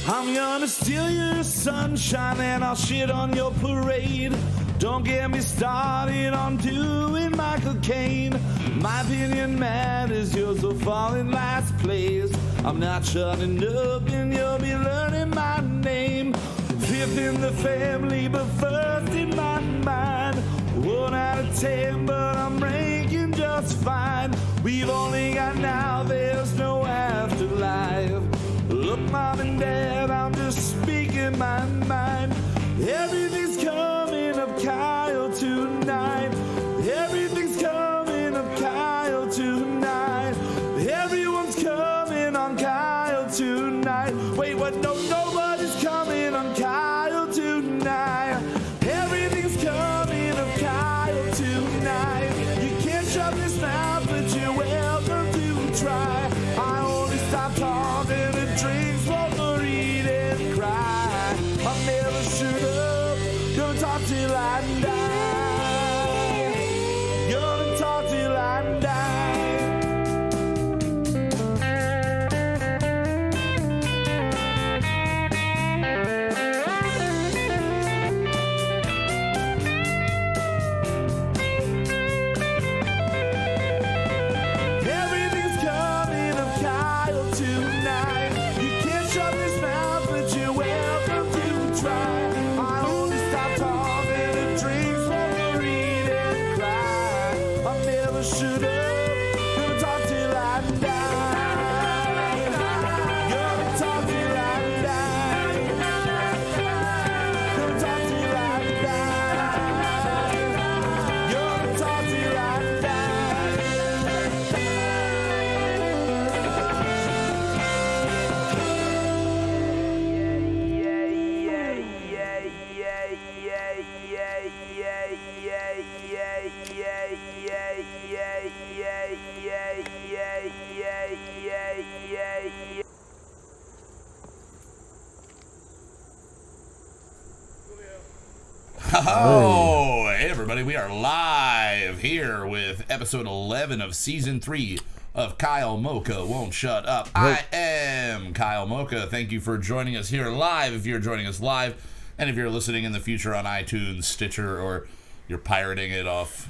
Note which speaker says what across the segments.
Speaker 1: I'm gonna steal your sunshine and I'll shit on your parade. Don't get me started on doing Michael Caine. My opinion matters, yours will fall in last place. I'm not shutting up and you'll be learning my name. Fifth in the family, but first in my mind. 1 out of 10, but I'm ranking just fine. We've only got now, there's no afterlife. Look, Mom and Dad, I'm just speaking my mind. Everything's coming up Kyle tonight. Everything's coming up Kyle tonight. Everyone's coming on Kyle tonight. Wait, what? No, nobody's coming on Kyle tonight. Everything's coming up Kyle tonight. You can't shut this mouth, but you're welcome to try. I only stop talking and drinks, smoke, eat and cry. I'll never shoot up, gonna talk till I die. Gonna talk till I die. Everything's coming up Kyle tonight. You can't shut this mouth, but you're welcome to try. I only stop talking and drink, smoke, eat and cry. I'll never shoot up, gonna talk till I die. Gonna talk till I die. Gonna talk till I die. Gonna talk till I die.
Speaker 2: Oh, hey everybody, we are live here with episode 11 of season 3 of Kyle Mocha Won't Shut Up. I am Kyle Mocha. Thank you for joining us here live, if you're joining us live, and if you're listening in the future on iTunes, Stitcher, or you're pirating it off,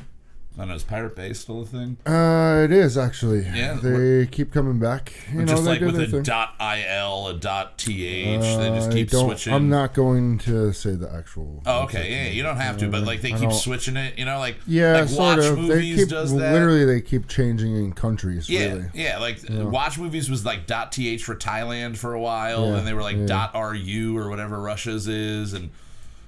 Speaker 2: I don't know, is Pirate Bay still a thing?
Speaker 3: It is actually.
Speaker 2: Yeah,
Speaker 3: they keep coming back.
Speaker 2: Just
Speaker 3: they
Speaker 2: like
Speaker 3: do
Speaker 2: with
Speaker 3: their
Speaker 2: a
Speaker 3: thing.
Speaker 2: .il, a .th, they just keep switching.
Speaker 3: I'm not going to say the actual.
Speaker 2: Oh, okay, yeah, you don't have to, but like they keep switching it, like
Speaker 3: yeah,
Speaker 2: like
Speaker 3: sort
Speaker 2: Watch
Speaker 3: of.
Speaker 2: Movies
Speaker 3: They keep
Speaker 2: does that.
Speaker 3: literally they keep changing in countries.
Speaker 2: Yeah,
Speaker 3: really.
Speaker 2: yeah, like Watch Movies was like .th for Thailand for a while,
Speaker 3: Yeah,
Speaker 2: and they were like
Speaker 3: yeah.
Speaker 2: .ru or whatever Russia's is, and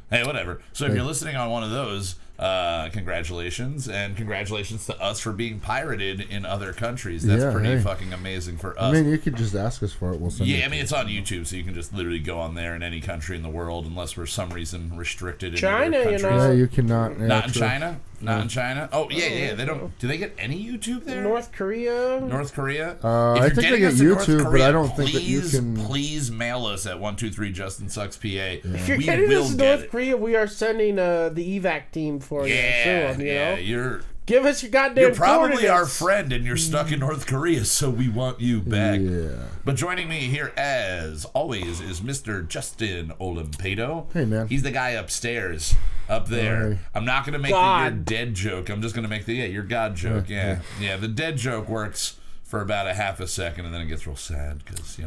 Speaker 2: hey, whatever. So if you're listening on one of those, congratulations, and congratulations to us for being pirated in other countries. That's pretty fucking amazing for us.
Speaker 3: I mean, you could just ask us for it. We'll send it.
Speaker 2: Yeah, I mean, it's on YouTube, so you can just literally go on there in any country in the world, unless for some reason restricted in
Speaker 4: China,
Speaker 2: other
Speaker 4: you
Speaker 2: countries.
Speaker 4: know.
Speaker 3: Yeah, you cannot. Yeah,
Speaker 2: Not in
Speaker 3: true.
Speaker 2: China? Not in China? Oh, yeah. They don't. Do they get any YouTube there?
Speaker 4: North Korea.
Speaker 2: North Korea? If
Speaker 3: I
Speaker 2: you're
Speaker 3: think they
Speaker 2: getting
Speaker 3: get
Speaker 2: us in North
Speaker 3: YouTube, but
Speaker 2: Korea,
Speaker 3: I don't think that you can.
Speaker 2: Please mail us at 123 Justin Sucks PA.
Speaker 4: If you're
Speaker 2: We
Speaker 4: getting
Speaker 2: will
Speaker 4: us to
Speaker 2: get
Speaker 4: North
Speaker 2: it.
Speaker 4: Korea, we are sending the evac team for you.
Speaker 2: Yeah,
Speaker 4: Soon, you
Speaker 2: yeah.
Speaker 4: know? Give us your goddamn
Speaker 2: You're probably
Speaker 4: coordinates.
Speaker 2: our friend, and you're stuck in North Korea, so we want you back.
Speaker 3: Yeah.
Speaker 2: But joining me here, as always, is Mr. Justin Olimpedo.
Speaker 3: Hey, man.
Speaker 2: He's the guy upstairs, up there.
Speaker 3: Hey.
Speaker 2: I'm not going to make your dead joke. I'm just going to make your God joke. Yeah. The dead joke works for about a half a second, and then it gets real sad because,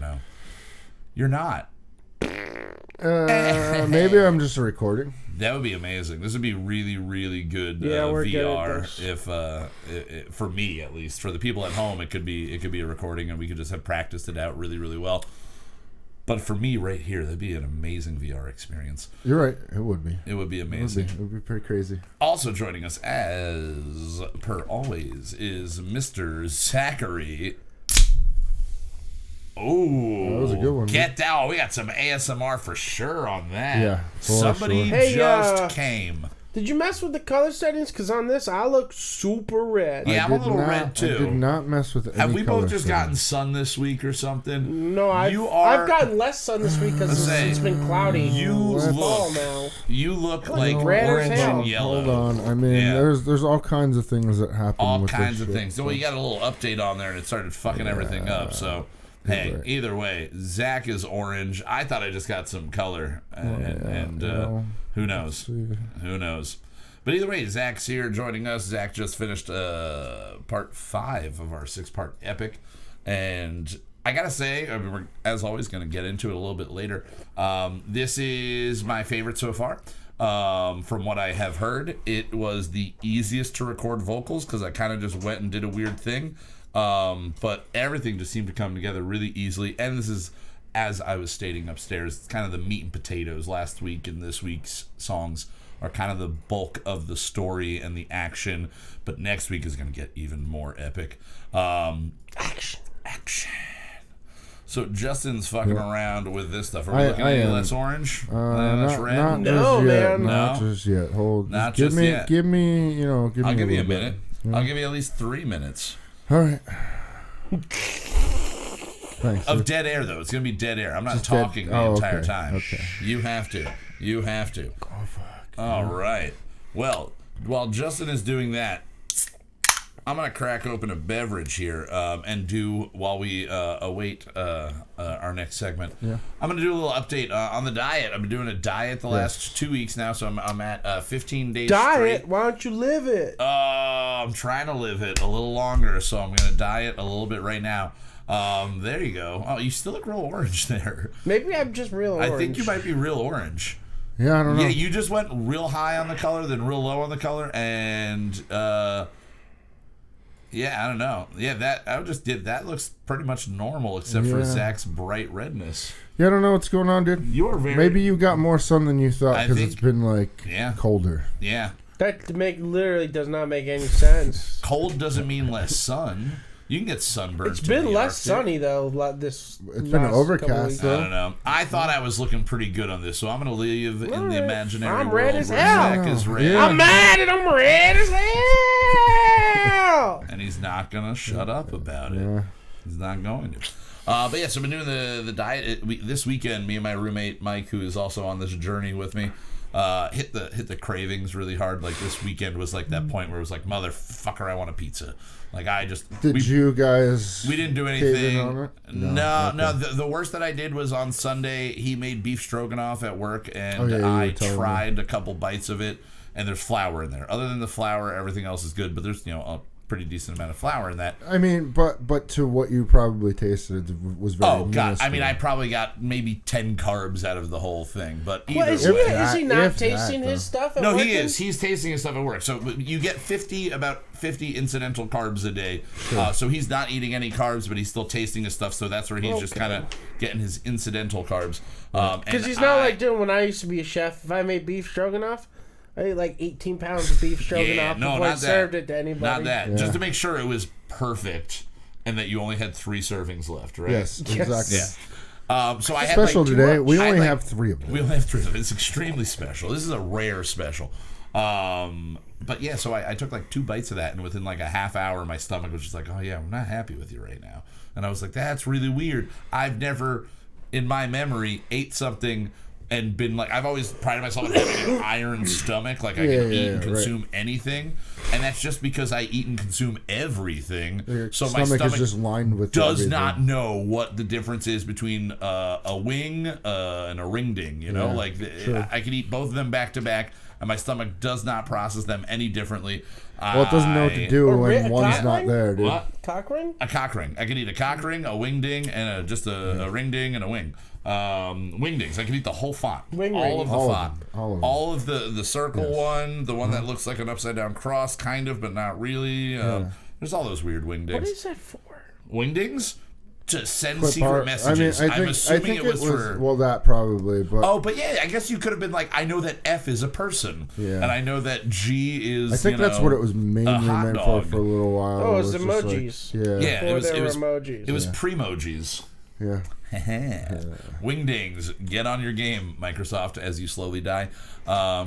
Speaker 2: you're not.
Speaker 3: Maybe I'm just a recording.
Speaker 2: That would be amazing. This would be really, really good
Speaker 4: we're
Speaker 2: VR.
Speaker 4: good at
Speaker 2: If for me at least, for the people at home, it could be a recording, and we could just have practiced it out really, really well. But for me, right here, that'd be an amazing VR experience.
Speaker 3: You're right. It would be.
Speaker 2: It would be amazing.
Speaker 3: It would be pretty crazy.
Speaker 2: Also joining us, as per always, is Mr. Zachary. Oh,
Speaker 3: that was a good one.
Speaker 2: Get down. We got some ASMR for sure on that.
Speaker 3: Yeah, for
Speaker 2: Somebody
Speaker 3: sure.
Speaker 4: Hey,
Speaker 2: just came.
Speaker 4: Did you mess with the color settings? Because on this, I look super red.
Speaker 2: Yeah, I'm a
Speaker 3: did
Speaker 2: little
Speaker 3: not-
Speaker 2: red too.
Speaker 3: I did not mess with any
Speaker 2: Have we
Speaker 3: color
Speaker 2: both just gotten
Speaker 3: settings.
Speaker 2: sun this week or something?
Speaker 4: No, I've gotten less sun this week because it's been cloudy.
Speaker 2: You
Speaker 4: It's
Speaker 2: look-
Speaker 4: fall now.
Speaker 2: You look like
Speaker 4: red as
Speaker 2: orange
Speaker 4: hell.
Speaker 2: and yellow.
Speaker 3: Hold on. I mean,
Speaker 2: Yeah.
Speaker 3: there's all kinds of things that happen.
Speaker 2: All
Speaker 3: with
Speaker 2: kinds
Speaker 3: this
Speaker 2: of
Speaker 3: shit,
Speaker 2: things.
Speaker 3: so-
Speaker 2: Well, you got a little update on there, and it started fucking everything up. So, hey,
Speaker 3: right.
Speaker 2: either way, Zach is orange. I thought I just got some color, and who knows? Who knows? But either way, Zach's here joining us. Zach just finished part 5 of our 6-part epic, and I gotta say, I mean, we're, as always, going to get into it a little bit later. This is my favorite so far. From what I have heard, it was the easiest to record vocals because I kind of just went and did a weird thing. But everything just seemed to come together really easily. And this is, as I was stating upstairs, it's kind of the meat and potatoes. Last week and this week's songs are kind of the bulk of the story and the action. But next week is going to get even more epic. Action. So Justin's fucking around with this stuff. Are we looking any less orange? Less red?
Speaker 3: Not
Speaker 4: No,
Speaker 3: just yet.
Speaker 4: man.
Speaker 3: Not
Speaker 2: No?
Speaker 3: just yet. Hold.
Speaker 2: Not
Speaker 3: give
Speaker 2: just
Speaker 3: me,
Speaker 2: yet.
Speaker 3: Give me, you know, give
Speaker 2: I'll
Speaker 3: me
Speaker 2: give you a
Speaker 3: little
Speaker 2: minute.
Speaker 3: bit.
Speaker 2: I'll give you at least 3 minutes.
Speaker 3: All right. Thanks.
Speaker 2: Of dead air, though. It's going to be dead air. I'm not
Speaker 3: Just dead-
Speaker 2: talking the
Speaker 3: oh,
Speaker 2: entire
Speaker 3: okay,
Speaker 2: time.
Speaker 3: okay.
Speaker 2: You have to. You have to.
Speaker 3: Oh, fuck.
Speaker 2: All right. Well, while Justin is doing that, I'm going to crack open a beverage here and do, while we await our next segment, I'm going to do a little update on the diet. I've been doing a diet the last 2 weeks now, so I'm at 15 days
Speaker 4: Diet?
Speaker 2: straight.
Speaker 4: Why don't you live it?
Speaker 2: I'm trying to live it a little longer, so I'm going to diet a little bit right now. There you go. Oh, you still look real orange there.
Speaker 4: Maybe I'm just real orange.
Speaker 2: I think you might be real orange.
Speaker 3: Yeah, I don't know.
Speaker 2: Yeah, you just went real high on the color, then real low on the color, and yeah, I don't know. Yeah, that I just did. That looks pretty much normal, except for
Speaker 3: Yeah.
Speaker 2: Zach's bright redness.
Speaker 3: Yeah, I don't know what's going on, dude.
Speaker 2: You are very
Speaker 3: Maybe you got more sun than you thought
Speaker 2: I
Speaker 3: because
Speaker 2: think-
Speaker 3: it's been like
Speaker 2: Yeah.
Speaker 3: colder.
Speaker 2: Yeah.
Speaker 4: That literally does not make any sense.
Speaker 2: Cold doesn't mean less sun. You can get sunburned.
Speaker 4: It's
Speaker 2: in
Speaker 4: been
Speaker 2: the
Speaker 4: less
Speaker 2: Arctic.
Speaker 4: sunny though. This
Speaker 3: It's been
Speaker 4: last
Speaker 3: overcast,
Speaker 4: couple weeks.
Speaker 3: though.
Speaker 2: I don't know. I thought I was looking pretty good on this, so I'm going to live in the
Speaker 4: Alright.
Speaker 2: imaginary
Speaker 4: I'm
Speaker 2: world
Speaker 4: red as
Speaker 2: where
Speaker 4: hell.
Speaker 2: Zach is red.
Speaker 3: Yeah.
Speaker 4: I'm mad and I'm red as hell.
Speaker 2: And he's not going to shut up about it.
Speaker 3: Yeah.
Speaker 2: He's not going to. But yeah, so I've been doing the diet. This weekend, me and my roommate Mike, who is also on this journey with me, hit the cravings really hard. Like this weekend was like that point where it was like, motherfucker, I want a pizza. Like I just
Speaker 3: Did you guys?
Speaker 2: we didn't do
Speaker 3: cave in
Speaker 2: anything.
Speaker 3: on it?
Speaker 2: No. The worst that I did was on Sunday. He made beef stroganoff at work, and
Speaker 3: Oh, yeah, you
Speaker 2: I
Speaker 3: were telling me.
Speaker 2: tried a couple bites of it. And there's flour in there. Other than the flour, everything else is good. But there's a pretty decent amount of flour in that.
Speaker 3: I mean, but to what you probably tasted, it was very.
Speaker 2: Oh god! I mean, I
Speaker 3: minuscule.
Speaker 2: probably got maybe 10 carbs out of the whole thing. But either
Speaker 4: What, is
Speaker 2: way,
Speaker 4: he not
Speaker 3: If that,
Speaker 4: tasting
Speaker 3: though.
Speaker 4: his stuff? At
Speaker 2: no,
Speaker 4: work
Speaker 2: he
Speaker 4: then?
Speaker 2: is. He's tasting his stuff at work. So you get about 50 incidental carbs a day. So he's not eating any carbs, but he's still tasting his stuff. So that's where he's just kind of getting his incidental carbs.
Speaker 4: Because he's not like doing when I used to be a chef. If I made beef stroganoff, I ate like 18 pounds of beef stroganoff before I served it to anybody.
Speaker 2: Not that.
Speaker 3: Yeah.
Speaker 2: Just to make sure it was perfect and that you only had 3 servings left, right?
Speaker 3: Yes, exactly.
Speaker 2: Yeah. So I had
Speaker 3: Special
Speaker 2: like
Speaker 3: today. We
Speaker 2: I had,
Speaker 3: only
Speaker 2: like-
Speaker 3: have 3 of them.
Speaker 2: We only have 3 of them. It's extremely special. This is a rare special. But yeah, so I took like 2 bites of that, and within like a half hour, my stomach was just like, oh yeah, I'm not happy with you right now. And I was like, that's really weird. I've never, in my memory, ate something and been like, I've always prided myself on having an iron stomach, like I can eat and consume anything, and that's just because I eat and consume everything.
Speaker 3: Your
Speaker 2: So my
Speaker 3: stomach
Speaker 2: stomach
Speaker 3: is just lined with
Speaker 2: does
Speaker 3: everything.
Speaker 2: not know what the difference is between a wing and a ring ding. You know,
Speaker 3: Yeah,
Speaker 2: like
Speaker 3: sure.
Speaker 2: I could eat both of them back to back, and my stomach does not process them any differently.
Speaker 3: Well, it doesn't know what to do
Speaker 4: A
Speaker 3: when
Speaker 4: ri-
Speaker 3: one's
Speaker 4: cock
Speaker 3: not
Speaker 4: ring?
Speaker 3: there, dude.
Speaker 2: What?
Speaker 4: Cock ring?
Speaker 2: A cock ring. I can eat a cock ring, a wing ding, and just a ring ding and a wing. Wing dings. I can eat the whole font.
Speaker 4: Wing
Speaker 2: all
Speaker 4: ring.
Speaker 2: of the
Speaker 3: All of
Speaker 2: font.
Speaker 3: them. All of them.
Speaker 2: All of the circle one, the
Speaker 3: Uh-huh.
Speaker 2: one that looks like an upside down cross, kind of, but not really. There's all those weird wing
Speaker 4: What
Speaker 2: dings.
Speaker 4: is that for?
Speaker 2: Wing dings? To send
Speaker 3: Clip
Speaker 2: secret
Speaker 3: art.
Speaker 2: messages.
Speaker 3: I mean,
Speaker 2: I'm assuming
Speaker 3: think
Speaker 2: it was for.
Speaker 3: well, that probably, but
Speaker 2: Oh, but yeah, I guess you could have been like, I know that F is a person,
Speaker 3: Yeah.
Speaker 2: and I know that G is.
Speaker 3: I think that's what it was mainly
Speaker 2: hot
Speaker 3: meant
Speaker 2: dog.
Speaker 3: for a little while.
Speaker 4: Oh, it's
Speaker 3: just like-
Speaker 4: emojis.
Speaker 3: yeah.
Speaker 2: Yeah,
Speaker 4: Before
Speaker 2: it was.
Speaker 4: there
Speaker 2: It
Speaker 4: were
Speaker 2: was.
Speaker 4: emojis.
Speaker 2: It was premojis.
Speaker 3: Yeah.
Speaker 2: Wingdings, get on your game, Microsoft, as you slowly die.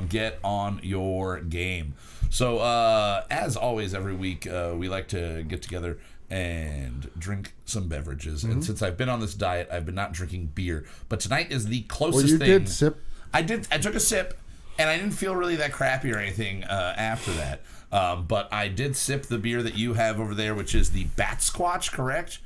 Speaker 2: Get on your game. So, as always, every week, we like to get together and drink some beverages. And since I've been on this diet, I've been not drinking beer. But tonight is the closest thing.
Speaker 3: Well, you did sip.
Speaker 2: I took a sip, and I didn't feel really that crappy or anything after that. But I did sip the beer that you have over there, which is the Bat Squatch, correct?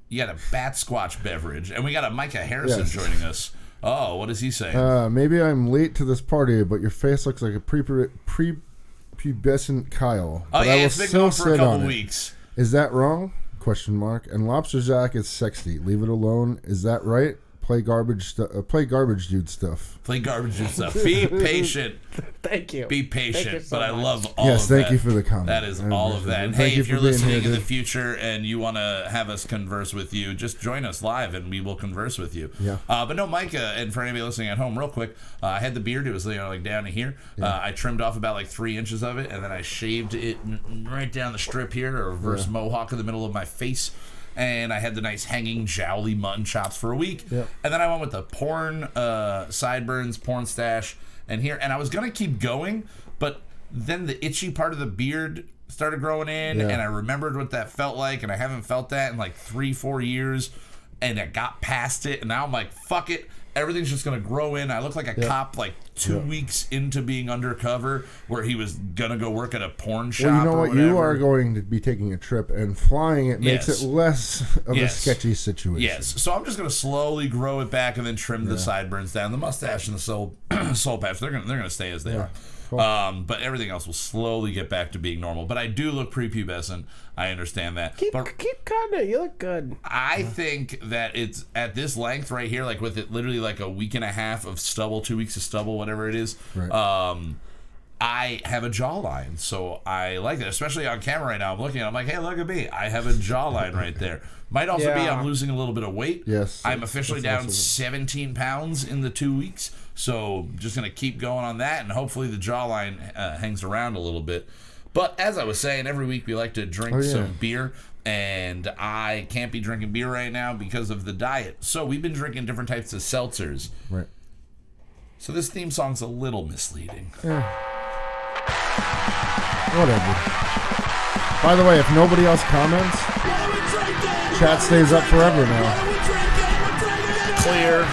Speaker 2: You got a Bat Squatch beverage. And we got a Micah Harrison joining us. Oh, what is he saying?
Speaker 3: Maybe I'm late to this party, but your face looks like a prepubescent Kyle.
Speaker 2: Oh, yeah, it's been going for a couple weeks.
Speaker 3: Is that wrong? ? And Lobster Jack is sexy. Leave it alone. Is that right? Play garbage dude stuff.
Speaker 2: Play garbage dude stuff. Be patient.
Speaker 4: Thank you.
Speaker 2: Be patient. But I love all of that.
Speaker 3: Yes, thank you for the comment.
Speaker 2: That is all of that. And hey, if you're listening in the future and you want to have us converse with you, just join us live and we will converse with you.
Speaker 3: Yeah.
Speaker 2: But no, Micah, and for anybody listening at home, real quick, I had the beard. It was like down to here. Yeah. I trimmed off about like 3 inches of it, and then I shaved it right down the strip here, a reverse mohawk in the middle of my face. And I had the nice hanging jowly mutton chops for a week.
Speaker 3: Yep.
Speaker 2: And then I went with the porn sideburns, porn stash, and here. And I was going to keep going, but then the itchy part of the beard started growing in, and I remembered what that felt like, and I haven't felt that in like 3-4 years, and I got past it, and now I'm like, fuck it. Everything's just going to grow in. I look like a cop like 2 weeks into being undercover where he was going to go work at a porn shop.
Speaker 3: Well, you know what?
Speaker 2: Whatever.
Speaker 3: You are going to be taking a trip, and flying it makes it less of a sketchy situation.
Speaker 2: Yes. So I'm just going to slowly grow it back and then trim the sideburns down. The mustache and the soul patch, they're going to stay as they are. Cool. But everything else will slowly get back to being normal. But I do look prepubescent. I understand that.
Speaker 4: Keep cutting it. You look good.
Speaker 2: I think that it's at this length right here, like with it literally like a week and a half of stubble, 2 weeks of stubble, whatever it is.
Speaker 3: Right.
Speaker 2: I have a jawline, so I like it. Especially on camera right now, I'm looking, I'm like, hey, look at me. I have a jawline right there. Might also be I'm losing a little bit of weight.
Speaker 3: Yes.
Speaker 2: I'm officially down 17 pounds in the 2 weeks, so just going to keep going on that, and hopefully the jawline hangs around a little bit. But as I was saying, every week we like to drink some beer, and I can't be drinking beer right now because of the diet. So we've been drinking different types of seltzers.
Speaker 3: Right.
Speaker 2: So this theme song's a little misleading.
Speaker 3: Whatever. By the way, if nobody else comments, chat stays up forever now.
Speaker 2: Clear.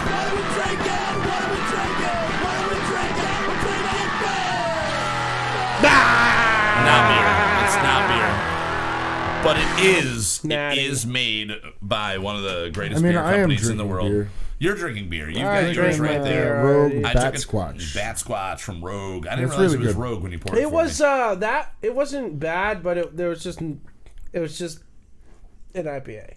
Speaker 2: Not beer. It's not beer. But it is made by one of the greatest beer companies in the world.
Speaker 3: Beer.
Speaker 2: You're drinking beer. You've got yours right there.
Speaker 3: Rogue Bat Squatch.
Speaker 2: Bat Squatch from Rogue. I didn't realize it was Rogue when you poured it.
Speaker 4: It was it wasn't bad, but it was just an IPA.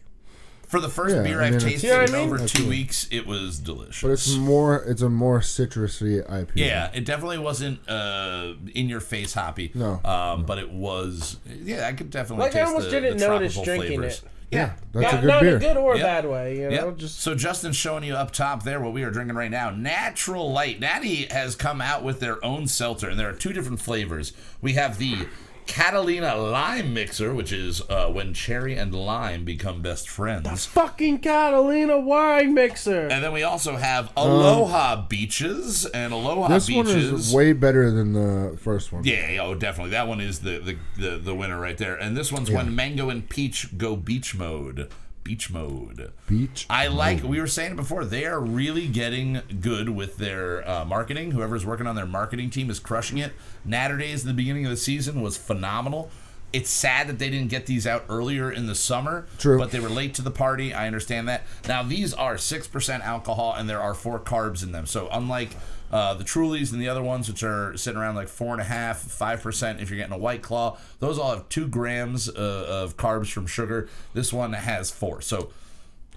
Speaker 2: For the first beer I've tasted in over 2 weeks, it was delicious.
Speaker 3: But it's a more citrusy IPA.
Speaker 2: Yeah, it definitely wasn't in your face hoppy.
Speaker 3: No.
Speaker 2: But it was. Yeah, I could definitely taste
Speaker 4: I almost didn't notice drinking
Speaker 2: flavors.
Speaker 4: it.
Speaker 2: Yeah,
Speaker 3: that's a good beer.
Speaker 4: Not in a good or bad way. You know,
Speaker 2: So Justin's showing you up top there what we are drinking right now. Natural Light. Natty has come out with their own seltzer, and there are 2 different flavors. We have the Catalina Lime Mixer, which is when cherry and lime become best friends.
Speaker 4: The fucking Catalina wine mixer.
Speaker 2: And then we also have Aloha Beaches, and Aloha
Speaker 3: Beaches.
Speaker 2: This one
Speaker 3: is way better than the first one.
Speaker 2: Yeah, definitely. That one is the winner right there. And this one's when mango and peach go beach mode. Beach mode. We were saying it before, they are really getting good with their marketing. Whoever's working on their marketing team is crushing it. Natter Days in the beginning of the season was phenomenal. It's sad that they didn't get these out earlier in the summer.
Speaker 3: True.
Speaker 2: But they were late to the party. I understand that. Now, these are 6% alcohol, and there are 4 carbs in them. So unlike the Trulies and the other ones, which are sitting around like 4.5%, 5% if you're getting a White Claw, those all have 2 grams of carbs from sugar. This one has 4. So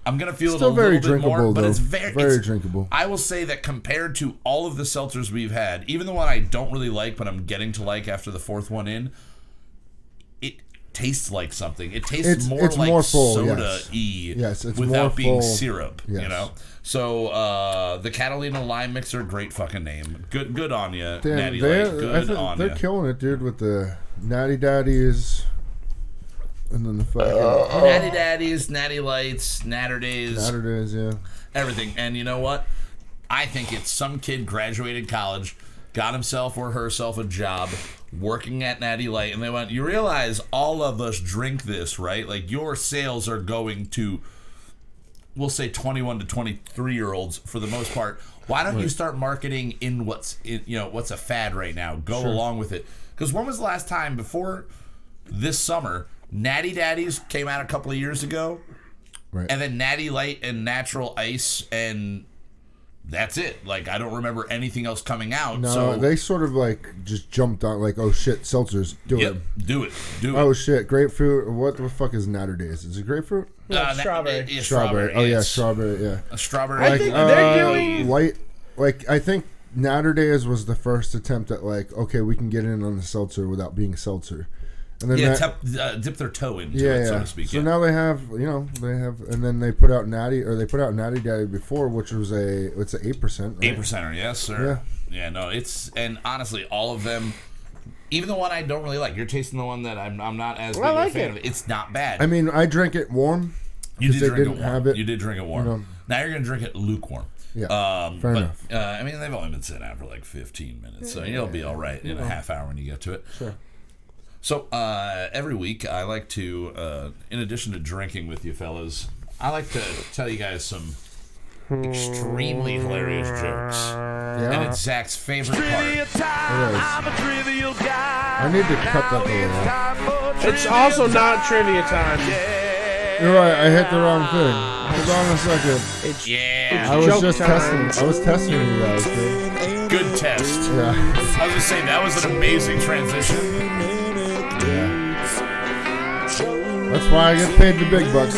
Speaker 2: I'm going to feel
Speaker 3: still
Speaker 2: it a little bit more, but
Speaker 3: though.
Speaker 2: it's very
Speaker 3: drinkable.
Speaker 2: I will say that compared to all of the seltzers we've had, even the one I don't really like, but I'm getting to like after the 4th one in, it tastes like something. It tastes more like soda-y without being syrup, you know? So the Catalina Lime Mixer, great fucking name. Good on you, Natty Light. Good on you.
Speaker 3: They're killing it, dude, with the Natty Daddies. And then the fucking
Speaker 2: Natty Daddies, Natty Lights, Natter Days.
Speaker 3: Natter Days, yeah.
Speaker 2: Everything. And you know what? I think it's some kid graduated college, got himself or herself a job working at Natty Light, and they went, you realize all of us drink this, right? Like, your sales are going to, we'll say 21 to 23-year-olds for the most part. Why don't you start marketing in what's a fad right now? Go along with it. Because when was the last time before this summer, Natty Daddies came out a couple of years ago,
Speaker 3: right?
Speaker 2: And then Natty Light and Natural Ice, and that's it. Like, I don't remember anything else coming out.
Speaker 3: No,
Speaker 2: so
Speaker 3: they sort of like just jumped on, like, oh shit, seltzers, do it.
Speaker 2: Do it.
Speaker 3: Oh shit, grapefruit. What the fuck is Natter Days? Is it grapefruit?
Speaker 4: Strawberry.
Speaker 3: Strawberry. Oh yeah, strawberry. Yeah.
Speaker 2: A strawberry.
Speaker 4: I think they're doing
Speaker 3: light. Like, I think Natter Days was the first attempt at, like, okay, we can get in on the seltzer without being seltzer. And then
Speaker 2: dip their toe into it, so to speak.
Speaker 3: So now they have, and then they put out Natty Daddy before, which was it's an 8%. Right?
Speaker 2: 8%er, yes, sir. Yeah, no, and honestly, all of them, even the one I don't really like, you're tasting the one that I'm not as big a fan of. It's not bad.
Speaker 3: I mean, I drank it warm.
Speaker 2: You did drink it warm. You did drink it warm. Now you're going to drink it lukewarm.
Speaker 3: Yeah, fair enough.
Speaker 2: I mean, they've only been sitting out for like 15 minutes, so you'll be all right in a half hour when you get to it.
Speaker 3: Sure.
Speaker 2: So every week I like to, in addition to drinking with you fellas, I like to tell you guys some extremely hilarious jokes.
Speaker 3: Yeah.
Speaker 2: And it's Zach's favorite part.
Speaker 3: I need to cut that a little.
Speaker 4: It's also not trivia time.
Speaker 3: You're right. I hit the wrong thing. Hold on a second. I was just testing. I was testing you guys, dude.
Speaker 2: Good test.
Speaker 3: Yeah.
Speaker 2: I was just saying that was an amazing transition.
Speaker 3: Yeah. That's why I get paid the big bucks.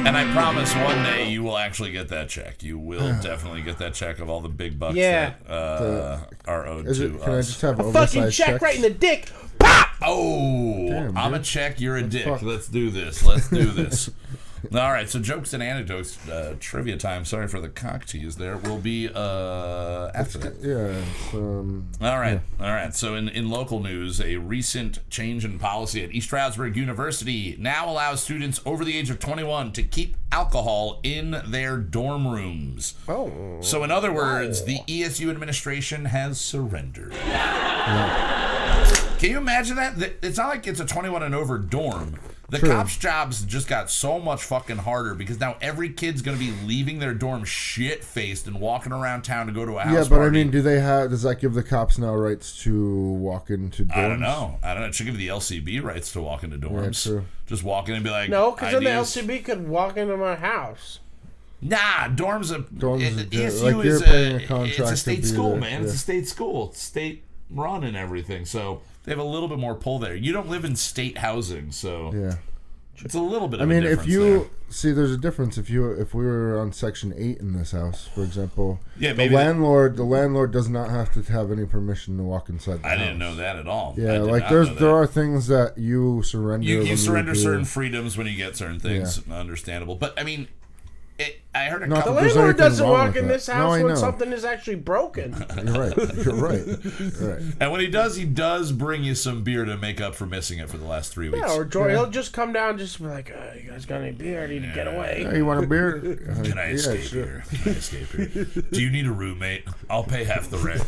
Speaker 2: And I promise one day you will actually get that check. You will definitely get that check of all the big bucks that are owed to us.
Speaker 3: Can I just have
Speaker 4: a fucking check right in the dick?
Speaker 2: Oh,
Speaker 3: damn,
Speaker 2: I'm a check, you're a dick. Fuck. Let's do this. All right, so jokes and anecdotes, trivia time. Sorry for the cock tease there. Will be after that.
Speaker 3: Yeah.
Speaker 2: All right. So in local news, a recent change in policy at East Stroudsburg University now allows students over the age of 21 to keep alcohol in their dorm rooms.
Speaker 4: Oh.
Speaker 2: So in other words, the ESU administration has surrendered.
Speaker 3: Yeah.
Speaker 2: Can you imagine that? It's not like it's a 21 and over dorm. The
Speaker 3: True.
Speaker 2: cops' jobs just got so much fucking harder because now every kid's going to be leaving their dorm shit-faced and walking around town to go to a house
Speaker 3: but
Speaker 2: party.
Speaker 3: I mean, does that give the cops now rights to walk into dorms?
Speaker 2: I don't know. It should give the LCB rights to walk into dorms.
Speaker 3: Yeah, true.
Speaker 2: Just walk in and be like,
Speaker 4: no, because then the LCB could walk into my house.
Speaker 2: Nah, dorms ESU
Speaker 3: you're paying a contract.
Speaker 2: It's a state school,
Speaker 3: there.
Speaker 2: man.
Speaker 3: Yeah.
Speaker 2: It's a state school. It's state run and everything. So they have a little bit more pull there. You don't live in state housing, so
Speaker 3: yeah.
Speaker 2: It's a little bit of
Speaker 3: a difference.
Speaker 2: If
Speaker 3: you see, there's a difference if we were on Section 8 in this house, for example.
Speaker 2: Yeah,
Speaker 3: the landlord does not have to have any permission to walk inside the house.
Speaker 2: I didn't know that at all.
Speaker 3: Yeah, like there are things that you surrender.
Speaker 2: You surrender certain freedoms when you get certain things. Yeah. Understandable, but I mean, I heard
Speaker 4: the landlord doesn't walk in this house when something is actually broken.
Speaker 3: You're right.
Speaker 2: And when he does bring you some beer to make up for missing it for the last 3 weeks.
Speaker 4: Yeah, or he'll just come down and just be like, you guys got any beer? I need to get away.
Speaker 3: Yeah, you want a beer?
Speaker 2: Can I escape here? Do you need a roommate? I'll pay half the rent.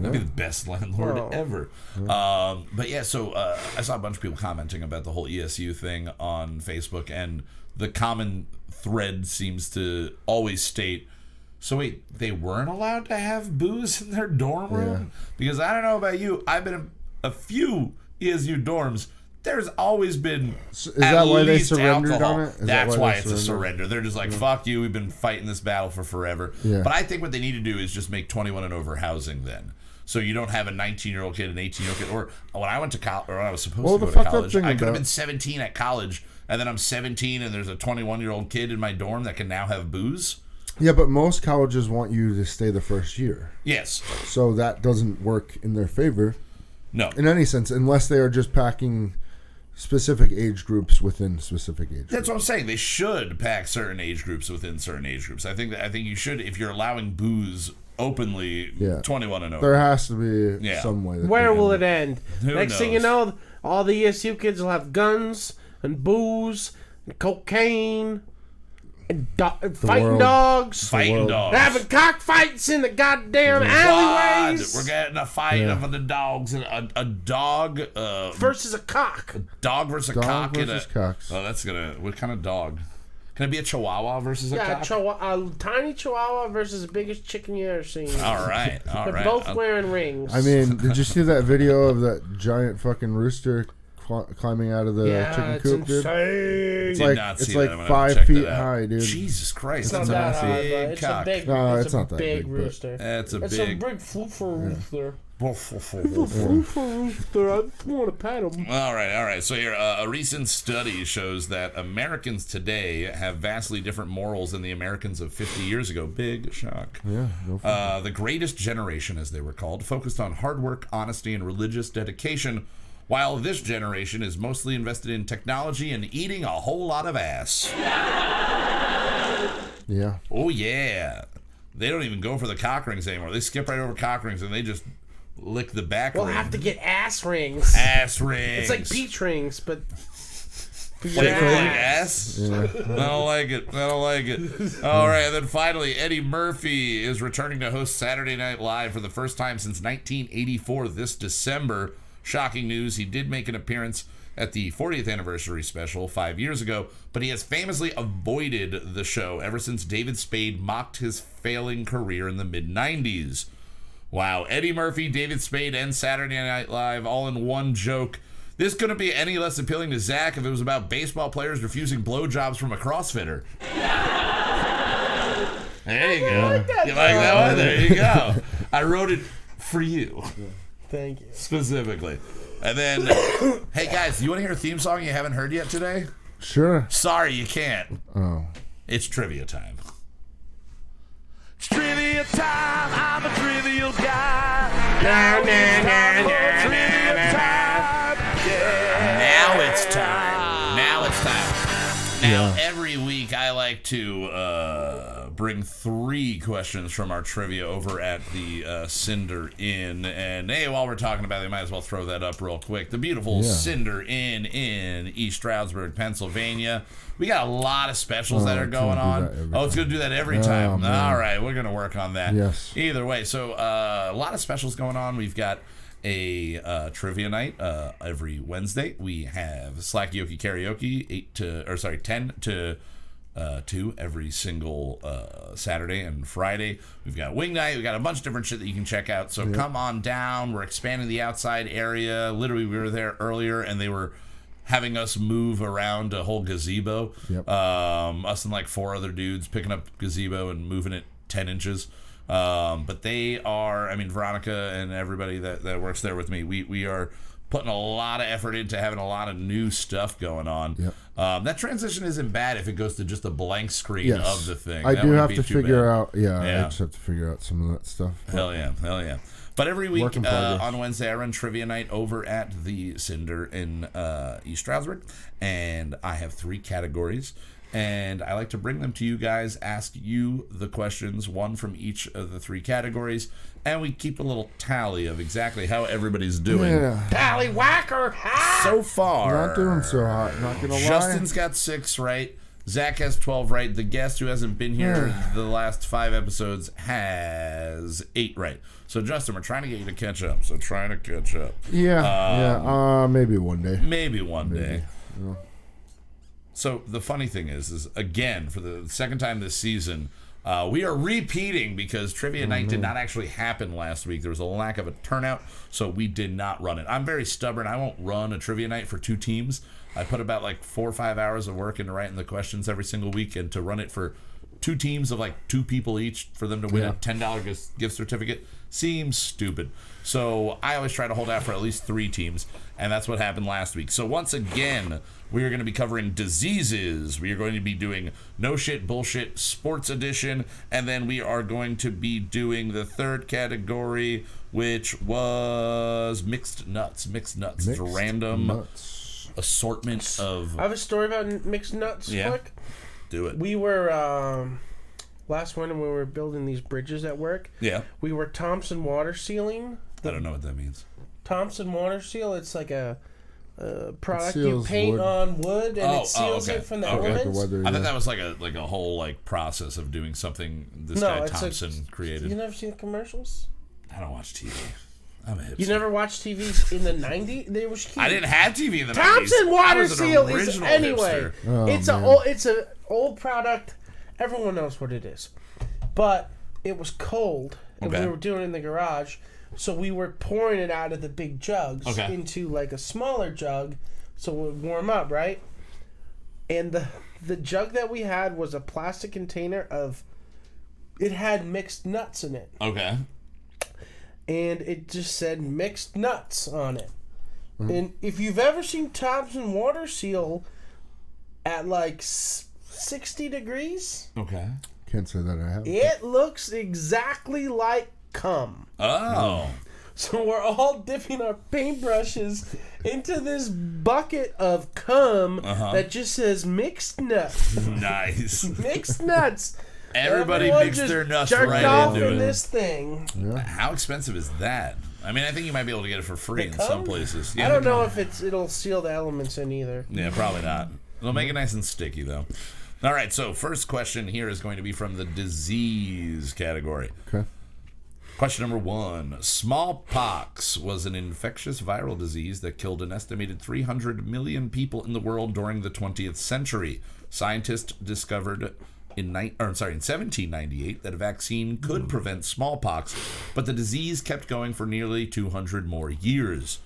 Speaker 2: That'd be the best landlord ever. But yeah, so I saw a bunch of people commenting about the whole ESU thing on Facebook, and the common thread seems to always state, so wait, they weren't allowed to have booze in their dorm room? Because I don't know about you, I've been in a few ESU dorms. There's always been
Speaker 3: is that why they surrendered
Speaker 2: alcohol.
Speaker 3: on it?
Speaker 2: That's why it's a surrender. They're just like, fuck you, we've been fighting this battle for forever.
Speaker 3: Yeah.
Speaker 2: But I think what they need to do is just make 21 and over housing then. So you don't have a 19-year-old kid, an 18-year-old kid, or when I went to college, or when I was supposed to go to college, I could have been 17 at college, and then I'm 17 and there's a 21-year-old kid in my dorm that can now have booze.
Speaker 3: Yeah, but most colleges want you to stay the first year.
Speaker 2: Yes.
Speaker 3: So that doesn't work in their favor.
Speaker 2: No.
Speaker 3: In any sense, unless they are just packing specific age groups within specific age groups.
Speaker 2: That's what I'm saying. They should pack certain age groups within certain age groups. I think you should, if you're allowing booze openly 21 and over.
Speaker 3: There has to be some way.
Speaker 4: Where will it end?
Speaker 2: Who
Speaker 4: Next thing you know, all the ESU kids will have guns and booze and cocaine and fighting dogs.
Speaker 2: Fighting dogs.
Speaker 4: Having cockfights in the goddamn alleyways.
Speaker 2: We're getting a fight of the dogs. A dog
Speaker 4: versus a cock.
Speaker 2: Dog versus a cock.
Speaker 3: Versus cocks.
Speaker 2: Oh, that's gonna. What kind of dog? Can it be a Chihuahua versus a cock?
Speaker 4: A tiny Chihuahua versus the biggest chicken you ever seen.
Speaker 2: All right.
Speaker 4: They're both wearing rings.
Speaker 3: I mean, did you see that video of that giant fucking rooster climbing out of the chicken coop, dude?
Speaker 4: It's
Speaker 3: It's like 5 feet high, dude.
Speaker 2: Jesus Christ,
Speaker 4: that's
Speaker 2: that's a big
Speaker 4: it's
Speaker 2: cock.
Speaker 4: a big,
Speaker 3: No,
Speaker 4: it's
Speaker 3: it's
Speaker 4: a
Speaker 3: not that
Speaker 4: big
Speaker 3: big,
Speaker 4: rooster.
Speaker 2: It's a
Speaker 4: It's
Speaker 2: big.
Speaker 4: a big floofer rooster.
Speaker 2: All
Speaker 4: Rooster, I just want to pet him.
Speaker 2: right. So here, a recent study shows that Americans today have vastly different morals than the Americans of 50 years ago. Big shock.
Speaker 3: Yeah. Go for it.
Speaker 2: The greatest generation, as they were called, focused on hard work, honesty, and religious dedication, while this generation is mostly invested in technology and eating a whole lot of ass.
Speaker 3: Yeah.
Speaker 2: Oh, yeah. They don't even go for the cock rings anymore. They skip right over cock rings and they just lick the back
Speaker 4: We'll
Speaker 2: ring.
Speaker 4: have to get ass rings.
Speaker 2: Ass rings.
Speaker 4: It's like peach rings, but for your
Speaker 2: Shaped like
Speaker 4: ass.
Speaker 2: ass? I don't like it. All right, and then finally, Eddie Murphy is returning to host Saturday Night Live for the first time since 1984 this December. Shocking news, he did make an appearance at the 40th anniversary special 5 years ago, but he has famously avoided the show ever since David Spade mocked his failing career in the mid-90s. Wow, Eddie Murphy, David Spade, and Saturday Night Live all in one joke. This couldn't be any less appealing to Zach if it was about baseball players refusing blowjobs from a CrossFitter. There you go. You like that one? There you go. I wrote it for you.
Speaker 4: Thank you.
Speaker 2: Specifically. And then, hey guys, you want to hear a theme song you haven't heard yet today?
Speaker 3: Sure.
Speaker 2: Sorry, you can't.
Speaker 3: Oh.
Speaker 2: It's trivia time.
Speaker 1: It's trivia time. I'm a trivial guy. Trivia time. Yeah.
Speaker 2: Now it's time. Now, every week I like to bring 3 questions from our trivia over at the Cinder Inn. And hey, while we're talking about it, I might as well throw that up real quick. The beautiful Cinder Inn in East Stroudsburg, Pennsylvania. We got a lot of specials that are going on. It's going to do that every time. All right, we're going to work on that.
Speaker 3: Yes.
Speaker 2: Either way, so a lot of specials going on. We've got a trivia night every Wednesday. We have Slackyokey Karaoke 10 to 2 every single Saturday and Friday. We've got wing night. We've got a bunch of different shit that you can check out. So come on down. We're expanding the outside area. Literally, we were there earlier and they were having us move around a whole gazebo. Us and like 4 other dudes picking up gazebo and moving it 10 inches. But they are, I mean, Veronica and everybody that works there with me, we are putting a lot of effort into having a lot of new stuff going on. That transition isn't bad if it goes to just a blank screen of the thing.
Speaker 3: I do have to figure out, I just have to figure out some of that stuff.
Speaker 2: Hell yeah. But every week on Wednesday, I run trivia night over at the Cinder in East Stroudsburg, and I have 3 categories. And I like to bring them to you guys, ask you the questions, 1 from each of the 3 categories, and we keep a little tally of exactly how everybody's doing.
Speaker 4: Tally whacker!
Speaker 2: So far,
Speaker 3: Not doing so hot, not gonna lie.
Speaker 2: Justin's got 6 right. Zach has 12 right. The guest who hasn't been here the last 5 episodes has 8 right. So, Justin, we're trying to get you to catch up.
Speaker 3: Maybe one day.
Speaker 2: Maybe one day. Yeah. So the funny thing is again, for the second time this season, we are repeating because Trivia Night did not actually happen last week. There was a lack of a turnout, so we did not run it. I'm very stubborn. I won't run a Trivia Night for 2 teams. I put about like 4 or 5 hours of work into writing the questions every single week, and to run it for 2 teams of like 2 people each for them to win a $10 gift certificate seems stupid. So I always try to hold out for at least 3 teams, and that's what happened last week. So once again, we are going to be covering diseases. We are going to be doing No Shit Bullshit Sports Edition, and then we are going to be doing the 3rd category, which was mixed nuts. It's a random assortment of...
Speaker 4: I have a story about mixed nuts, Flick.
Speaker 2: Do it.
Speaker 4: We were last winter when we were building these bridges at work.
Speaker 2: Yeah.
Speaker 4: We were Thompson water sealing.
Speaker 2: I don't know what that means.
Speaker 4: Thompson water seal. It's like a product you
Speaker 3: seals
Speaker 4: paint
Speaker 3: wood.
Speaker 4: on wood and it seals
Speaker 2: okay.
Speaker 4: it from the
Speaker 2: Okay.
Speaker 4: elements.
Speaker 3: The weather,
Speaker 2: I thought
Speaker 3: yeah.
Speaker 2: that was like a whole like process of doing something this
Speaker 4: No,
Speaker 2: guy
Speaker 4: it's
Speaker 2: Thompson created.
Speaker 4: You never seen the commercials?
Speaker 2: I don't watch TV. I'm a hipster.
Speaker 4: You never watched TV in the 90s? They were cute.
Speaker 2: I didn't have TV in the 90s.
Speaker 4: Thompson
Speaker 2: I
Speaker 4: water
Speaker 2: was an
Speaker 4: seal is
Speaker 2: original
Speaker 4: anyway.
Speaker 2: hipster.
Speaker 3: Oh,
Speaker 4: it's
Speaker 3: man.
Speaker 4: it's a old product. Everyone knows what it is, but it was cold and
Speaker 2: Okay.
Speaker 4: we were doing it in the garage, so we were pouring it out of the big jugs
Speaker 2: Okay.
Speaker 4: into like a smaller jug, so it would warm up, right? And the jug that we had was a plastic container of. It had mixed nuts in it.
Speaker 2: Okay.
Speaker 4: And it just said mixed nuts on it. And if you've ever seen Thompson water seal at like 60 degrees,
Speaker 2: Okay.
Speaker 3: Can't say that I have.
Speaker 4: it looks exactly like cum.
Speaker 2: Oh.
Speaker 4: So we're all dipping our paintbrushes into this bucket of cum that just says mixed nuts.
Speaker 2: Nice.
Speaker 4: Mixed nuts.
Speaker 2: Everybody
Speaker 4: Everyone
Speaker 2: mixed
Speaker 4: just
Speaker 2: their nuts
Speaker 4: jerked
Speaker 2: right
Speaker 4: off
Speaker 2: into
Speaker 4: in
Speaker 2: it.
Speaker 4: this thing.
Speaker 2: How expensive is that? I mean, I think you might be able to get it for free in
Speaker 4: cum?
Speaker 2: some places.
Speaker 4: I don't know if it'll seal the elements in either.
Speaker 2: Yeah, probably not. It'll make it nice and sticky, though. All right, so first question here is going to be from the disease category.
Speaker 3: Okay.
Speaker 2: Question number 1. Smallpox was an infectious viral disease that killed an estimated 300 million people in the world during the 20th century. Scientists discovered in 1798 that a vaccine could prevent smallpox, but the disease kept going for nearly 200 more years.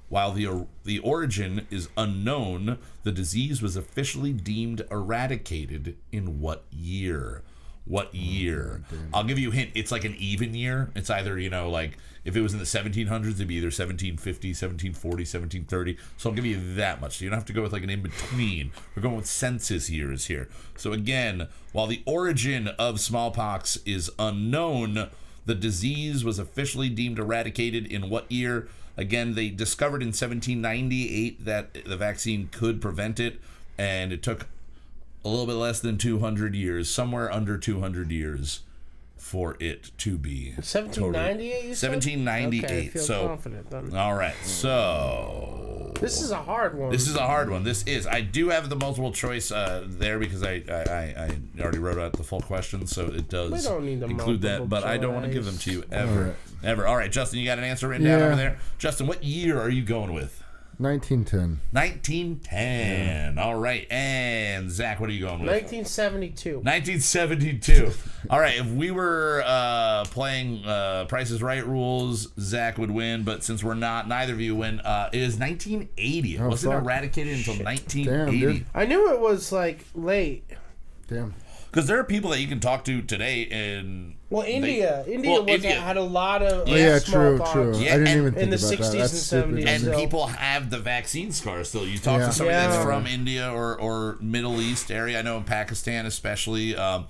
Speaker 2: While the origin is unknown, the disease was officially deemed eradicated in what year? What year? I'll give you a hint. It's like an even year. It's either, like if it was in the 1700s, it'd be either 1750, 1740, 1730. So I'll give you that much. So you don't have to go with like an in-between. We're going with census years here. So again, while the origin of smallpox is unknown, the disease was officially deemed eradicated in what year? Again, they discovered in 1798 that the vaccine could prevent it, and it took a little bit less than 200 years, somewhere under 200 years, for it to be.
Speaker 4: 1798, you said?
Speaker 2: 1798.
Speaker 4: Okay, I feel
Speaker 2: so,
Speaker 4: confident then.
Speaker 2: all right. So
Speaker 4: This is a hard one.
Speaker 2: this is a hard one. This is. I do have the multiple choice there because I already wrote out the full question, so it does
Speaker 4: We don't need the
Speaker 2: include that.
Speaker 4: multiple
Speaker 2: But I don't want to give them
Speaker 4: choice.
Speaker 2: to you ever,
Speaker 3: right.
Speaker 2: ever. All right, Justin, you got an answer written down
Speaker 3: Yeah.
Speaker 2: over there. Justin, what year are you going with?
Speaker 3: 1910.
Speaker 2: 1910. All right, and Zach, what are you going with?
Speaker 4: 1972.
Speaker 2: 1972. All right, if we were playing Price is Right rules, Zach would win, but since we're not, neither of you win. It is 1980. It wasn't
Speaker 3: fuck.
Speaker 2: eradicated until
Speaker 3: Damn,
Speaker 2: 1980.
Speaker 3: dude.
Speaker 4: I knew it was like late.
Speaker 3: Damn.
Speaker 2: Because there are people that you can talk to today in...
Speaker 4: Well, India
Speaker 2: Well, India.
Speaker 4: had a lot of
Speaker 3: Oh, yeah,
Speaker 4: smallpox.
Speaker 3: true.
Speaker 2: Yeah,
Speaker 3: I didn't
Speaker 2: and-
Speaker 3: even think
Speaker 4: in the
Speaker 3: about
Speaker 4: 60s
Speaker 3: that. That's
Speaker 4: and
Speaker 3: stupid.
Speaker 4: 70s.
Speaker 2: And
Speaker 4: So-
Speaker 2: people have the vaccine scars still. You talk
Speaker 3: Yeah.
Speaker 2: to somebody
Speaker 4: Yeah.
Speaker 2: that's from India or Middle East area. I know in Pakistan especially. The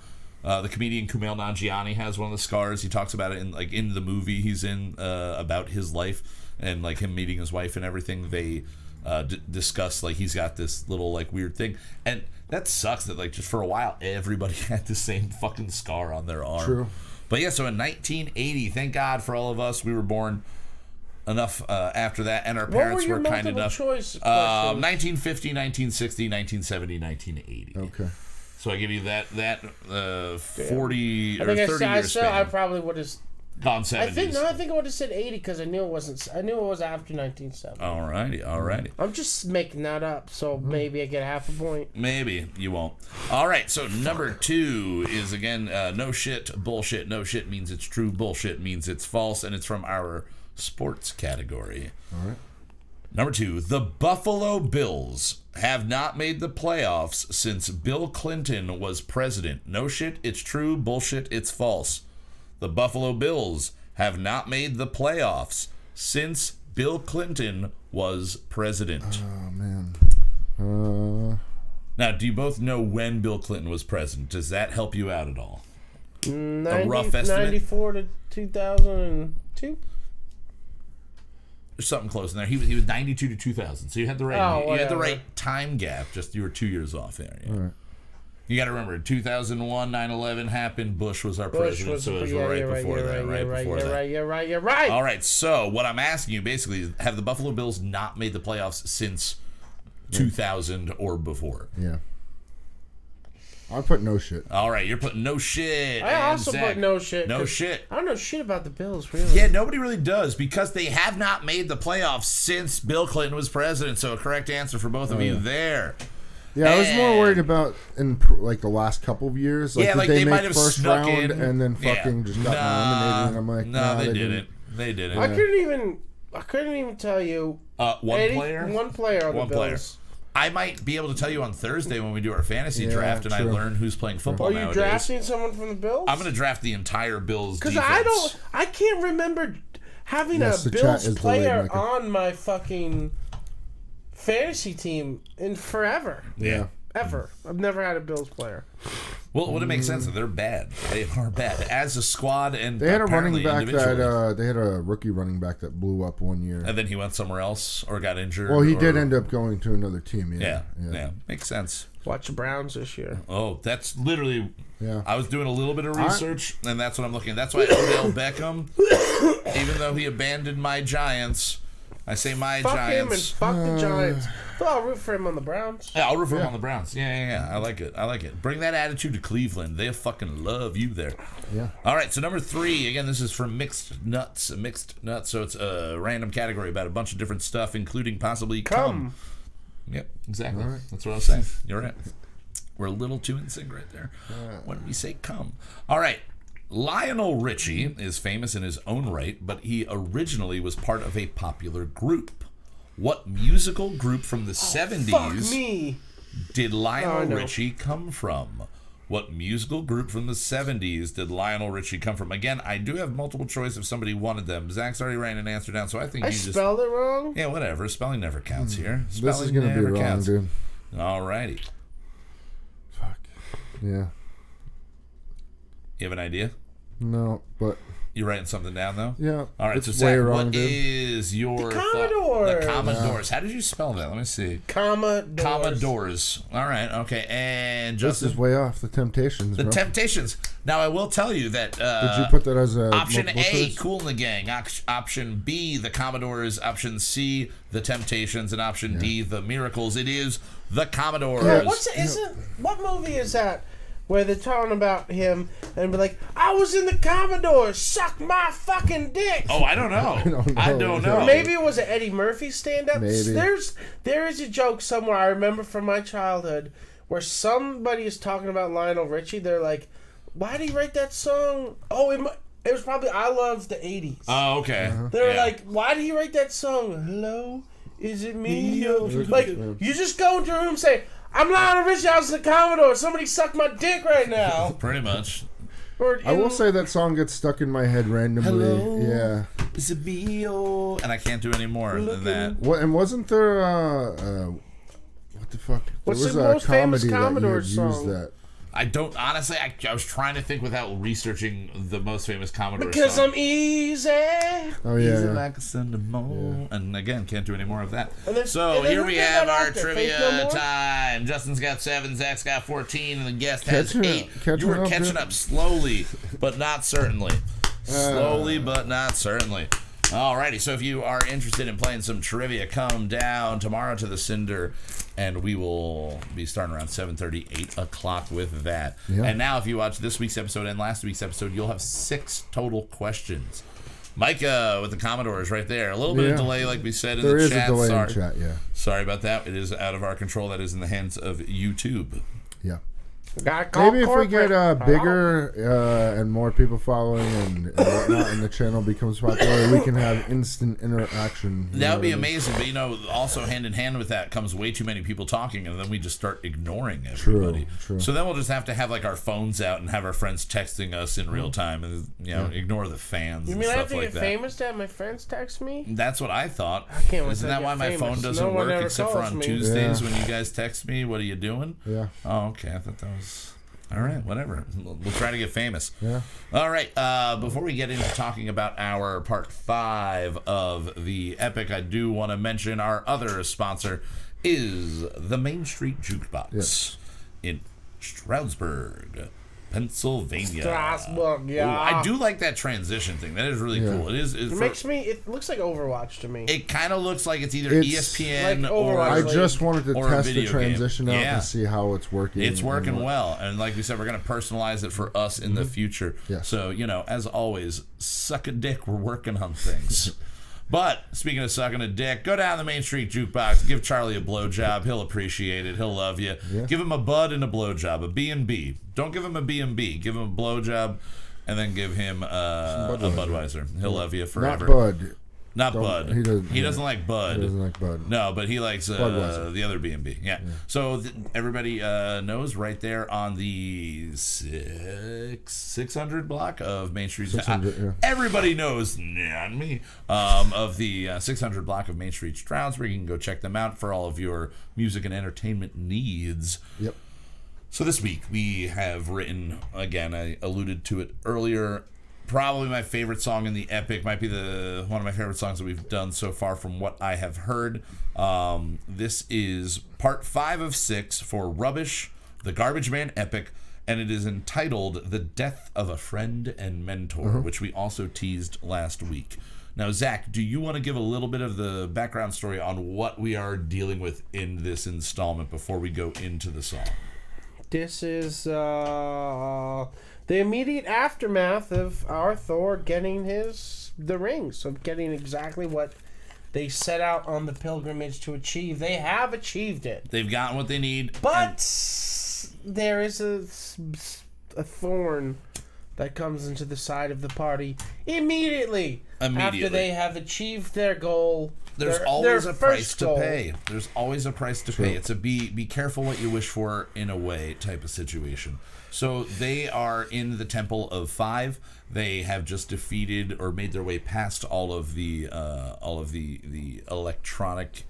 Speaker 2: comedian Kumail Nanjiani has one of the scars. He talks about it in the movie he's in about his life and like him meeting his wife and everything. They discuss like he's got this little like weird thing, and that sucks that like just for a while everybody had the same fucking scar on their arm.
Speaker 3: True.
Speaker 2: But yeah, so in 1980, thank God for all of us, we were born enough after that, and our
Speaker 4: What were
Speaker 2: parents
Speaker 4: your
Speaker 2: were kind
Speaker 4: multiple
Speaker 2: enough.
Speaker 4: choice questions?
Speaker 2: 1950, 1960, 1970, 1980.
Speaker 3: Okay.
Speaker 2: So I give you that 40
Speaker 4: I
Speaker 2: or
Speaker 4: think
Speaker 2: 30
Speaker 4: I
Speaker 2: years
Speaker 4: said I
Speaker 2: span.
Speaker 4: probably would have.
Speaker 2: Gone
Speaker 4: I
Speaker 2: 70s.
Speaker 4: think I would have said 80 because I knew it wasn't. I knew it was after 1970.
Speaker 2: Alrighty.
Speaker 4: I'm just making that up, so maybe I get half a point.
Speaker 2: Maybe you won't. All right, so number 2 is again no shit, bullshit. No shit means it's true. Bullshit means it's false, and it's from our sports category.
Speaker 3: All right.
Speaker 2: Number 2, the Buffalo Bills have not made the playoffs since Bill Clinton was president. No shit, it's true. Bullshit, it's false. The Buffalo Bills have not made the playoffs since Bill Clinton was president.
Speaker 3: Oh, man.
Speaker 2: Now, do you both know when Bill Clinton was president? Does that help you out at all?
Speaker 4: 90,
Speaker 2: rough estimate?
Speaker 4: 94 to 2002.
Speaker 2: There's something close in there. He was 92 to 2000, so you had the right
Speaker 4: Oh,
Speaker 2: you had the
Speaker 4: whatever.
Speaker 2: right time gap. Just you were 2 years off there. Yeah.
Speaker 3: All right.
Speaker 2: You got to remember, 2001, 9/11 happened. Bush was our president, so it was right before that.
Speaker 4: You're right.
Speaker 2: All right, so what I'm asking you basically is, have the Buffalo Bills not made the playoffs since 2000 or before?
Speaker 3: Yeah. I put no shit.
Speaker 2: All right, you're putting no shit.
Speaker 4: I also put no shit.
Speaker 2: No shit.
Speaker 4: I don't know shit about the Bills, really.
Speaker 2: Yeah, nobody really does because they have not made the playoffs since Bill Clinton was president. So a correct answer for both of you there.
Speaker 3: Yeah, I was more worried about in like the last couple of years. Like,
Speaker 2: yeah,
Speaker 3: did
Speaker 2: like
Speaker 3: they
Speaker 2: might
Speaker 3: make
Speaker 2: have
Speaker 3: first
Speaker 2: snuck
Speaker 3: round
Speaker 2: in
Speaker 3: and then fucking just got eliminated. And I'm like,
Speaker 2: no, they didn't. They didn't.
Speaker 4: I couldn't even tell you
Speaker 2: one player
Speaker 4: on the Bills.
Speaker 2: I might be able to tell you on Thursday when we do our fantasy draft and I learn who's playing football nowadays.
Speaker 4: Are you drafting someone from the Bills?
Speaker 2: I'm going to draft the entire Bills defense.
Speaker 4: Because I can't remember having a Bills player on my fucking fantasy team in forever.
Speaker 2: Yeah.
Speaker 4: Ever. I've never had a Bills player.
Speaker 2: Well, would it make sense that they're bad? They are bad as a squad, and
Speaker 3: they had a running back
Speaker 2: that
Speaker 3: they had a rookie running back that blew up one year,
Speaker 2: and then he went somewhere else or got injured.
Speaker 3: Well, he did end up going to another team. Yeah,
Speaker 2: makes sense.
Speaker 4: Watch the Browns this year.
Speaker 2: Oh, that's literally.
Speaker 3: Yeah,
Speaker 2: I was doing a little bit of research, and that's what I'm looking at. That's why Odell Beckham, even though he abandoned my Giants. I say my Giants.
Speaker 4: Fuck him and fuck the Giants. Well, I'll root for him on the Browns.
Speaker 2: Yeah, I'll root for him on the Browns. Yeah. I like it. Bring that attitude to Cleveland. They fucking love you there.
Speaker 3: Yeah.
Speaker 2: All right, so number 3. Again, this is from Mixed Nuts. So it's a random category about a bunch of different stuff, including possibly cum. Yep, exactly. Right. That's what I was saying. You're right. We're a little too in sync right there. When we say cum. All right. Lionel Richie is famous in his own right, but he originally was part of a popular group. What musical group from the 70s did Lionel Richie come from? What musical group from the 70s did Lionel Richie come from? Again, I do have multiple choice if somebody wanted them. Zach's already writing an answer down, so I think
Speaker 4: I spelled it wrong?
Speaker 2: Yeah, whatever. Spelling never counts here.
Speaker 3: Spelling this is going to be wrong, counts. Dude.
Speaker 2: Alrighty.
Speaker 3: Fuck. Yeah.
Speaker 2: You have an idea?
Speaker 3: No, but...
Speaker 2: You writing something down, though?
Speaker 3: Yeah.
Speaker 2: All right, so Zach, what is your...
Speaker 4: The Commodores.
Speaker 2: The Commodores. Yeah. How did you spell that? Let me see. Commodores. All right, okay. And Justin?
Speaker 3: This is way off. The Temptations, bro.
Speaker 2: The Temptations. Now, I will tell you that...
Speaker 3: did you put that as a...
Speaker 2: Option A, Kool and the Gang. Option B, the Commodores. Option C, the Temptations. And option D, the Miracles. It is the Commodores.
Speaker 4: Yeah, what movie is that? Where they're talking about him and be like, I was in the Commodores, suck my fucking dick.
Speaker 2: Oh, I don't know. I don't know.
Speaker 4: Maybe it was an Eddie Murphy stand-up.
Speaker 3: Maybe.
Speaker 4: There is a joke somewhere I remember from my childhood where somebody is talking about Lionel Richie. They're like, why did he write that song? Oh, it was probably I Love the 80s.
Speaker 2: Oh, okay.
Speaker 4: They're like, why did he write that song? Hello, is it me? Like, you just go into a room and say, I'm Lionel Richie, I was the Commodore. Somebody suck my dick right now.
Speaker 2: Pretty much.
Speaker 3: I will say that song gets stuck in my head randomly.
Speaker 2: Hello,
Speaker 3: yeah.
Speaker 2: It's a B.O. And I can't do any more than that.
Speaker 3: What, and wasn't there what the fuck?
Speaker 4: What's
Speaker 3: there was
Speaker 4: the most famous
Speaker 3: Commodore
Speaker 4: song?
Speaker 3: Used that.
Speaker 2: I don't, honestly, I was trying to think without researching the most famous Commodore
Speaker 4: because
Speaker 2: song.
Speaker 4: I'm easy.
Speaker 3: Oh, yeah.
Speaker 2: Easy like a Sunday morning. Yeah. And again, can't do any more of that. So
Speaker 4: and
Speaker 2: here we have our trivia time. Justin's got 7, Zach's got 14, and the guest has 8. You were catching up slowly, but not certainly. Slowly, but not certainly. Alrighty, so if you are interested in playing some trivia, come down tomorrow to the Cinder, and we will be starting around 7:30, 8 o'clock with that. Yeah. And now if you watch this week's episode and last week's episode, you'll have 6 total questions. Micah with the Commodores right there. A little bit of delay, like we said in the chat.
Speaker 3: There is a delay in the chat, yeah.
Speaker 2: Sorry about that. It is out of our control. That is in the hands of YouTube.
Speaker 3: Yeah. Maybe if we get bigger and more people following and whatnot, and the channel becomes popular, we can have instant interaction.
Speaker 2: That would be amazing, but also hand in hand with that comes way too many people talking, and then we just start ignoring everybody.
Speaker 3: True.
Speaker 2: So then we'll just have to have like our phones out and have our friends texting us in real time, and ignore the fans.
Speaker 4: You
Speaker 2: and
Speaker 4: mean
Speaker 2: stuff
Speaker 4: I have to
Speaker 2: like
Speaker 4: get
Speaker 2: that.
Speaker 4: famous to have my friends text me?
Speaker 2: That's what I thought.
Speaker 4: I can't wait.
Speaker 2: Isn't that why my phone doesn't work except for on Tuesdays when you guys text me? What are you doing?
Speaker 3: Yeah.
Speaker 2: Oh, okay. I thought that was. All right, whatever. We'll try to get famous.
Speaker 3: Yeah.
Speaker 2: All right. Before we get into talking about our part 5 of the epic, I do want to mention our other sponsor is the Main Street Jukebox.
Speaker 3: Yes.
Speaker 2: Stroudsburg, Pennsylvania.
Speaker 4: Strasbourg, yeah.
Speaker 2: Ooh, I do like that transition thing. That is really cool.
Speaker 4: It looks like Overwatch to me.
Speaker 2: It kind of looks like it's either ESPN
Speaker 4: like
Speaker 2: or
Speaker 3: I just wanted to test the
Speaker 2: video
Speaker 3: transition
Speaker 2: game.
Speaker 3: out to see how it's working.
Speaker 2: It's working well. And like we said, we're going to personalize it for us in the future.
Speaker 3: Yes.
Speaker 2: So, as always, suck a dick. We're working on things. But speaking of sucking a dick, go down the Main Street Jukebox, give Charlie a blowjob. He'll appreciate it. He'll love you. Yeah. Give him a bud and a blowjob, a B&B. Don't give him a B&B. Give him a blowjob, and then give him a Budweiser. He'll love you forever.
Speaker 3: Not Bud.
Speaker 2: Not Bud. He doesn't like Bud.
Speaker 3: He doesn't like Bud.
Speaker 2: No, but he likes the other B&B. Yeah. So everybody knows right there on the 600 block of Main Street.
Speaker 3: 600,
Speaker 2: Everybody knows, not me, of the 600 block of Main Street Stroudsburg. You can go check them out for all of your music and entertainment needs.
Speaker 3: Yep.
Speaker 2: So this week we have written, again, I alluded to it earlier, probably my favorite song in the epic, might be one of my favorite songs that we've done so far from what I have heard. This is part 5 of 6 for Rubbish, the Garbage Man epic, and it is entitled The Death of a Friend and Mentor, which we also teased last week. Now, Zach, do you want to give a little bit of the background story on what we are dealing with in this installment before we go into the song?
Speaker 4: This is the immediate aftermath of Aurthor getting the rings, of getting exactly what they set out on the pilgrimage to achieve. They have achieved it.
Speaker 2: They've gotten what they need.
Speaker 4: But there is a thorn that comes into the side of the party immediately. After they have achieved their goal.
Speaker 2: There's always a price to pay. There's always a price to pay. It's a be careful what you wish for in a way type of situation. So they are in the Temple of Five. They have just defeated or made their way past all of the electronic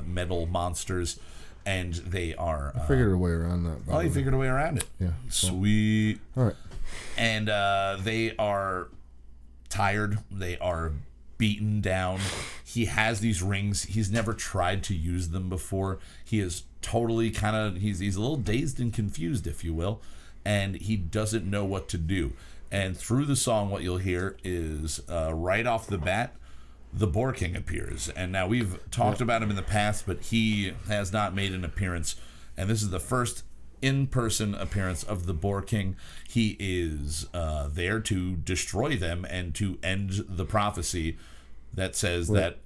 Speaker 2: metal monsters, and they are.
Speaker 3: I figured a way around that.
Speaker 2: You figured a way around it.
Speaker 3: Yeah.
Speaker 2: Sweet.
Speaker 3: All right.
Speaker 2: And they are tired. They are beaten down. He has these rings. He's never tried to use them before. He is totally he's a little dazed and confused, if you will, and he doesn't know what to do. And through the song, what you'll hear is right off the bat, the Boar King appears. And now we've talked about him in the past, but he has not made an appearance. And this is the first in-person appearance of the Boar King. He is there to destroy them and to end the prophecy that says that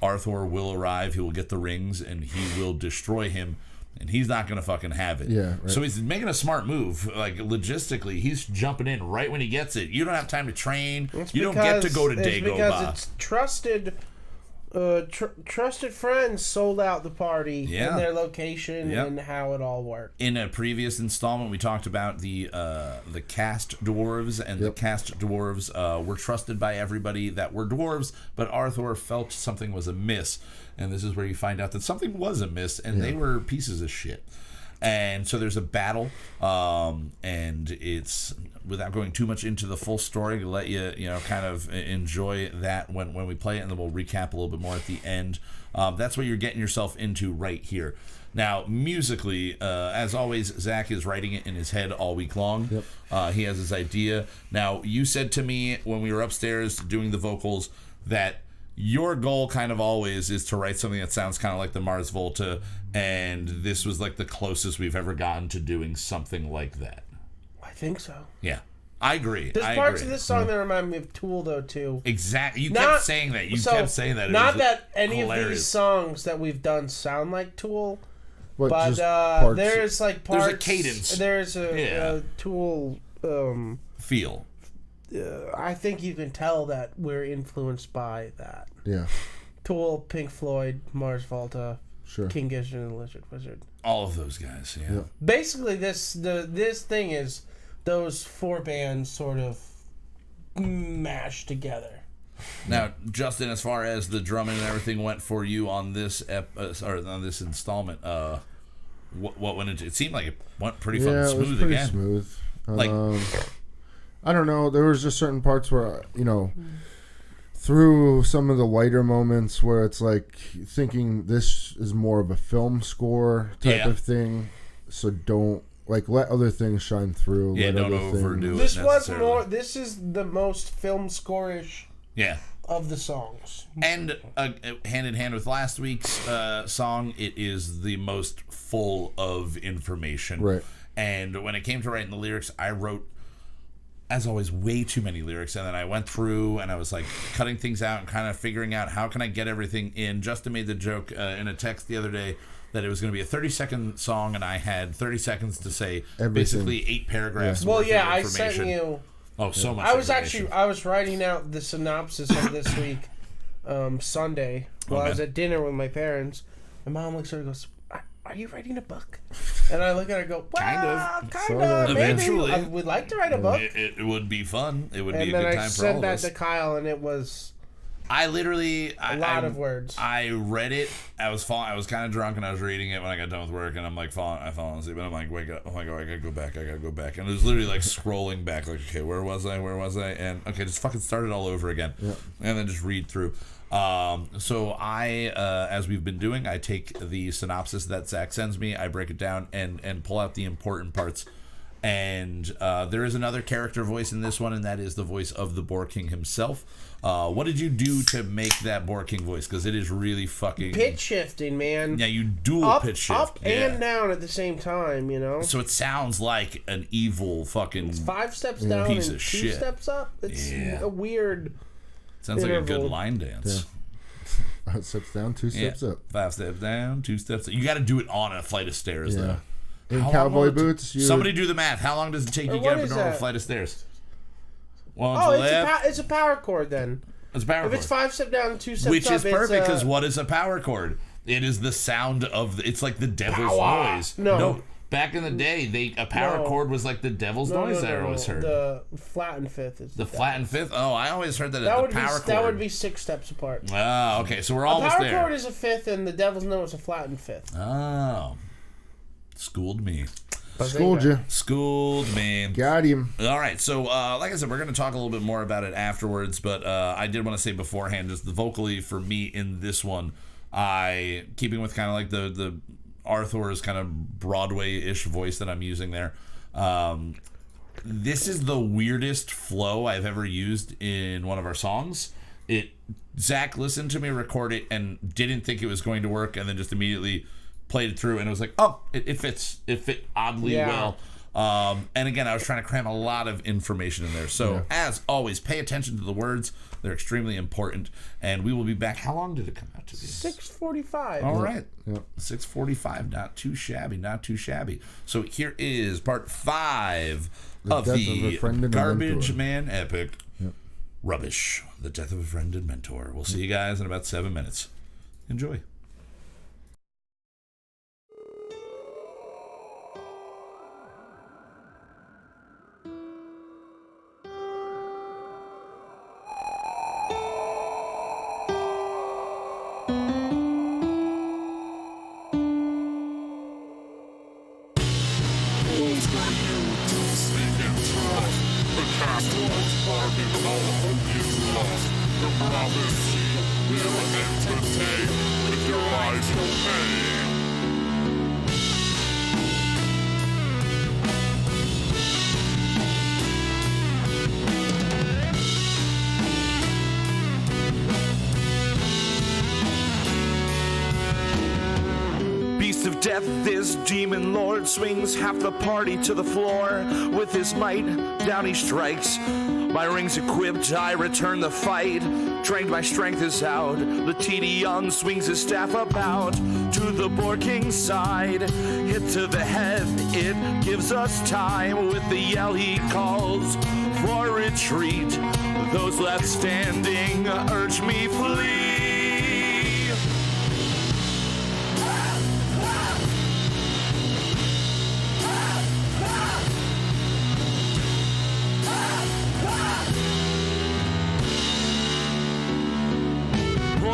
Speaker 2: Aurthor will arrive, he will get the rings, and he will destroy him, and he's not going to fucking have it.
Speaker 3: Yeah, right.
Speaker 2: So he's making a smart move. Like, logistically, he's jumping in right when he gets it. You don't have time to train. You don't get to go to Dagobah.
Speaker 4: Because it's trusted friends sold out the party and their location and how it all worked.
Speaker 2: In a previous installment, we talked about the cast dwarves, and the cast dwarves were trusted by everybody that were dwarves, but Aurthor felt something was amiss, and this is where you find out that something was amiss, and they were pieces of shit. And so there's a battle, and it's, without going too much into the full story, to let you kind of enjoy that when we play it, and then we'll recap a little bit more at the end. That's what you're getting yourself into right here. Now, musically, as always, Zach is writing it in his head all week long. He has his idea. Now, you said to me when we were upstairs doing the vocals that your goal kind of always is to write something that sounds kind of like the Mars Volta, and this was like the closest we've ever gotten to doing something like that.
Speaker 4: I think so.
Speaker 2: Yeah, I agree.
Speaker 4: There's parts of this song that remind me of Tool, though, too.
Speaker 2: Exactly. You kept saying that. You kept saying that.
Speaker 4: Not that any
Speaker 2: hilarious.
Speaker 4: of these songs that we've done sound like Tool, but there's like parts.
Speaker 2: There's a cadence.
Speaker 4: There's a Tool
Speaker 2: feel.
Speaker 4: I think you can tell that we're influenced by that.
Speaker 3: Yeah.
Speaker 4: Tool, Pink Floyd, Mars Volta,
Speaker 3: sure.
Speaker 4: King Gizzard and the Lizard Wizard.
Speaker 2: All of those guys, yeah.
Speaker 4: Basically, this thing is those four bands sort of mashed together.
Speaker 2: Now, Justin, as far as the drumming and everything went for you on this on this installment, what went into it? Seemed like it went pretty fucking smooth.
Speaker 3: It was pretty smooth. I don't know. There was just certain parts where, through some of the lighter moments where it's like thinking this is more of a film score type of thing, so don't like let other things shine through.
Speaker 2: Yeah,
Speaker 3: let
Speaker 2: don't
Speaker 3: other
Speaker 2: overdo it.
Speaker 4: This was
Speaker 2: necessarily.
Speaker 4: more. This is the most film score-ish
Speaker 2: Yeah.
Speaker 4: of the songs.
Speaker 2: And hand in hand with last week's song, it is the most full of information.
Speaker 3: Right.
Speaker 2: And when it came to writing the lyrics, I wrote, as always, way too many lyrics. And then I went through and I was like cutting things out and kind of figuring out how can I get everything in. Justin made the joke in a text the other day that it was going to be a 30-second song, and I had 30 seconds to say basically 8 paragraphs.
Speaker 4: Well,
Speaker 2: worth
Speaker 4: yeah,
Speaker 2: of
Speaker 4: I
Speaker 2: information.
Speaker 4: sent you.
Speaker 2: Oh, so much.
Speaker 4: I was writing out the synopsis of this week, Sunday, while I was at dinner with my parents. My mom looks at her and goes, "Are you writing a book?" And I look at her and go, well, kind of.
Speaker 2: Eventually.
Speaker 4: I would like to write a book.
Speaker 2: It would be fun. It would be a
Speaker 4: And
Speaker 2: good
Speaker 4: then
Speaker 2: time
Speaker 4: I
Speaker 2: for all
Speaker 4: sent
Speaker 2: of
Speaker 4: that
Speaker 2: us.
Speaker 4: to Kyle, and it was
Speaker 2: I literally
Speaker 4: a lot of words.
Speaker 2: I read it. I was kind of drunk, and I was reading it when I got done with work, and I'm like I fell asleep, and I'm like, wake up! Oh my god, I gotta go back, and it was literally like scrolling back, like, okay, where was I, and okay, just fucking start it all over again, and then just read through. So I, as we've been doing, I take the synopsis that Zach sends me, I break it down and pull out the important parts. And there is another character voice in this one, and that is the voice of the Boar King himself. What did you do to make that Boar King voice? Because it is really fucking...
Speaker 4: Pitch shifting, man.
Speaker 2: Yeah, you dual pitch shift.
Speaker 4: Up and down at the same time, you know?
Speaker 2: So it sounds like an evil fucking...
Speaker 4: It's 5 steps down
Speaker 2: piece
Speaker 4: and
Speaker 2: of
Speaker 4: 2
Speaker 2: shit.
Speaker 4: steps up. It's a weird...
Speaker 2: Sounds like a good
Speaker 4: interval.
Speaker 2: line dance.
Speaker 3: 5 steps down, 2 steps up.
Speaker 2: 5 steps down, 2 steps up. You got to do it on a flight of stairs, though.
Speaker 3: In
Speaker 2: How
Speaker 3: cowboy
Speaker 2: long will it
Speaker 3: boots,
Speaker 2: Somebody do the math. How long does it take you to get up a normal flight of stairs?
Speaker 4: It's a power chord then.
Speaker 2: It's a power
Speaker 4: If
Speaker 2: chord.
Speaker 4: it's 5 steps down and 2 steps up,
Speaker 2: Which is perfect,
Speaker 4: it's
Speaker 2: because what is a power chord? It is the sound of... It's like the devil's noise.
Speaker 4: No.
Speaker 2: Back in the day, a power chord was like the devil's noise that I always heard.
Speaker 4: The flat and fifth is
Speaker 2: The flat and fifth? Oh, I always heard that,
Speaker 4: that
Speaker 2: the
Speaker 4: would
Speaker 2: power
Speaker 4: be,
Speaker 2: chord.
Speaker 4: That would be 6 steps apart.
Speaker 2: Oh, okay, so we're
Speaker 4: A
Speaker 2: almost
Speaker 4: power
Speaker 2: there.
Speaker 4: chord is a fifth, and the devil's note is a flat and fifth.
Speaker 2: Oh. Schooled me.
Speaker 3: Schooled
Speaker 2: me.
Speaker 3: Got him.
Speaker 2: All right, so like I said, we're going to talk a little bit more about it afterwards, but I did want to say beforehand, just the vocally for me in this one, keeping with kind of like the Aurthor's kind of Broadway-ish voice that I'm using there, this is the weirdest flow I've ever used in one of our songs. Zach listened to me record it and didn't think it was going to work, and then just immediately played it through, and it was like, oh, it fits. It fit oddly well. And again, I was trying to cram a lot of information in there. So as always, pay attention to the words. They're extremely important. And we will be back. How long did it come out to be?
Speaker 4: 6:45.
Speaker 2: All right. 6:45. Not too shabby. Not too shabby. So here is part 5 of the Garbage Man epic. Rubbish. The Death of a Friend and Mentor. We'll see you guys in about 7 minutes. Enjoy.
Speaker 1: Beast of death, this demon lord swings half the party to the floor. With his might, down he strikes. My rings equipped, I return the fight. Drained, my strength is out. Letedion swings his staff about to the Boar King's side. Hit to the head, it gives us time. With the yell he calls for retreat. Those left standing urge me flee.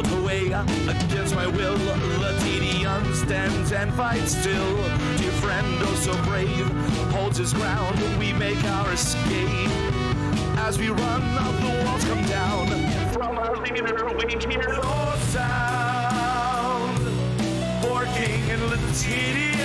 Speaker 1: Away against my will, Letedion stands and fights still. Dear friend, oh so brave, holds his ground. We make our escape. As we run up, the walls come down. From our leader, we hear no sound. Boar King and Letedion,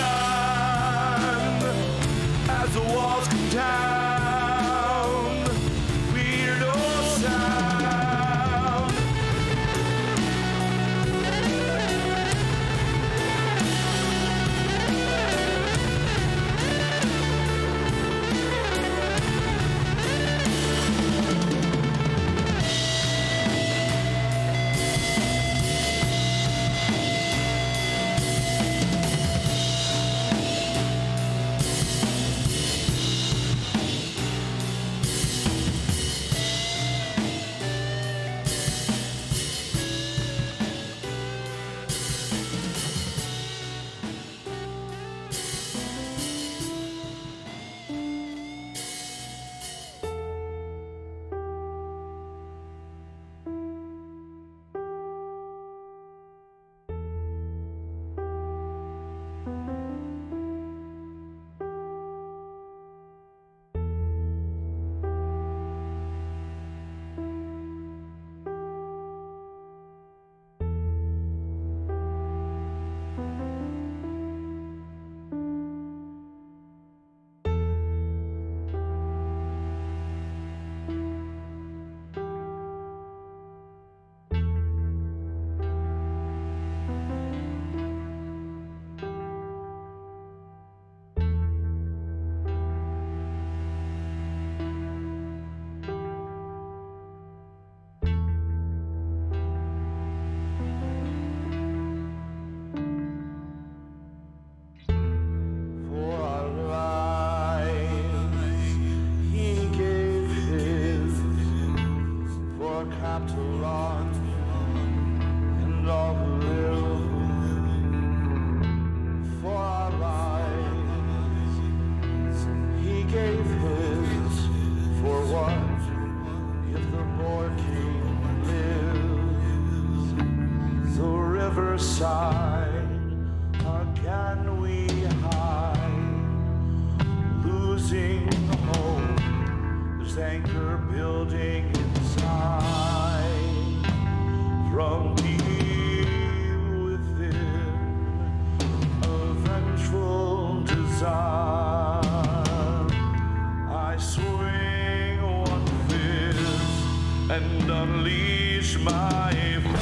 Speaker 1: and unleash my fire.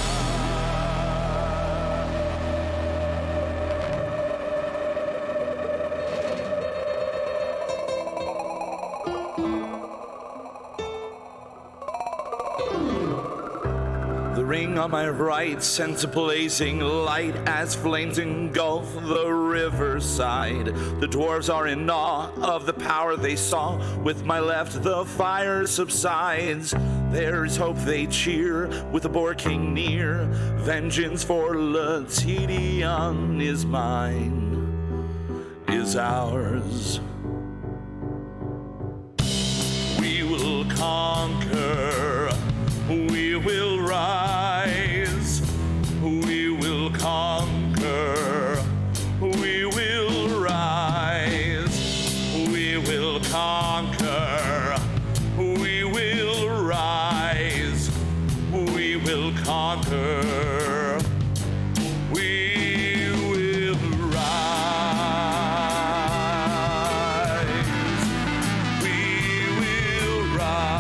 Speaker 1: The ring on my right sends a blazing light as flames engulf the riverside. The dwarves are in awe of the power they saw. With my left, the fire subsides. There's hope, they cheer with the Boar King near. Vengeance for Letedion is mine, is ours. We will conquer. We will rise, we will conquer, we will rise, we will conquer, we will rise, we will conquer, we will rise, we will rise.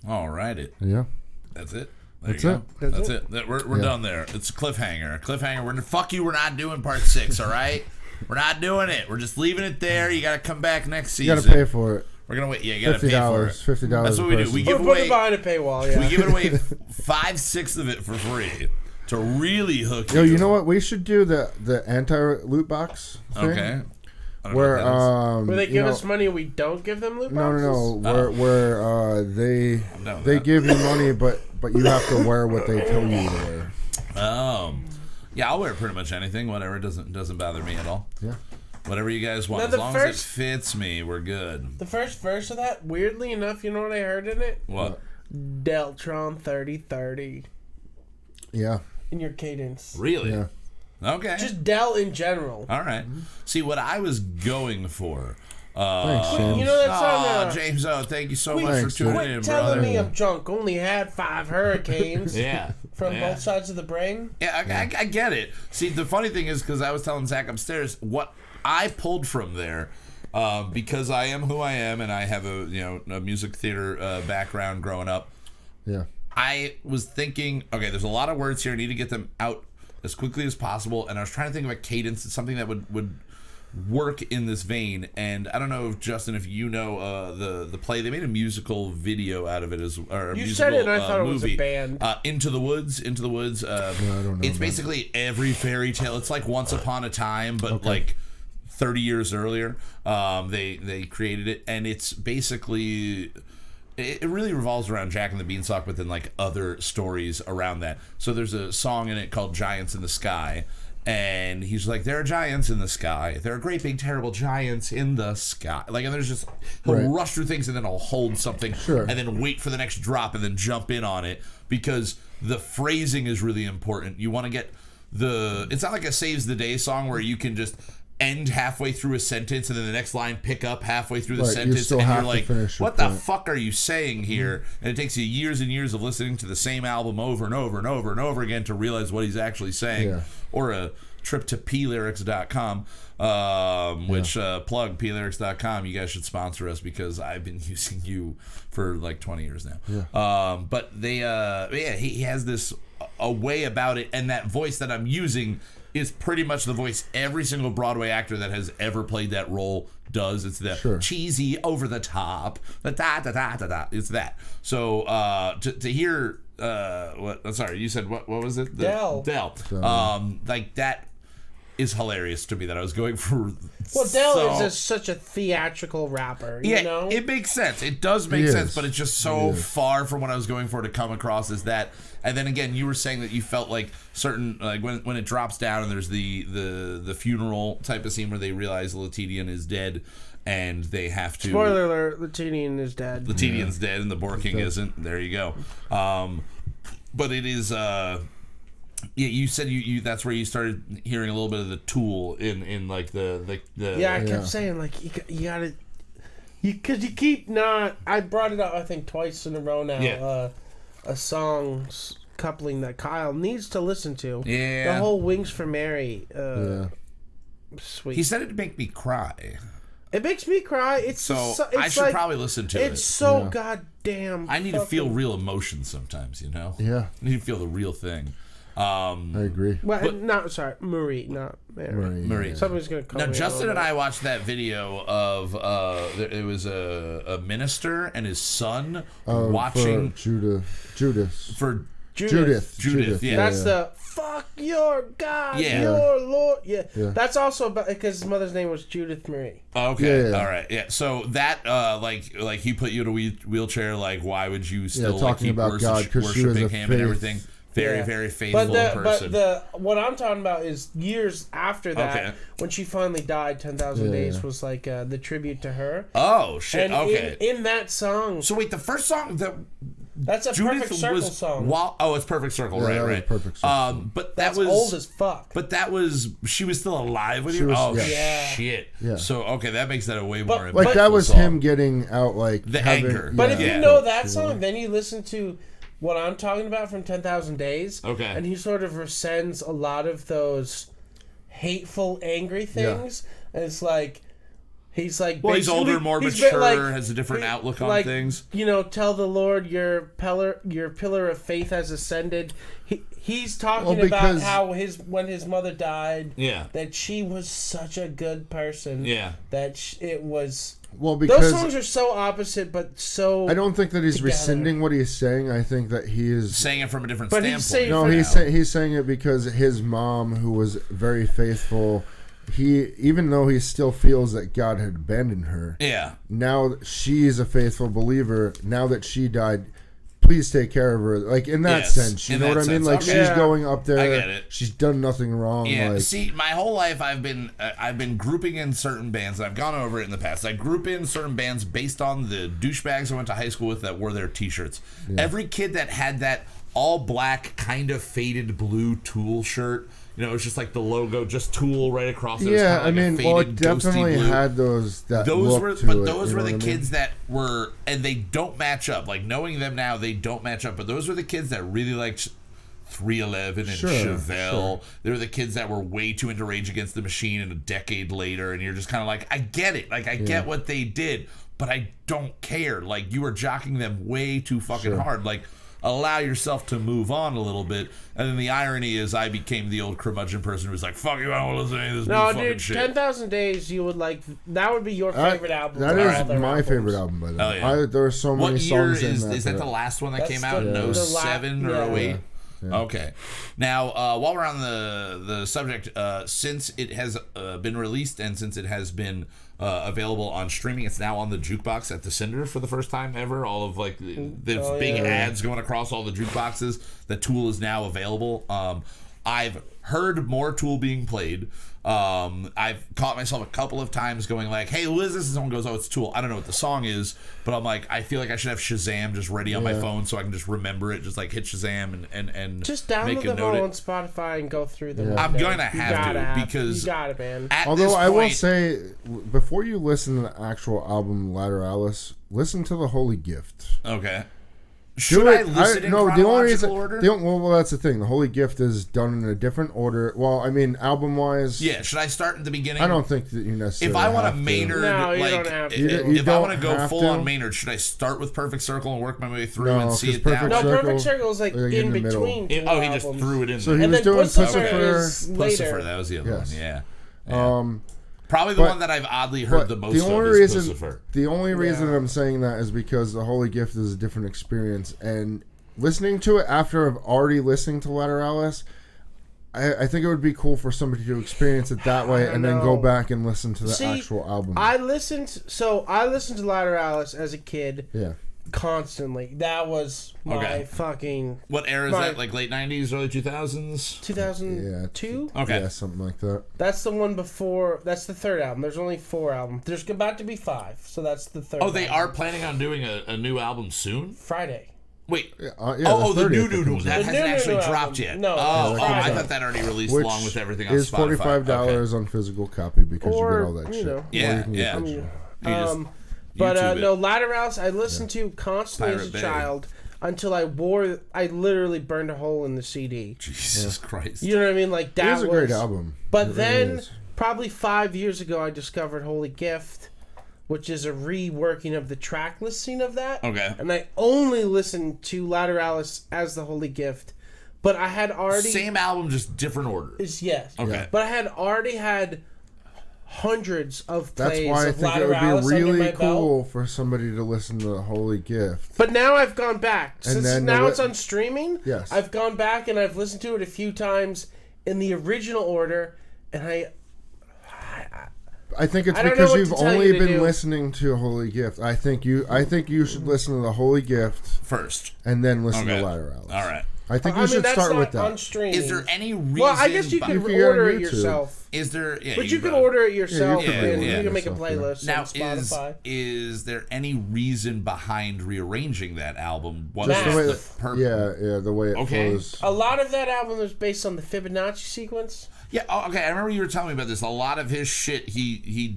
Speaker 2: All righty.
Speaker 3: Yeah.
Speaker 2: That's it.
Speaker 3: That's it.
Speaker 2: That's it. We're done there. It's a cliffhanger. Cliffhanger. Fuck you. We're not doing part 6. All right. We're not doing it. We're just leaving it there. You got to come back next
Speaker 3: You
Speaker 2: season.
Speaker 3: got to pay for it.
Speaker 2: We're gonna wait. Yeah, you got to pay for it.
Speaker 3: $50.
Speaker 2: That's what we do. We give
Speaker 4: Put
Speaker 2: away.
Speaker 4: it behind a paywall. Yeah.
Speaker 2: We give it away 5/6 of it for free to really hook you.
Speaker 3: Yo, you know what? We should do the anti-loot box thing.
Speaker 2: Okay. I don't know
Speaker 3: Where
Speaker 2: what that is.
Speaker 4: Where they give us money and we don't give them loot boxes?
Speaker 3: No. Where they
Speaker 2: down with
Speaker 3: they
Speaker 2: that.
Speaker 3: give you money, but you have to wear what they tell you to wear.
Speaker 2: Yeah, I'll wear pretty much anything. Whatever. It doesn't bother me at all.
Speaker 3: Yeah.
Speaker 2: Whatever you guys want.
Speaker 4: Now,
Speaker 2: As
Speaker 4: the
Speaker 2: long as it fits me, we're good.
Speaker 4: The first verse of that, weirdly enough, you know what I heard in it?
Speaker 2: What?
Speaker 4: Deltron 3030
Speaker 3: Yeah.
Speaker 4: in your cadence.
Speaker 2: Really?
Speaker 3: Yeah.
Speaker 2: Okay.
Speaker 4: Just Del in general.
Speaker 2: All right. See, what I was going for.
Speaker 3: Thanks, James.
Speaker 4: You know that song?
Speaker 2: James, thank you so
Speaker 4: Quit-
Speaker 2: much for tuning
Speaker 4: Quit
Speaker 2: in,
Speaker 4: telling
Speaker 2: brother.
Speaker 4: me I'm drunk. Only had 5 hurricanes
Speaker 2: Yeah.
Speaker 4: from
Speaker 2: Yeah.
Speaker 4: both sides of the brain.
Speaker 2: Yeah, I get it. See, the funny thing is, because I was telling Zach upstairs, what I pulled from there, because I am who I am, and I have a music theater background growing up.
Speaker 3: Yeah.
Speaker 2: I was thinking, okay, there's a lot of words here. I need to get them out as quickly as possible, and I was trying to think of a cadence, something that would work in this vein. And I don't know, Justin, if you know the play. They made a musical video out of it or a
Speaker 4: You
Speaker 2: musical
Speaker 4: said it and I thought it was
Speaker 2: movie.
Speaker 4: a band.
Speaker 2: Into the Woods.
Speaker 3: I don't know
Speaker 2: It's
Speaker 3: that.
Speaker 2: basically every fairy tale. It's like Once Upon a Time, but like 30 years earlier. They created it, and it's basically. It really revolves around Jack and the Beanstalk, but then like other stories around that. So there's a song in it called Giants in the Sky, and he's like, there are giants in the sky. There are great big terrible giants in the sky. Like, and there's just, he'll rush through things and then he'll hold something and then wait for the next drop and then jump in on it, because the phrasing is really important. You want to get it's not like a Saves the Day song where you can just end halfway through a sentence and then the next line pick up halfway through the sentence, and you're like, what the fuck are you saying here? And it takes you years and years of listening to the same album over and over and over and over again to realize what he's actually saying. Or a trip to plyrics.com, which plug plyrics.com. You guys should sponsor us, because I've been using you for like 20 years now. But they he has this a way about it, and that voice that I'm using is pretty much the voice every single Broadway actor that has ever played that role does. It's the cheesy, over the top, the da da da da da. It's that. So to hear what? I'm sorry, you said what was it?
Speaker 4: Del.
Speaker 2: Like that is hilarious to me that I was going for.
Speaker 4: Well, Del is such a theatrical rapper. You know?
Speaker 2: It makes sense. It does make sense, but it's just so far from what I was going for to come across as that. And then again, you were saying that you felt like certain, like when it drops down and there's the funeral type of scene where they realize Letedion is dead and they have to.
Speaker 4: Spoiler alert: Letedion is dead.
Speaker 2: Letedion's dead and the Boar King isn't. There you go. But it is. Yeah, you said you that's where you started hearing a little bit of the Tool in like the
Speaker 4: Yeah, I kept saying like you gotta because you keep not. I brought it up I think twice in a row now.
Speaker 2: Yeah.
Speaker 4: A song's coupling that Kyle needs to listen to.
Speaker 2: Yeah.
Speaker 4: The whole Wings for Mary. Sweet.
Speaker 2: He said it'd make me cry.
Speaker 4: It makes me cry. It's
Speaker 2: I should probably listen to it.
Speaker 4: It's so goddamn.
Speaker 2: I need to feel real emotion sometimes, you know.
Speaker 3: Yeah.
Speaker 2: I need to feel the real thing.
Speaker 3: I agree.
Speaker 4: Well, Marie, not Mary.
Speaker 2: Marie.
Speaker 4: Somebody's gonna call
Speaker 2: now,
Speaker 4: me.
Speaker 2: Justin and I watched that video of it was a minister and his son watching
Speaker 3: Judith.
Speaker 2: Yeah,
Speaker 4: that's the fuck your God, your Lord. Yeah. That's also because his mother's name was Judith Marie.
Speaker 2: Okay, all right, yeah. So that like he put you in a wheelchair. Like, why would you still
Speaker 3: talking
Speaker 2: keep
Speaker 3: about God
Speaker 2: worshiping him and everything? Very faithful person.
Speaker 4: But what I'm talking about is years after that, when she finally died. 10,000 Days was like the tribute to her.
Speaker 2: Oh shit!
Speaker 4: And
Speaker 2: okay.
Speaker 4: In that song.
Speaker 2: So wait, the first song
Speaker 4: that's a
Speaker 2: Judith
Speaker 4: Perfect Circle song.
Speaker 2: It's Perfect Circle, right.
Speaker 3: Perfect Circle.
Speaker 2: But
Speaker 4: that's
Speaker 2: was
Speaker 4: old as fuck.
Speaker 2: But that was she was still alive with you. Shit.
Speaker 3: Yeah.
Speaker 2: So that makes that a way more
Speaker 3: like that was
Speaker 2: song.
Speaker 3: Him getting out like
Speaker 2: the anger.
Speaker 4: But if you know that song, then you listen to what I'm talking about from 10,000 Days.
Speaker 2: Okay.
Speaker 4: And he sort of rescinds a lot of those hateful, angry things. And it's like, he's like...
Speaker 2: Well, he's older, more mature, has a different outlook on things.
Speaker 4: You know, tell the Lord your pillar of faith has ascended. He's talking about how when his mother died, that she was such a good person. Yeah. That it was...
Speaker 3: Well, because
Speaker 4: those songs are so opposite, but so...
Speaker 3: I don't think that he's rescinding what he's saying. I think that he is...
Speaker 2: saying it from a different standpoint.
Speaker 3: No, he's saying it because his mom, who was very faithful, even though he still feels that God had abandoned her, now she's a faithful believer. Now that she died... please take care of her. Like, in that sense. You know what I mean? Like, she's going up there.
Speaker 2: I get it.
Speaker 3: She's done nothing wrong.
Speaker 2: Yeah.
Speaker 3: Like,
Speaker 2: see, my whole life I've been grouping in certain bands. I've gone over it in the past. I group in certain bands based on the douchebags I went to high school with that wore their t-shirts. Yeah. Every kid that had that all black, kind of faded blue Tool shirt, you know, it's just like the logo, just Tool right across it.
Speaker 3: Yeah,
Speaker 2: like
Speaker 3: I mean,
Speaker 2: it
Speaker 3: definitely had those were
Speaker 2: the kids that were, and they don't match up. Like, knowing them now, they don't match up. But those were the kids that really liked 311 and Chevelle. Sure. They were the kids that were way too into Rage Against the Machine and a decade later, and you're just kind of like, I get it. Like, I get what they did, but I don't care. Like, you were jocking them way too fucking hard. Like, allow yourself to move on a little bit. And then the irony is I became the old curmudgeon person who's like, fuck you, I don't want to listen to any of this fucking shit.
Speaker 4: 10,000 Days, you would like, that would be your favorite album.
Speaker 3: That is my favorite album, by the way.
Speaker 2: Oh, yeah.
Speaker 3: There are so many songs in that.
Speaker 2: Is that the last one that came out in 07 or 08? Yeah. Okay. Now, while we're on the subject, since it has been released and since it has been available on streaming, it's now on the jukebox at the Cinder for the first time ever. All of like the big ads going across all the jukeboxes. The Tool is now available. I've heard more Tool being played. I've caught myself a couple of times going like, hey, who is this? And someone goes, oh, it's Tool. I don't know what the song is, but I'm like, I feel like I should have Shazam just ready on my phone so I can just remember it. Just like hit Shazam and
Speaker 4: just download them all on Spotify and go through them.
Speaker 2: I'm going to have to because
Speaker 4: you got it, man.
Speaker 3: Although I will say, before you listen to the actual album Lateralis, listen to The Holy Gift.
Speaker 2: Okay. Should I listen in chronological order?
Speaker 3: Well, that's the thing. The Holy Gift is done in a different order. Well, I mean, album-wise...
Speaker 2: Yeah, should I start at the beginning?
Speaker 3: I don't think that you necessarily
Speaker 2: If I want
Speaker 3: have
Speaker 2: a Maynard,
Speaker 4: No, you don't have to.
Speaker 2: if I want to go full-on Maynard, should I start with Perfect Circle and work my way through and see it down?
Speaker 4: No, Perfect Circle is like in between two
Speaker 2: he just
Speaker 4: albums.
Speaker 2: threw it in
Speaker 3: So
Speaker 2: there.
Speaker 3: he was doing Pussifer.
Speaker 2: Pussifer, that was the other one, yeah. Probably the
Speaker 3: But-
Speaker 2: one that I've oddly heard the most
Speaker 3: the
Speaker 2: of
Speaker 3: only
Speaker 2: is
Speaker 3: reason,
Speaker 2: Pussifer.
Speaker 3: The only reason I'm saying that is because the Holy Gift is a different experience, and listening to it after I've already listened to Lateralis, I think it would be cool for somebody to experience it that way and then go back and listen to the actual album.
Speaker 4: I listened to Lateralis as a kid.
Speaker 3: Yeah.
Speaker 4: Constantly. That was my fucking...
Speaker 2: What era is that? Like late 90s, early 2000s?
Speaker 4: 2002?
Speaker 2: Yeah. Okay.
Speaker 3: Yeah, something like that.
Speaker 4: That's the one before... That's the third album. There's only 4 albums. There's about to be 5, so that's the third
Speaker 2: Oh, they
Speaker 4: album.
Speaker 2: are planning on doing a new album soon?
Speaker 4: Friday.
Speaker 2: Wait.
Speaker 3: The
Speaker 2: the new. That hasn't actually
Speaker 4: new
Speaker 2: dropped
Speaker 4: album.
Speaker 2: yet.
Speaker 4: No.
Speaker 2: I thought that already released along with everything on
Speaker 3: is
Speaker 2: Spotify.
Speaker 3: $45 on physical copy because you get all that shit.
Speaker 4: know.
Speaker 2: Yeah.
Speaker 4: Lateralis I listened to constantly
Speaker 2: Pirate
Speaker 4: as a
Speaker 2: Bay.
Speaker 4: child until I literally burned a hole in the CD.
Speaker 2: Jesus Christ.
Speaker 4: You know what I mean? Like that
Speaker 3: It was a great album.
Speaker 4: But
Speaker 3: It
Speaker 4: then,
Speaker 3: really is.
Speaker 4: probably 5 years ago, I discovered Holy Gift, which is a reworking of the track listing of that.
Speaker 2: Okay.
Speaker 4: And I only listened to Lateralis as the Holy Gift, but I had already...
Speaker 2: Same album, just different order.
Speaker 4: Yes.
Speaker 2: Okay.
Speaker 4: But I had already had hundreds of plays
Speaker 3: That's why I
Speaker 4: of
Speaker 3: think it
Speaker 4: Lateralis
Speaker 3: would be
Speaker 4: under
Speaker 3: really
Speaker 4: my
Speaker 3: cool
Speaker 4: belt.
Speaker 3: for somebody to listen to the Holy Gift.
Speaker 4: But now I've gone back.
Speaker 3: And
Speaker 4: Since
Speaker 3: then
Speaker 4: now it's on streaming,
Speaker 3: Yes.
Speaker 4: I've gone back and I've listened to it a few times in the original order, and
Speaker 3: I think it's
Speaker 4: I don't
Speaker 3: because
Speaker 4: know what
Speaker 3: you've
Speaker 4: to tell
Speaker 3: only
Speaker 4: you to
Speaker 3: been
Speaker 4: do.
Speaker 3: listening to Holy Gift. I think you should listen to the Holy Gift
Speaker 2: First.
Speaker 3: and then listen
Speaker 2: Okay.
Speaker 3: to Lateralis.
Speaker 2: All right.
Speaker 3: I think
Speaker 4: I
Speaker 3: you
Speaker 4: mean,
Speaker 3: should
Speaker 4: that's
Speaker 3: start
Speaker 4: not
Speaker 3: with that.
Speaker 4: on streaming.
Speaker 2: Is there any reason...
Speaker 4: Well, I guess you could
Speaker 3: You can get
Speaker 4: order
Speaker 3: on
Speaker 4: it
Speaker 3: YouTube.
Speaker 4: yourself.
Speaker 2: Is there... Yeah,
Speaker 4: But you could order it yourself,
Speaker 3: you can
Speaker 4: and
Speaker 3: order
Speaker 4: you
Speaker 3: it
Speaker 4: can make a
Speaker 3: yourself,
Speaker 4: playlist
Speaker 2: Now,
Speaker 4: on Spotify.
Speaker 2: is there any reason behind rearranging that album? What
Speaker 4: Just
Speaker 2: is
Speaker 4: the way
Speaker 2: the purpose?
Speaker 3: the way it flows.
Speaker 4: A lot of that album is based on the Fibonacci sequence.
Speaker 2: Yeah, okay, I remember you were telling me about this. A lot of his shit, he's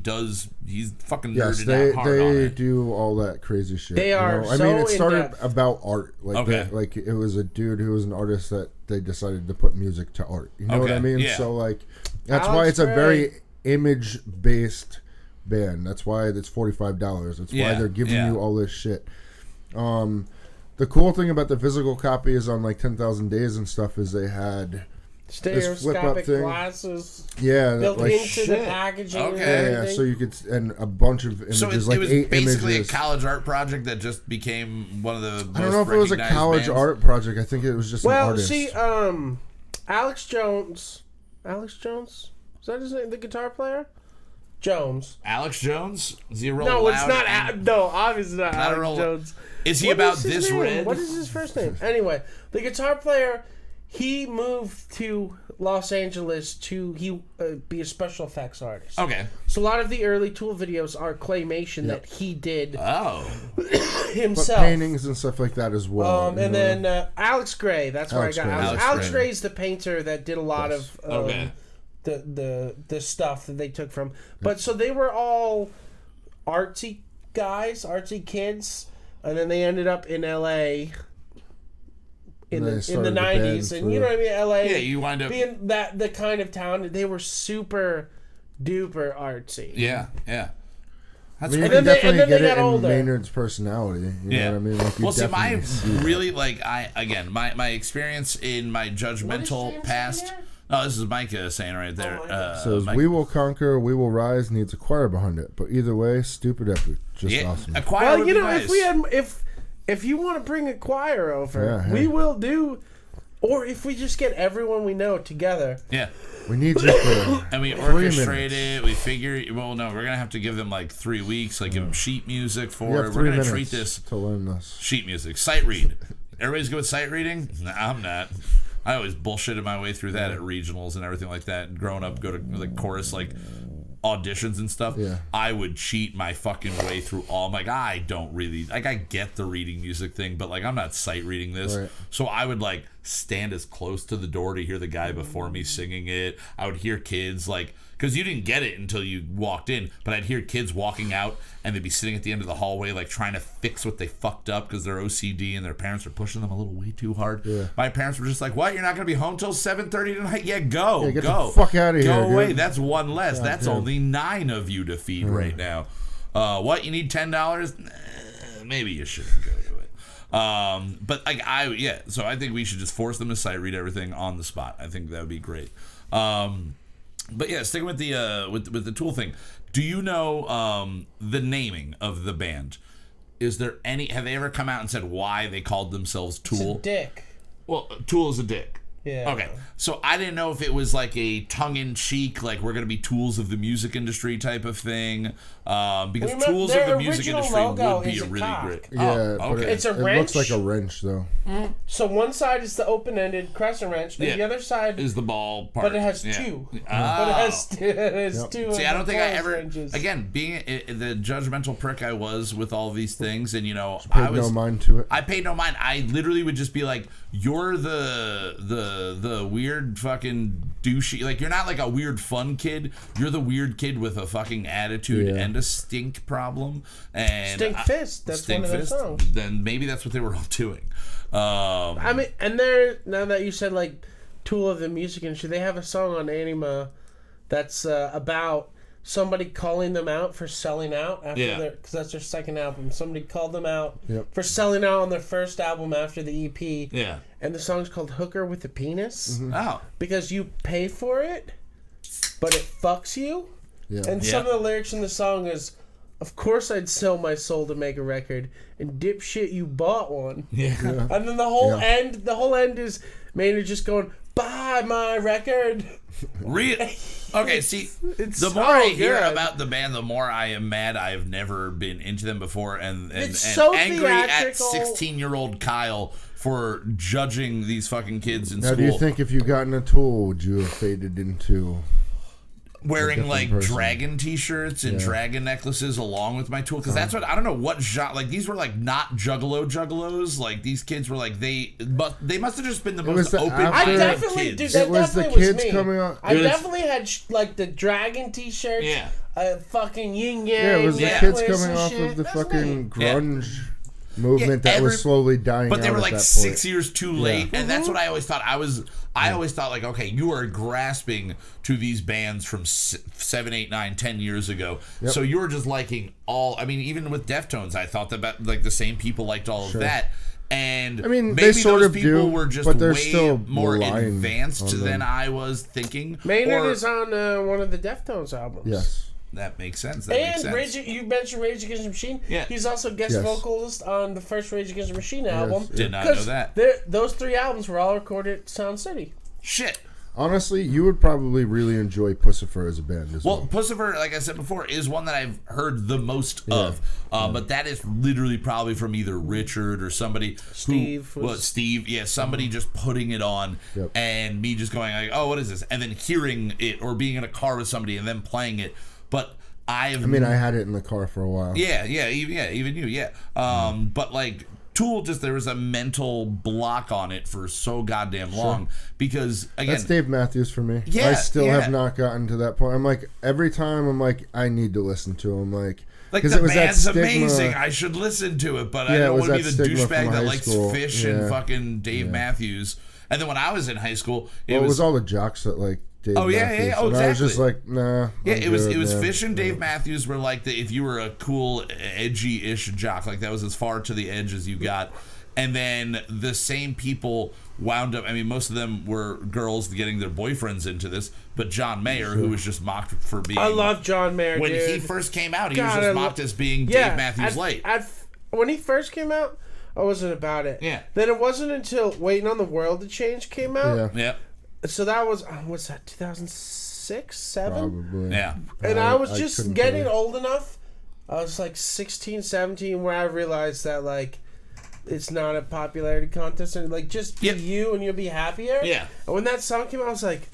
Speaker 2: fucking
Speaker 3: Yes,
Speaker 2: nerded out hard on
Speaker 3: they
Speaker 2: it.
Speaker 3: do all that crazy shit.
Speaker 4: They are
Speaker 3: I
Speaker 4: so
Speaker 3: mean, it started
Speaker 4: in-depth.
Speaker 3: about art. Like,
Speaker 2: Okay.
Speaker 3: like it was a dude who was an artist that they decided to put music to art. You know what
Speaker 2: Okay,
Speaker 3: I mean?
Speaker 2: yeah.
Speaker 3: So like, that's
Speaker 4: Alex
Speaker 3: why it's a
Speaker 4: Gray.
Speaker 3: very image-based band. That's why it's $45. That's why they're giving you all this shit. The cool thing about the physical copy is on like 10,000 Days and stuff is they had this flip-up
Speaker 4: Stereoscopic
Speaker 3: thing.
Speaker 4: glasses
Speaker 3: Built
Speaker 4: built into the packaging.
Speaker 2: Okay.
Speaker 4: And
Speaker 3: Yeah,
Speaker 4: everything.
Speaker 3: so you could, and a bunch of images,
Speaker 2: So it
Speaker 3: like
Speaker 2: was
Speaker 3: 8
Speaker 2: basically
Speaker 3: images.
Speaker 2: a college art project that just became one of the most
Speaker 3: I don't know if it was a
Speaker 2: recognized
Speaker 3: college
Speaker 2: bands.
Speaker 3: art project. I think it was just an
Speaker 4: Well,
Speaker 3: artist.
Speaker 4: see, Alex Jones, is that his name? The guitar player, Jones.
Speaker 2: Alex Jones? Is he a real
Speaker 4: No, it's
Speaker 2: loud
Speaker 4: not.
Speaker 2: and-
Speaker 4: No, obviously not
Speaker 2: Not a
Speaker 4: Alex
Speaker 2: real-
Speaker 4: Jones.
Speaker 2: Is he
Speaker 4: What
Speaker 2: about
Speaker 4: is his
Speaker 2: this
Speaker 4: name?
Speaker 2: red?
Speaker 4: What is his first name? Anyway, the guitar player, he moved to Los Angeles to be a special effects artist.
Speaker 2: Okay.
Speaker 4: So a lot of the early Tool videos are claymation that he did
Speaker 2: Oh.
Speaker 3: but
Speaker 4: himself.
Speaker 3: paintings and stuff like that as well.
Speaker 4: And
Speaker 3: you know?
Speaker 4: then Alex Gray, that's where
Speaker 3: Alex
Speaker 4: I got
Speaker 3: Gray.
Speaker 4: Alex.
Speaker 2: Alex
Speaker 4: Alex
Speaker 2: Gray.
Speaker 4: Gray's the painter that did a lot
Speaker 3: Yes.
Speaker 4: of
Speaker 2: Okay.
Speaker 4: the stuff that they took from. But so they were all artsy guys, artsy kids, and then they ended up in LA in
Speaker 3: And they
Speaker 4: the
Speaker 3: started the
Speaker 4: 90s,
Speaker 3: band
Speaker 4: and you know what I mean. LA,
Speaker 2: Yeah, you wind up...
Speaker 4: being the kind of town they were super duper artsy.
Speaker 2: Yeah.
Speaker 3: I
Speaker 2: That's
Speaker 3: mean, you
Speaker 4: and
Speaker 3: can
Speaker 4: then they-
Speaker 3: definitely
Speaker 4: and then
Speaker 3: get
Speaker 4: they
Speaker 3: it
Speaker 4: got
Speaker 3: in
Speaker 4: older.
Speaker 3: Maynard's personality. You know what I mean? Like, you
Speaker 2: Well, see, my
Speaker 3: definitely see that.
Speaker 2: really, like, my experience in my judgmental
Speaker 4: James
Speaker 2: past...
Speaker 4: saying
Speaker 2: No, this is Micah saying right there.
Speaker 4: Micah.
Speaker 3: Says,
Speaker 2: Mike-
Speaker 3: "We will conquer, we will rise" needs a choir behind it, but either way, stupid epic, just
Speaker 2: yeah,
Speaker 3: awesome.
Speaker 2: a choir
Speaker 4: Well,
Speaker 2: would
Speaker 4: you
Speaker 2: be
Speaker 4: know,
Speaker 2: nice.
Speaker 4: if we had if you want to bring a choir over,
Speaker 3: Yeah,
Speaker 4: we
Speaker 3: hey.
Speaker 4: will do. Or if we just get everyone we know together.
Speaker 2: Yeah.
Speaker 3: We need you for
Speaker 2: And we
Speaker 3: 3
Speaker 2: orchestrate
Speaker 3: minutes.
Speaker 2: it. We figure, well, no, we're going to have to give them like 3 weeks, like give them sheet music
Speaker 3: We
Speaker 2: for it.
Speaker 3: have
Speaker 2: We're
Speaker 3: 3
Speaker 2: going to
Speaker 3: minutes
Speaker 2: treat this
Speaker 3: to learn this.
Speaker 2: sheet music. Sight read. Everybody's good with sight reading? No, I'm not. I always bullshitted my way through that at regionals and everything like that. Growing up, go to like chorus, like auditions and stuff.
Speaker 3: Yeah.
Speaker 2: I would cheat my fucking way through all. Like, I don't really, like, I get the reading music thing, but like, I'm not sight reading this.
Speaker 3: Right.
Speaker 2: So I would like stand as close to the door to hear the guy before me singing it. I would hear kids like, because you didn't get it until you walked in, but I'd hear kids walking out and they'd be sitting at the end of the hallway like trying to fix what they fucked up because they're OCD and their parents are pushing them a little way too hard. Yeah. My parents were just like, what, you're not going to be home till 7:30 tonight? Yeah, go.
Speaker 3: Yeah, get
Speaker 2: go.
Speaker 3: the fuck out of here.
Speaker 2: Go away.
Speaker 3: Dude.
Speaker 2: That's one less. God, that's only 9 of you to feed right now. What, you need $10? Maybe you shouldn't go to it. But like so I think we should just force them to sight read everything on the spot. I think that would be great. But yeah, sticking with the with the Tool thing, do you know the naming of the band? Is there any? Have they ever come out and said why they called themselves Tool?
Speaker 4: It's a dick.
Speaker 2: Well, Tool is a dick.
Speaker 4: Yeah.
Speaker 2: Okay. So I didn't know if it was like a tongue-in-cheek, like we're going to be tools of the music industry type of thing. Because tools of the music industry would be a really great.
Speaker 3: Yeah.
Speaker 2: Okay.
Speaker 4: It's a
Speaker 3: it
Speaker 4: wrench.
Speaker 3: looks like a wrench though.
Speaker 4: Mm-hmm. So one side is the open-ended crescent wrench, and the other side
Speaker 2: is the ball part.
Speaker 4: But it has two. But it has two.
Speaker 2: See, I don't think I ever.
Speaker 4: Wrenches.
Speaker 2: Again, being the judgmental prick I was with all these things, and
Speaker 3: I paid no mind to it.
Speaker 2: I paid no mind. I literally would just be like, "You're the weird fucking douchey. Like you're not like a weird fun kid. You're the weird kid with a fucking attitude and a stink problem." And
Speaker 4: Stink Fist. That's
Speaker 2: Stink
Speaker 4: one of
Speaker 2: Fist,
Speaker 4: the songs.
Speaker 2: Then maybe that's what they were all doing.
Speaker 4: I mean, and now that you said like Tool of the music industry, they have a song on Anima that's about somebody calling them out for selling out after because that's their second album. Somebody called them out for selling out on their first album after the EP.
Speaker 2: Yeah.
Speaker 4: And the song's called Hooker with a Penis.
Speaker 3: Mm-hmm.
Speaker 2: Oh.
Speaker 4: Because you pay for it, but it fucks you.
Speaker 3: Yeah.
Speaker 4: And some of the lyrics in the song is, of course I'd sell my soul to make a record, and dipshit, you bought one.
Speaker 2: Yeah.
Speaker 4: And then the whole end is Maynard just going, buy my record.
Speaker 2: Okay, see,
Speaker 4: it's
Speaker 2: the more
Speaker 4: so
Speaker 2: I hear
Speaker 4: good.
Speaker 2: about the band, the more I am mad I've never been into them before and
Speaker 4: so
Speaker 2: angry at
Speaker 4: theatrical.
Speaker 2: 16-year-old Kyle for judging these fucking kids in
Speaker 3: Now,
Speaker 2: school.
Speaker 3: do you think if you gotten a Tool, would you have faded into
Speaker 2: wearing like
Speaker 3: person?
Speaker 2: dragon t-shirts and dragon necklaces along with my Tool? Because that's what, I don't know what genre, like these were like not juggalos, like these kids were like but they must have just been the most open
Speaker 4: I definitely,
Speaker 2: kids.
Speaker 4: dude, that
Speaker 3: It was the
Speaker 4: definitely
Speaker 3: kids
Speaker 4: me.
Speaker 3: coming on.
Speaker 4: I definitely had like the dragon t-shirts.
Speaker 2: Yeah.
Speaker 4: Fucking yin yang.
Speaker 3: Yeah, it was the
Speaker 4: necklace
Speaker 3: kids coming
Speaker 4: and
Speaker 3: off
Speaker 4: shit.
Speaker 3: of the
Speaker 4: That's
Speaker 3: fucking
Speaker 4: me.
Speaker 3: grunge movement that was slowly dying out.
Speaker 2: But they were
Speaker 3: at
Speaker 2: like
Speaker 3: that
Speaker 2: 6
Speaker 3: point.
Speaker 2: years too late, and that's what I always thought. I always thought like, okay, you are grasping to these bands from 7, 8, 9, 10 years ago.
Speaker 3: Yep.
Speaker 2: So you were just liking all. I mean, even with Deftones, I thought that like the same people liked all of that. And
Speaker 3: I mean,
Speaker 2: maybe
Speaker 3: they sort
Speaker 2: those
Speaker 3: of
Speaker 2: people
Speaker 3: do,
Speaker 2: were just
Speaker 3: but they're
Speaker 2: way
Speaker 3: still
Speaker 2: more
Speaker 3: relying
Speaker 2: advanced
Speaker 3: on
Speaker 2: than
Speaker 3: them.
Speaker 2: I was thinking.
Speaker 4: Maynard is on one of the Deftones albums.
Speaker 3: Yes.
Speaker 2: That makes sense.
Speaker 4: You mentioned Rage Against the Machine.
Speaker 2: Yeah.
Speaker 4: He's also guest vocalist on the first Rage Against the Machine album.
Speaker 2: Did not know that.
Speaker 4: Those 3 albums were all recorded at Sound City.
Speaker 2: Shit.
Speaker 3: Honestly, you would probably really enjoy Pussifer as a band as well.
Speaker 2: Well, Pussifer, like I said before, is one that I've heard the most of. But that is literally probably from either Richard or somebody.
Speaker 4: Steve.
Speaker 2: Steve, yeah, somebody just putting it on and me just going like, oh, what is this? And then hearing it or being in a car with somebody and then playing it. But I
Speaker 3: had it in the car for a while.
Speaker 2: Even you. But like Tool, just there was a mental block on it for so goddamn long because again,
Speaker 3: that's Dave Matthews for me.
Speaker 2: Yeah,
Speaker 3: I still have not gotten to that point. I'm like every time I'm like I need to listen to him like
Speaker 2: the
Speaker 3: it was
Speaker 2: band's
Speaker 3: that stigma,
Speaker 2: amazing. I should listen to it, but I don't want to be the douchebag that likes Fish and fucking Dave Matthews. And then when I was in high school, it was
Speaker 3: all the jocks that like Dave
Speaker 2: Matthews.
Speaker 3: And
Speaker 2: exactly.
Speaker 3: I was just like, nah.
Speaker 2: Yeah, it was Fish and Dave Matthews were like if you were a cool, edgy-ish jock, like that was as far to the edge as you got. And then the same people wound up, I mean, most of them were girls getting their boyfriends into this, but John Mayer, who was just mocked for being...
Speaker 4: I love John Mayer,
Speaker 2: when
Speaker 4: dude.
Speaker 2: he first came out, he was just mocked as being Dave Matthews Light.
Speaker 4: When he first came out, I wasn't about it.
Speaker 2: Yeah.
Speaker 4: Then it wasn't until Waiting on the World to Change came out.
Speaker 2: Yeah.
Speaker 4: So that was, what's that, 2006, 7?
Speaker 3: Probably.
Speaker 2: Yeah.
Speaker 4: And I was just getting old enough. I was like 16, 17, where I realized that, like, it's not a popularity contest. And, like, just be you and you'll be happier.
Speaker 2: Yeah.
Speaker 4: And when that song came out, I was like,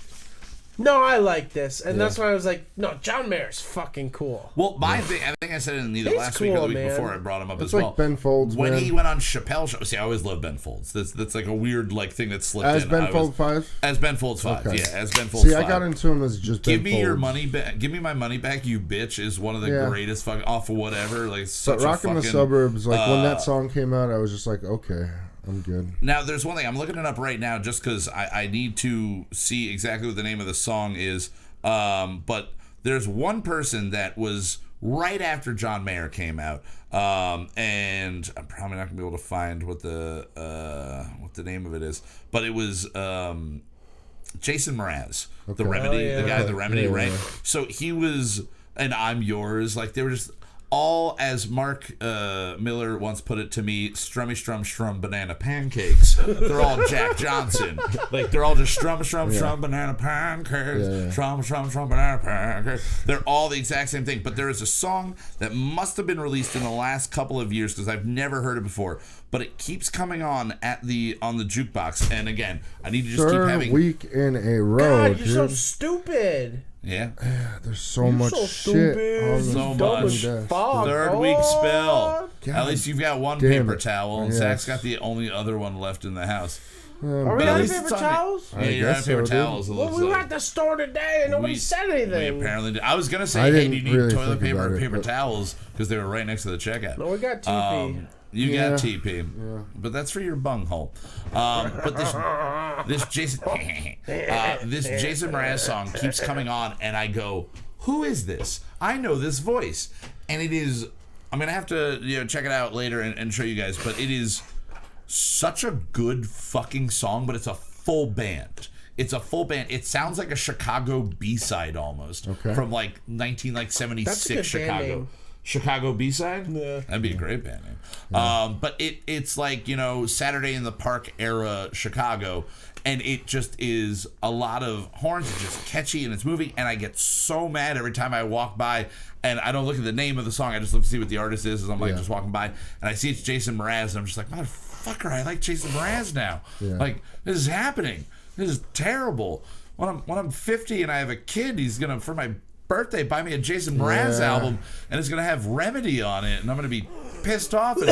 Speaker 4: No, I like this, and that's why I was like, no, John Mayer's fucking cool.
Speaker 2: Well, my thing, I think I said it in either last week or the week before. I brought him up as well.
Speaker 3: It's like Ben Folds,
Speaker 2: when he went on Chappelle's show. See, I always love Ben Folds. That's like a weird thing that slipped
Speaker 3: as
Speaker 2: in.
Speaker 3: Ben Folds 5.
Speaker 2: As Ben Folds 5, yeah, as Ben Folds 5.
Speaker 3: See, I got into him as just
Speaker 2: give
Speaker 3: Ben
Speaker 2: me
Speaker 3: Folds.
Speaker 2: your money back. Give me my money back, you bitch. Is one of the greatest fucking off of whatever. Like such
Speaker 3: but Rockin' the Suburbs, like when that song came out, I was just like, okay. I'm good.
Speaker 2: Now, there's one thing. I'm looking it up right now just because I need to see exactly what the name of the song is. But there's one person that was right after John Mayer came out. And I'm probably not going to be able to find what the name of it is. But it was Jason Mraz, the Remedy, the guy, the Remedy, right? So he was, and I'm Yours. Like, they were just... all, as Mark Miller once put it to me, strummy strum strum banana pancakes. They're all Jack Johnson. Like, they're all just strum banana pancakes. Strum banana pancakes. They're all the exact same thing. But there is a song that must have been released in the last couple of years because I've never heard it before. But it keeps coming on the jukebox. And again, I need to just keep having...
Speaker 3: week in a row,
Speaker 4: God, you're so stupid.
Speaker 2: Yeah.
Speaker 3: There's so much shit on
Speaker 2: so much. Third week spill. At least you've got one paper towel, and Zach's got the only other one left in the house.
Speaker 4: Are we out of paper towels?
Speaker 2: Yeah, you're out of paper towels.
Speaker 4: Well, we were at the store today, and nobody said anything.
Speaker 2: We apparently did. I was going to say, hey, do you need toilet paper and paper towels? Because they were right next to the checkout.
Speaker 4: No, we got TP.
Speaker 2: You got TP, but that's for your bunghole. But this Jason Mraz song keeps coming on, and I go, "Who is this? I know this voice." And it is. I'm gonna have to check it out later and show you guys. But it is such a good fucking song. But it's a full band. It's a full band. It sounds like a Chicago B-side almost from like 1976 Chicago. Chicago B-side?
Speaker 4: Yeah.
Speaker 2: That'd be a great band name. But it's like, Saturday in the Park era Chicago, and it just is a lot of horns. It's just catchy, and it's moving, and I get so mad every time I walk by, and I don't look at the name of the song. I just look to see what the artist is, as I'm like just walking by, and I see it's Jason Mraz, and I'm just like, motherfucker, I like Jason Mraz now. Yeah. Like, this is happening. This is terrible. When I'm 50 and I have a kid, he's going to, for my birthday, buy me a Jason Mraz album, and it's gonna have Remedy on it, and I'm gonna be pissed off and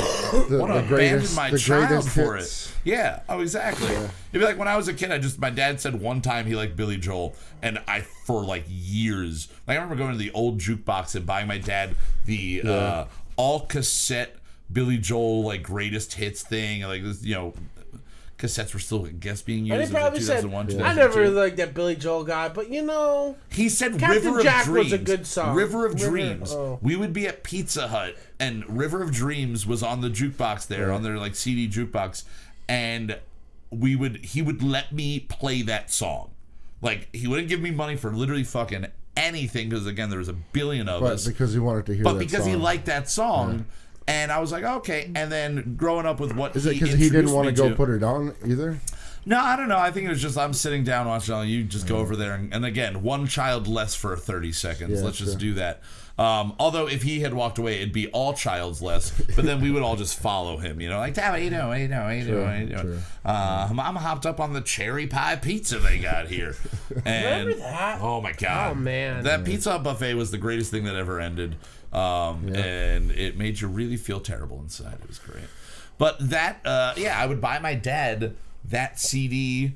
Speaker 2: want to abandon my child for it. Yeah, oh, exactly. Yeah. It'd be like when I was a kid, my dad said one time he liked Billy Joel, and for like years, I remember going to the old jukebox and buying my dad the all cassette Billy Joel like greatest hits thing, like this, cassettes were still, I guess, being used.
Speaker 4: And he probably said, I never really liked that Billy Joel guy, but
Speaker 2: he said
Speaker 4: Captain
Speaker 2: River
Speaker 4: Jack
Speaker 2: of Dreams.
Speaker 4: was a good song.
Speaker 2: River of Dreams. We would be at Pizza Hut, and River of Dreams was on the jukebox there, on their like CD jukebox, and he would let me play that song. Like, he wouldn't give me money for literally fucking anything, because again, there was a billion of us.
Speaker 3: But because he wanted to hear that song.
Speaker 2: But because he liked that song. Yeah. And I was like, okay. And then growing up with what
Speaker 3: is it because he didn't want to go put it on either?
Speaker 2: No, I don't know. I think it was just I'm sitting down watching it. You just go over there. And again, one child less for 30 seconds. Let's just do that. Although if he had walked away, it'd be all child's less. But then we would all just follow him. Like, Dad, what you doing? What you doing? What you doing? What you doing? I'm hopped up on the cherry pie pizza they got here. And,
Speaker 4: remember that?
Speaker 2: Oh, my God.
Speaker 4: Oh, man.
Speaker 2: That Pizza Hut buffet was the greatest thing that ever ended. And it made you really feel terrible inside. It was great. But that, I would buy my dad that CD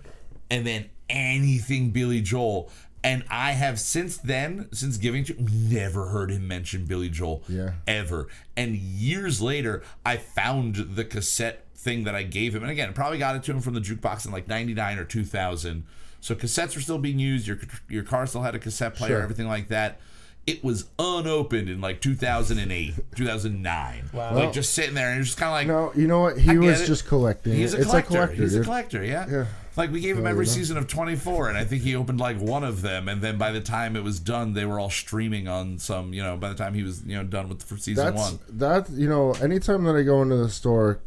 Speaker 2: and then anything Billy Joel. And I have since giving to never heard him mention Billy Joel ever. And years later, I found the cassette thing that I gave him. And again, probably got it to him from the jukebox in like 99 or 2000. So cassettes were still being used. Your car still had a cassette player, everything like that. It was unopened in like 2008, 2009. Wow. Like just sitting there, and it was just kind of like...
Speaker 3: No, you know what? He was just collecting.
Speaker 2: He's a collector. He's a collector, yeah. Like we gave him every season of 24, and I think he opened like one of them, and then by the time it was done, they were all streaming on some, by the time he was, done with for season one.
Speaker 3: Anytime that I go into the store,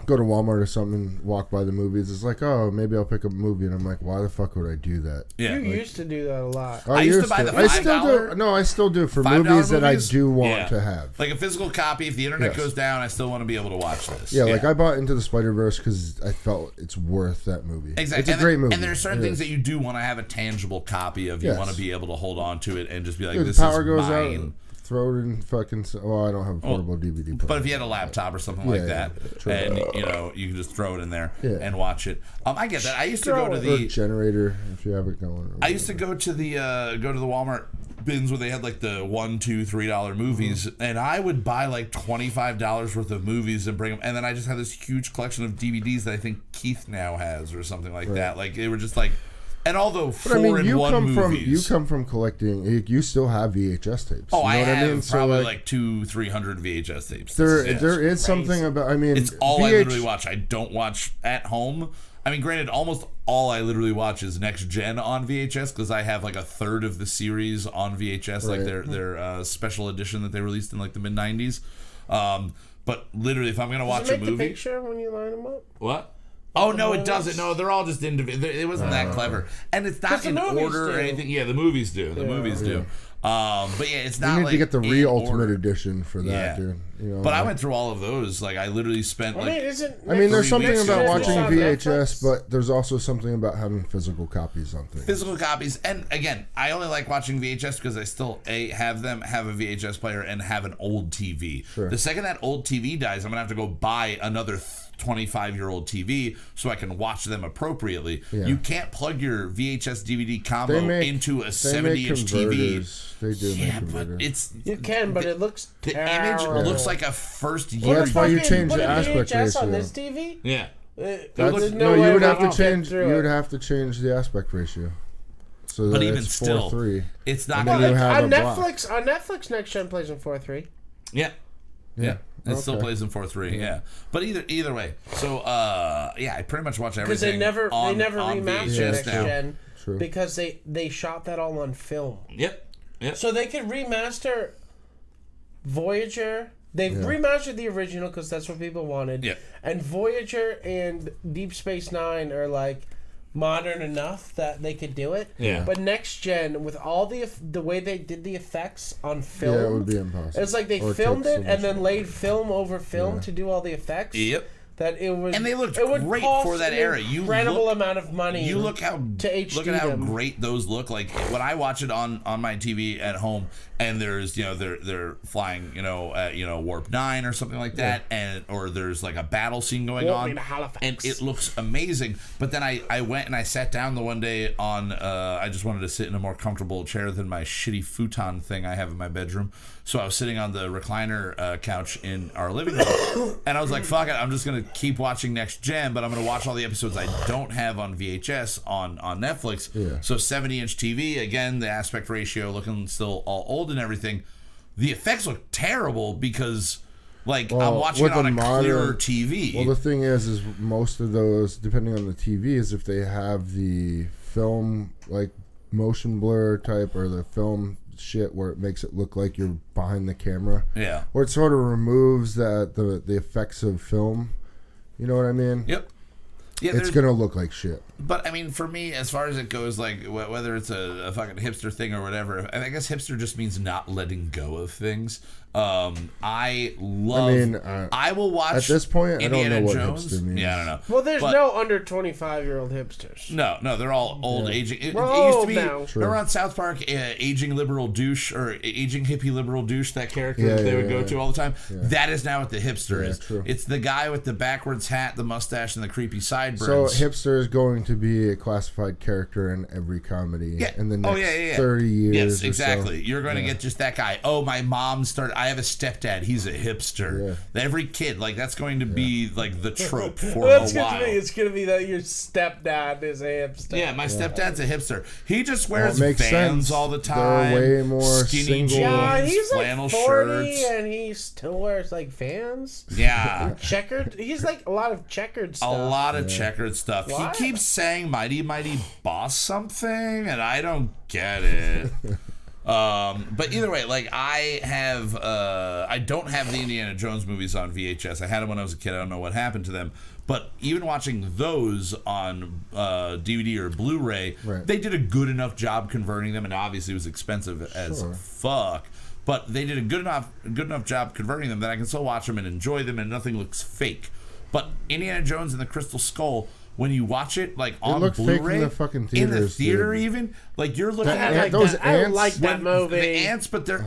Speaker 3: go to Walmart or something and walk by the movies. It's like, oh, maybe I'll pick up a movie, and I'm like, why the fuck would I do that?
Speaker 4: Yeah, you used to do that a lot.
Speaker 2: I used to buy the $5.
Speaker 3: I still do for movies that I do want to have.
Speaker 2: Like a physical copy. If the internet goes down, I still want to be able to watch this.
Speaker 3: Yeah, like I bought Into the Spider-Verse because I felt it's worth that movie.
Speaker 2: Exactly,
Speaker 3: it's a great movie.
Speaker 2: And there are certain things that you do want to have a tangible copy of. You want to be able to hold on to it and just be like, this
Speaker 3: power
Speaker 2: is
Speaker 3: goes
Speaker 2: mine.
Speaker 3: Out. Throw it in fucking. Well, I don't have a portable DVD player.
Speaker 2: But if you had a laptop or something like that, and you can just throw it in there and watch it. I get that. I used to go to the
Speaker 3: generator if you have it going.
Speaker 2: I used to go to the Walmart bins where they had like the $1, $2, $3 movies, and I would buy like $25 worth of movies and bring them. And then I just had this huge collection of DVDs that I think Keith now has or something like that. Like they were just like. And although movies,
Speaker 3: you come from collecting. You still have VHS tapes.
Speaker 2: Oh,
Speaker 3: you know
Speaker 2: I have
Speaker 3: so
Speaker 2: probably like 200-300 VHS tapes.
Speaker 3: There is something about. I mean,
Speaker 2: it's all I literally watch. I don't watch at home. I mean, granted, almost all I literally watch is Next Gen on VHS because I have like a third of the series on VHS, like their special edition that they released in like the mid '90s. But literally, if I'm gonna watch a movie,
Speaker 4: the picture when you line them up.
Speaker 2: What? Oh, no, it doesn't. No, they're all just individual. It wasn't that clever. And it's not in order or anything. Yeah, the movies do. The movies do. But yeah, it's not
Speaker 3: you need
Speaker 2: like
Speaker 3: to get the re-ultimate edition for that, dude.
Speaker 2: But I went through all of those. Like, I literally spent
Speaker 3: there's something about watching VHS, but there's also something about having physical copies on things.
Speaker 2: Physical copies. And again, I only like watching VHS because I still have a VHS player and have an old TV.
Speaker 3: Sure.
Speaker 2: The second that old TV dies, I'm going to have to go buy another 25-year-old TV so I can watch them appropriately. Yeah. You can't plug your VHS DVD combo into a 70-inch TV.
Speaker 3: They do make converters.
Speaker 4: You can, but it looks
Speaker 2: the image looks like a first year.
Speaker 3: Well, that's why you change the aspect ratio.
Speaker 4: On this TV?
Speaker 2: Yeah.
Speaker 3: You would have to change. You would have to change the aspect ratio. So that
Speaker 2: even
Speaker 3: it's
Speaker 2: still,
Speaker 3: 4:3.
Speaker 2: It's not.
Speaker 4: On Netflix, Next Gen plays in 4:3.
Speaker 2: Yeah. It still plays in 4:3, yeah. But either way, so I pretty much watch everything.
Speaker 4: Because they never remastered Next Gen
Speaker 3: True.
Speaker 4: because they shot that all on film.
Speaker 2: Yep.
Speaker 4: So they could remaster Voyager. They've remastered the original because that's what people wanted.
Speaker 2: Yeah.
Speaker 4: And Voyager and Deep Space Nine are like modern enough that they could do it.
Speaker 2: Yeah.
Speaker 4: But Next Gen, with all the way they did the effects on film,
Speaker 3: it would be impossible.
Speaker 4: It's like they filmed it and then laid film over film to do all the effects.
Speaker 2: Yep.
Speaker 4: That it was,
Speaker 2: and they looked great for that era.
Speaker 4: Incredible amount of money.
Speaker 2: You look how
Speaker 4: them.
Speaker 2: Great those look. Like when I watch it on my TV at home, and there's they're flying warp 9 or something like that, or there's like a battle scene going on, and it looks amazing. But then I went and I sat down the one day on I just wanted to sit in a more comfortable chair than my shitty futon thing I have in my bedroom. So I was sitting on the recliner couch in our living room, and I was like, fuck it, I'm just going to keep watching Next Gen, but I'm going to watch all the episodes I don't have on VHS on Netflix.
Speaker 3: Yeah.
Speaker 2: So 70-inch TV, again, the aspect ratio looking still all old and everything. The effects look terrible because, I'm watching it on a clearer TV.
Speaker 3: Well, the thing is most of those, depending on the TV, is if they have the film, like motion blur type, or the film shit where it makes it look like you're behind the camera.
Speaker 2: Yeah.
Speaker 3: Or it sort of removes the effects of film. You know what I mean?
Speaker 2: Yep. Yeah,
Speaker 3: it's gonna look like shit.
Speaker 2: But I mean, for me, as far as it goes, like whether it's a fucking hipster thing or whatever, I guess hipster just means not letting go of things. I will watch.
Speaker 3: At this point,
Speaker 2: Indiana
Speaker 3: I don't know
Speaker 2: Jones.
Speaker 3: what hipster means.
Speaker 2: Yeah, I don't know.
Speaker 4: Well, there's no under 25-year-old hipsters.
Speaker 2: No, they're all old, aging. It used to be remember on South Park, aging liberal douche or aging hippie liberal douche. That character that they would go to all the time. Yeah. That is now what the hipster is.
Speaker 3: True.
Speaker 2: It's the guy with the backwards hat, the mustache, and the creepy sideburns.
Speaker 3: So hipster is going to be a classified character in every comedy in the next 30 years.
Speaker 2: Yes, exactly. So. You're going to get just that guy. Oh, my mom started. I have a stepdad. He's a hipster. Yeah. Every kid, that's going to be like the trope for a while.
Speaker 4: It's going to be that your stepdad is a hipster.
Speaker 2: Yeah, my stepdad's a hipster. He just wears
Speaker 3: Vans
Speaker 2: all the time.
Speaker 3: They're way more
Speaker 2: skinny jeans,
Speaker 4: he's
Speaker 2: flannel
Speaker 4: 40
Speaker 2: shirts,
Speaker 4: and he still wears Vans.
Speaker 2: Yeah,
Speaker 4: checkered. He's a lot of checkered stuff.
Speaker 2: A lot of checkered stuff.
Speaker 4: What?
Speaker 2: He keeps saying "mighty, mighty boss" something, and I don't get it. But either way, like I don't have the Indiana Jones movies on VHS. I had them when I was a kid. I don't know what happened to them. But even watching those on DVD or Blu-ray, they did a good enough job converting them, and obviously it was expensive as fuck. But they did a good enough job converting them that I can still watch them and enjoy them, and nothing looks fake. But Indiana Jones and the Crystal Skull, when you watch it like on Blu-ray,
Speaker 3: in the fucking theaters,
Speaker 2: in the theater, even like you're looking at
Speaker 3: those ants.
Speaker 4: I like that movie.
Speaker 2: The ants, but they're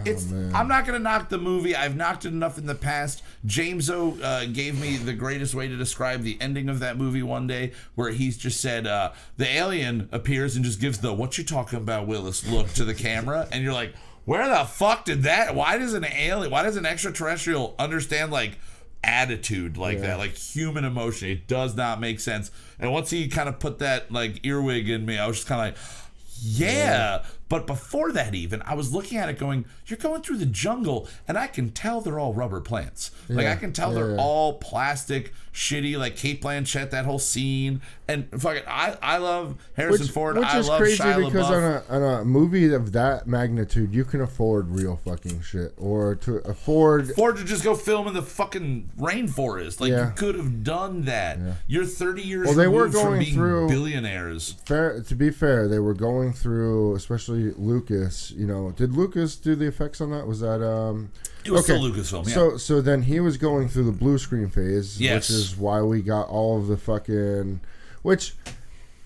Speaker 2: I'm not gonna knock the movie. I've knocked it enough in the past. James O gave me the greatest way to describe the ending of that movie one day, where he's just said the alien appears and just gives the "what you talking about, Willis" look to the camera, and you're like, where the fuck did that? Why does an extraterrestrial understand like attitude like that, like human emotion? It does not make sense. And once he kind of put that like earwig in me, I was just kind of like, yeah. But before that, even I was looking at it going, you're going through the jungle, and I can tell they're all rubber plants. Like I can tell they're all plastic, shitty, like Kate Blanchett, that whole scene. And fuck it, I love Harrison Ford.
Speaker 3: Which
Speaker 2: I
Speaker 3: is
Speaker 2: love
Speaker 3: crazy
Speaker 2: Shia
Speaker 3: because
Speaker 2: LaBeouf.
Speaker 3: on a movie of that magnitude, you can afford real fucking shit, or to afford
Speaker 2: to just go film in the fucking rainforest. Like you could have done that. You're 30 years removed from being billionaires.
Speaker 3: To be fair, they were going through, especially Lucas. You know, did Lucas do the effects on that? Was that
Speaker 2: It was still Lucasfilm. Yeah.
Speaker 3: So then he was going through the blue screen phase, which is why we got all of the fucking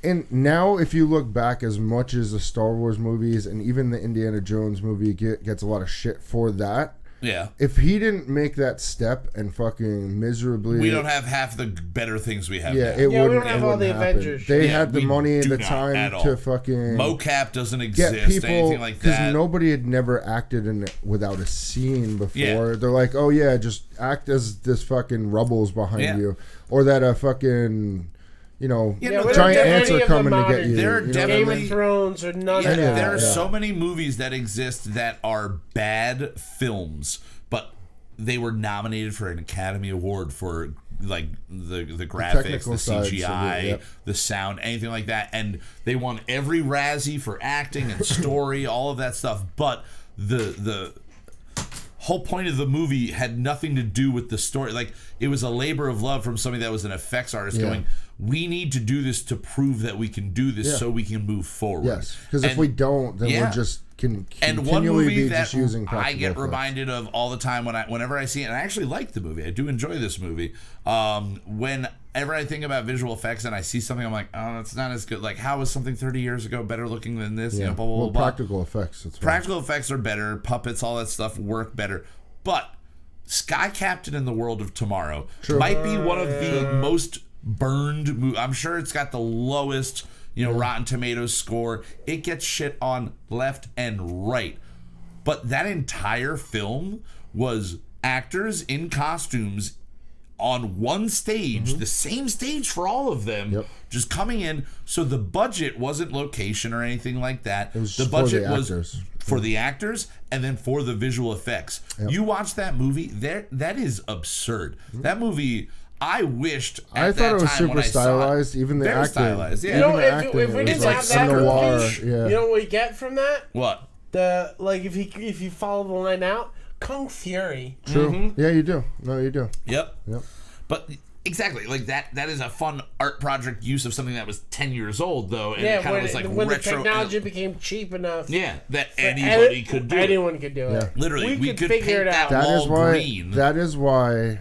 Speaker 3: And now, if you look back, as much as the Star Wars movies and even the Indiana Jones movie gets a lot of shit for that.
Speaker 2: Yeah.
Speaker 3: If he didn't make that step and fucking miserably,
Speaker 2: we don't have half the better things we have.
Speaker 3: Yeah,
Speaker 2: now.
Speaker 3: we don't
Speaker 4: have all the Avengers.
Speaker 3: They had the money and the time to fucking
Speaker 2: mocap doesn't exist.
Speaker 3: Get people,
Speaker 2: anything like that.
Speaker 3: Because nobody had never acted in it without a scene before.
Speaker 2: Yeah.
Speaker 3: They're like, oh yeah, just act as this fucking rubble's behind you, or that a fucking. Giant ants are coming to get you.
Speaker 2: There are definitely
Speaker 4: Game of Thrones or none of that.
Speaker 2: There are so many movies that exist that are bad films, but they were nominated for an Academy Award for like the graphics, the CGI, the sound, anything like that, and they won every Razzie for acting and story, all of that stuff. But the whole point of the movie had nothing to do with the story. Like, it was a labor of love from somebody that was an effects artist going, we need to do this to prove that we can do this so we can move forward.
Speaker 3: Yes, because if we don't, then we're just
Speaker 2: continually be
Speaker 3: just using
Speaker 2: I get
Speaker 3: effects.
Speaker 2: reminded of all the time whenever I see it, and I actually like the movie. I do enjoy this movie. Whenever I think about visual effects and I see something, I'm like, oh, that's not as good. Like, how was something 30 years ago better looking than this?
Speaker 3: Yeah.
Speaker 2: Blah, blah, blah, blah.
Speaker 3: Practical effects.
Speaker 2: Practical effects are better. Puppets, all that stuff work better. But Sky Captain in the World of Tomorrow might be one of the most burned movies. I'm sure it's got the lowest, Rotten Tomatoes score. It gets shit on left and right. But that entire film was actors in costumes on one stage, the same stage for all of them, just coming in. So the budget wasn't location or anything like that. The budget was for the actors and then for the visual effects. You watch that movie, that is absurd. That movie, I wished
Speaker 3: I thought it was super stylized, even the acting.
Speaker 2: Stylized, yeah.
Speaker 4: If we didn't have that movie, you know what we get from that?
Speaker 2: What?
Speaker 4: If you follow the line out, Kung Fury.
Speaker 3: True. Mm-hmm. Yeah, you do. No, you do.
Speaker 2: Yep. But exactly, like that is a fun art project use of something that was 10 years old, though. And it kind of was like
Speaker 4: when
Speaker 2: retro,
Speaker 4: the technology became cheap enough.
Speaker 2: Yeah, that anybody could do.
Speaker 4: Anyone could do it.
Speaker 2: Literally, we could
Speaker 4: figure it out.
Speaker 3: That is why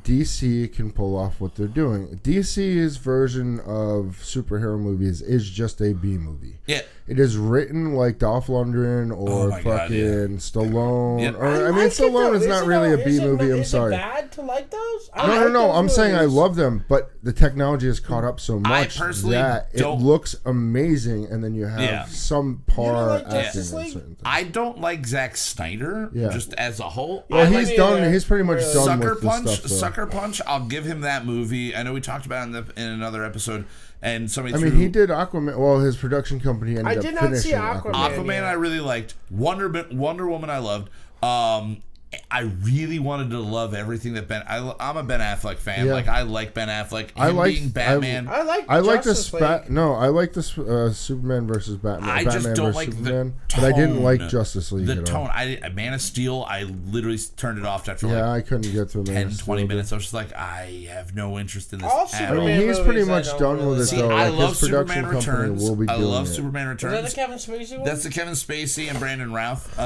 Speaker 3: DC can pull off what they're doing. DC's version of superhero movies is just a B movie.
Speaker 2: Yeah.
Speaker 3: It is written like Dolph Lundgren or Stallone.
Speaker 2: Yep.
Speaker 3: Stallone is not really a B movie. I'm sorry.
Speaker 4: Is it bad to like those?
Speaker 3: No. I'm saying I love them, but the technology has caught up so much that it looks amazing, and then you have some par acting.
Speaker 2: I don't like Zack Snyder just as a whole.
Speaker 3: Well, he's done. He's pretty much done with the stuff.
Speaker 2: Sucker Punch. I'll give him that movie. I know we talked about it in another episode. And somebody
Speaker 3: he did Aquaman. Well, his production company ended up finishing
Speaker 4: Aquaman.
Speaker 2: Aquaman I really liked. Wonder Woman I loved. I really wanted to love everything that I'm a Ben Affleck fan.
Speaker 3: Yeah.
Speaker 2: Like, I like Ben Affleck.
Speaker 3: Being
Speaker 2: Batman.
Speaker 3: I like this. I like this Superman versus Batman.
Speaker 2: I
Speaker 3: Batman
Speaker 2: just don't like
Speaker 3: Superman,
Speaker 2: the tone.
Speaker 3: but I didn't like Justice League.
Speaker 2: The tone. Man of Steel, I literally turned it off after
Speaker 3: I couldn't get to
Speaker 2: 10, 20 minutes. I was just like, I have no interest in this
Speaker 3: I mean, he's pretty much done with it, though.
Speaker 2: I
Speaker 3: like,
Speaker 2: love
Speaker 3: his production
Speaker 2: Superman Returns.
Speaker 3: Will be
Speaker 2: I
Speaker 3: doing
Speaker 2: love
Speaker 3: it.
Speaker 2: Superman Returns.
Speaker 4: Is that the Kevin Spacey one?
Speaker 2: That's the Kevin Spacey and Brandon Routh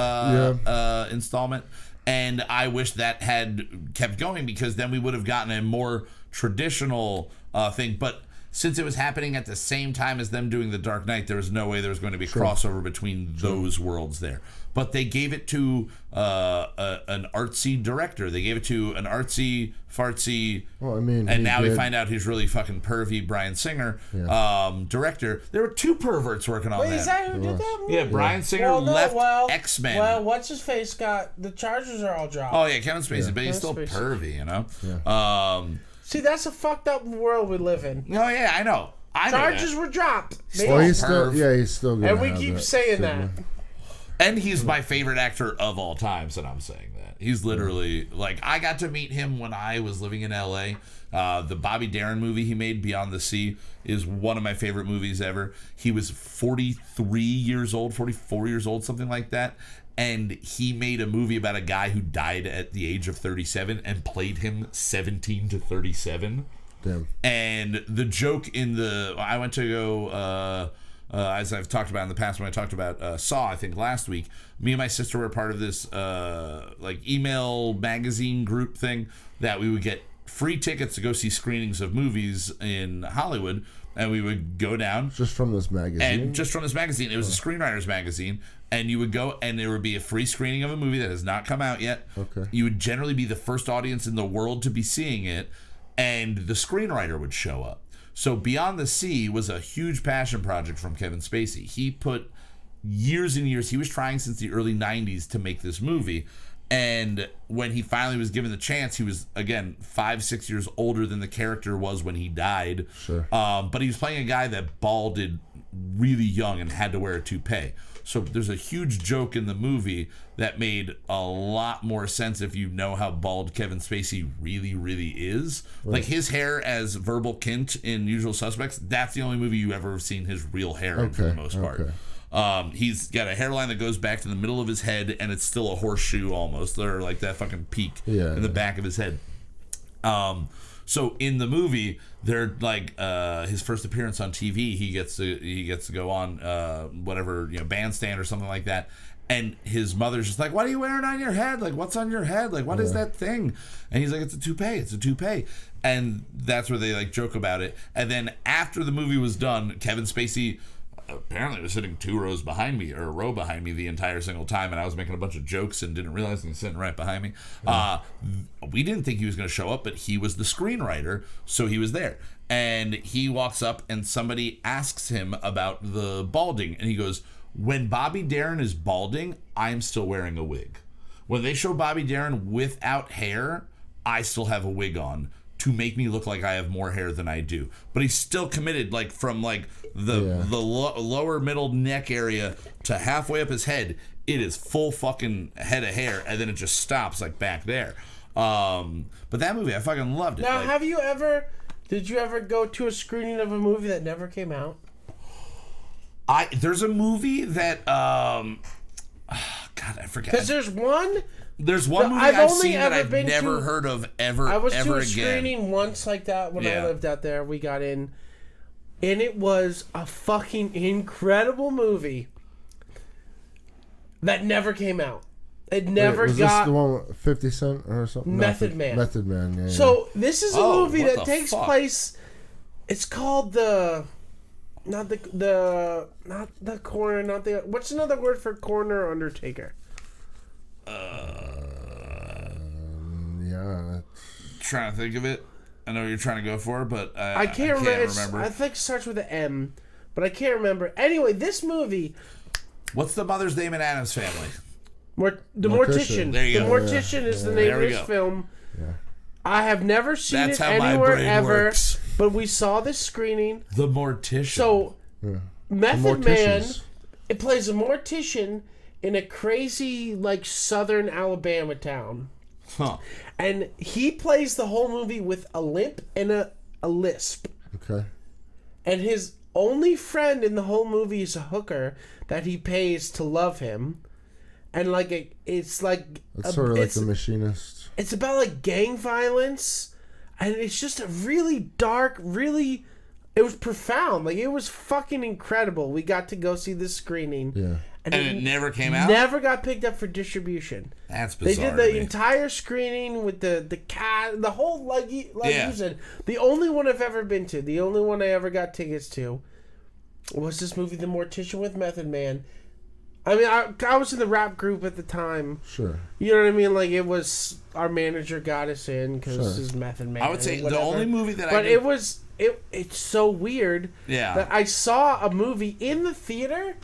Speaker 2: installment. And I wish that had kept going, because then we would have gotten a more traditional thing. But since it was happening at the same time as them doing The Dark Knight, there was no way there was going to be crossover between those worlds there. But they gave it to an artsy director. They gave it to an artsy, fartsy, and now we find out he's really fucking pervy Bryan Singer, director. There were 2 perverts working on that.
Speaker 4: Wait, is that who did that movie?
Speaker 2: Yeah, Bryan Singer left X-Men.
Speaker 4: Well, what's his face got the charges are all dropped.
Speaker 2: Oh yeah, Kevin Spacey, but he's still pervy, you know.
Speaker 3: Yeah.
Speaker 4: See, that's a fucked up world we live in.
Speaker 2: Oh yeah, I know.
Speaker 4: Charges were dropped.
Speaker 3: Well, he's still gonna
Speaker 4: and we keep saying that.
Speaker 2: And he's my favorite actor of all time, so I'm saying that. He's literally, like, I got to meet him when I was living in L.A. The Bobby Darin movie he made, Beyond the Sea, is one of my favorite movies ever. He was 44 years old, something like that. And he made a movie about a guy who died at the age of 37 and played him 17 to 37.
Speaker 3: Damn.
Speaker 2: And the joke I went to go... as I've talked about in the past when I talked about Saw, I think last week, me and my sister were part of this like email magazine group thing that we would get free tickets to go see screenings of movies in Hollywood, and we would go down
Speaker 3: just from this magazine.
Speaker 2: It was a screenwriters magazine, and you would go, and there would be a free screening of a movie that has not come out yet.
Speaker 3: Okay.
Speaker 2: You would generally be the first audience in the world to be seeing it, and the screenwriter would show up. So Beyond the Sea was a huge passion project from Kevin Spacey. He put years and years, he was trying since the early 90s to make this movie. And when he finally was given the chance, he was, again, 5-6 years older than the character was when he died.
Speaker 3: Sure.
Speaker 2: But he was playing a guy that balded really young and had to wear a toupee. So there's a huge joke in the movie that made a lot more sense if you know how bald Kevin Spacey really, really is. Right. Like his hair as Verbal Kint in Usual Suspects, that's the only movie you ever have seen his real hair in for the most part. He's got a hairline that goes back to the middle of his head, and it's still a horseshoe almost, or like that fucking peak in the back of his head. So in the movie, they're like his first appearance on TV. He gets to go on whatever bandstand or something like that, and his mother's just like, "What are you wearing on your head? Like, what's on your head? Like, what is that thing?" And he's like, "It's a toupee. It's a toupee." And that's where they like joke about it. And then after the movie was done, Kevin Spacey apparently was sitting 2 rows behind me, or a row behind me the entire single time, and I was making a bunch of jokes and didn't realize he was sitting right behind me. We didn't think he was going to show up, but he was the screenwriter, so he was there. And he walks up, and somebody asks him about the balding, and he goes, "When Bobby Darin is balding, I'm still wearing a wig. When they show Bobby Darin without hair, I still have a wig on to make me look like I have more hair than I do." But he's still committed, like from like the lower middle neck area to halfway up his head. It is full fucking head of hair, and then it just stops like back there. But that movie, I fucking loved it.
Speaker 4: Now, did you ever go to a screening of a movie that never came out?
Speaker 2: There's a movie that God, I forget.
Speaker 4: Because there's one
Speaker 2: movie I've seen that I've never heard of ever.
Speaker 4: I was to a
Speaker 2: again.
Speaker 4: Screening once like that when I lived out there. We got in, and it was a fucking incredible movie that never came out. It never
Speaker 3: was
Speaker 4: got.
Speaker 3: This the one with 50 Cent or something?
Speaker 4: Method Man.
Speaker 3: Method Man. Yeah.
Speaker 4: So this is a movie that takes place. It's called not the corner, not the. What's another word for corner Undertaker?
Speaker 2: Trying to think of it. I know what you're trying to go for, but
Speaker 4: I can't remember. I think it starts with an M, but I can't remember. Anyway, this movie.
Speaker 2: What's the mother's name in Addams Family?
Speaker 4: The Mortician.
Speaker 2: There you
Speaker 4: go. The Mortician is the name of this film.
Speaker 3: Yeah.
Speaker 4: I have never seen
Speaker 2: That's
Speaker 4: it
Speaker 2: how
Speaker 4: anywhere
Speaker 2: my brain
Speaker 4: ever,
Speaker 2: works.
Speaker 4: but we saw this screening.
Speaker 2: The Mortician.
Speaker 4: So, Method Man, it plays a mortician in a crazy, like, southern Alabama town.
Speaker 2: Huh.
Speaker 4: And he plays the whole movie with a limp and a lisp.
Speaker 3: Okay.
Speaker 4: And his only friend in the whole movie is a hooker that he pays to love him. And, like, it's like...
Speaker 3: It's sort of like The Machinist.
Speaker 4: It's about, like, gang violence. And it's just a really dark, really... It was profound. Like, it was fucking incredible. We got to go see this screening.
Speaker 3: Yeah.
Speaker 2: And it never came out?
Speaker 4: Never got picked up for distribution.
Speaker 2: That's bizarre.
Speaker 4: They did the entire screening with the cat, the whole, like you said. The only one I've ever been to, the only one I ever got tickets to, was this movie, The Mortician with Method Man. I mean, I was in the rap group at the time.
Speaker 3: Sure.
Speaker 4: You know what I mean? Like, it was, our manager got us in because his Method Man.
Speaker 2: I would say the only movie that
Speaker 4: But it was, it's so weird that I saw a movie in the theater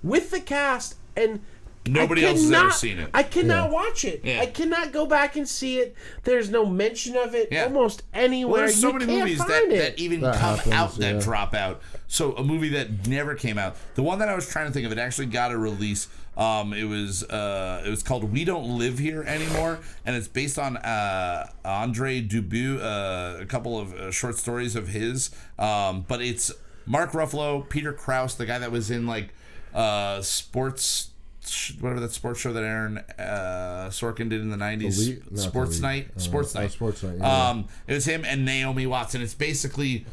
Speaker 4: with the cast and
Speaker 2: nobody else has ever seen it.
Speaker 4: I cannot watch it. I cannot go back and see it. There's no mention of it almost anywhere.
Speaker 2: Well, there's so many movies that even come out that drop out. So a movie that never came out. The one that I was trying to think of, it actually got a release. It was called We Don't Live Here Anymore, and it's based on Andre Dubois, a couple of short stories of his. But it's Mark Ruffalo, Peter Krause, the guy that was in like sports, whatever that sports show that Aaron Sorkin did in the 90s, Sports Night. Yeah. It was him and Naomi Watts, and it's basically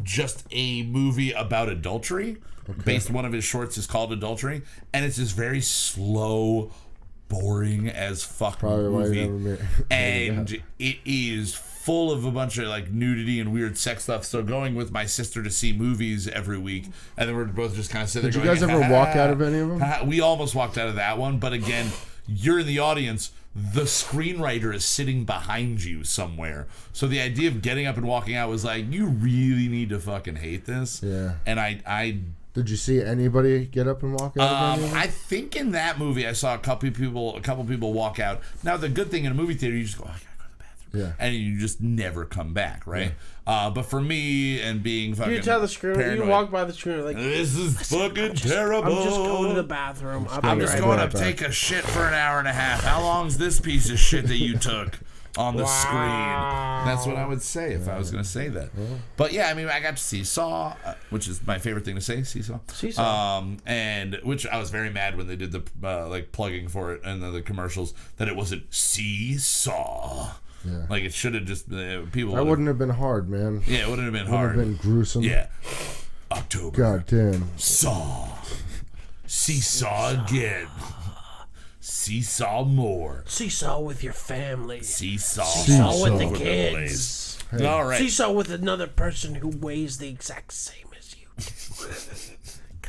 Speaker 2: just a movie about adultery. Based one of his shorts is called Adultery, and it's this very slow, boring as fuck movie, and it is full of a bunch of like nudity and weird sex stuff. So going with my sister to see movies every week, and then we're both just kind of sitting there.
Speaker 3: Did you guys ever walk out of any of them?
Speaker 2: We almost walked out of that one, but again, you're in the audience. The screenwriter is sitting behind you somewhere. So the idea of getting up and walking out was like, you really need to fucking hate this. Yeah. And I
Speaker 3: did you see anybody get up and walk out?
Speaker 2: I think in that movie I saw a couple people walk out. Now the good thing in a movie theater, you just go, I gotta go to the bathroom, and you just never come back, right? Yeah. But for me and being fucking,
Speaker 4: you tell the screenwriter, you walk by the screenwriter like,
Speaker 2: this is fucking terrible.
Speaker 4: I'm just going to the bathroom.
Speaker 2: I'm just going to take a shit for an hour and a half. How long's this piece of shit that you took on the screen? That's what I would say if I was going to say that. But yeah, I mean, I got to see Saw, which is my favorite thing to say, Seesaw. And which I was very mad when they did the like plugging for it and the commercials that it wasn't Seesaw. Yeah. Like it should have just people.
Speaker 3: That wouldn't have been hard, man.
Speaker 2: Yeah, it wouldn't have been hard.
Speaker 3: Would have been gruesome.
Speaker 2: Yeah. October.
Speaker 3: God damn.
Speaker 2: Saw. Seesaw again. Seesaw more.
Speaker 4: Seesaw with your family.
Speaker 2: Seesaw
Speaker 4: with the kids.
Speaker 3: Hey.
Speaker 2: All right.
Speaker 4: Seesaw with another person who weighs the exact same as you.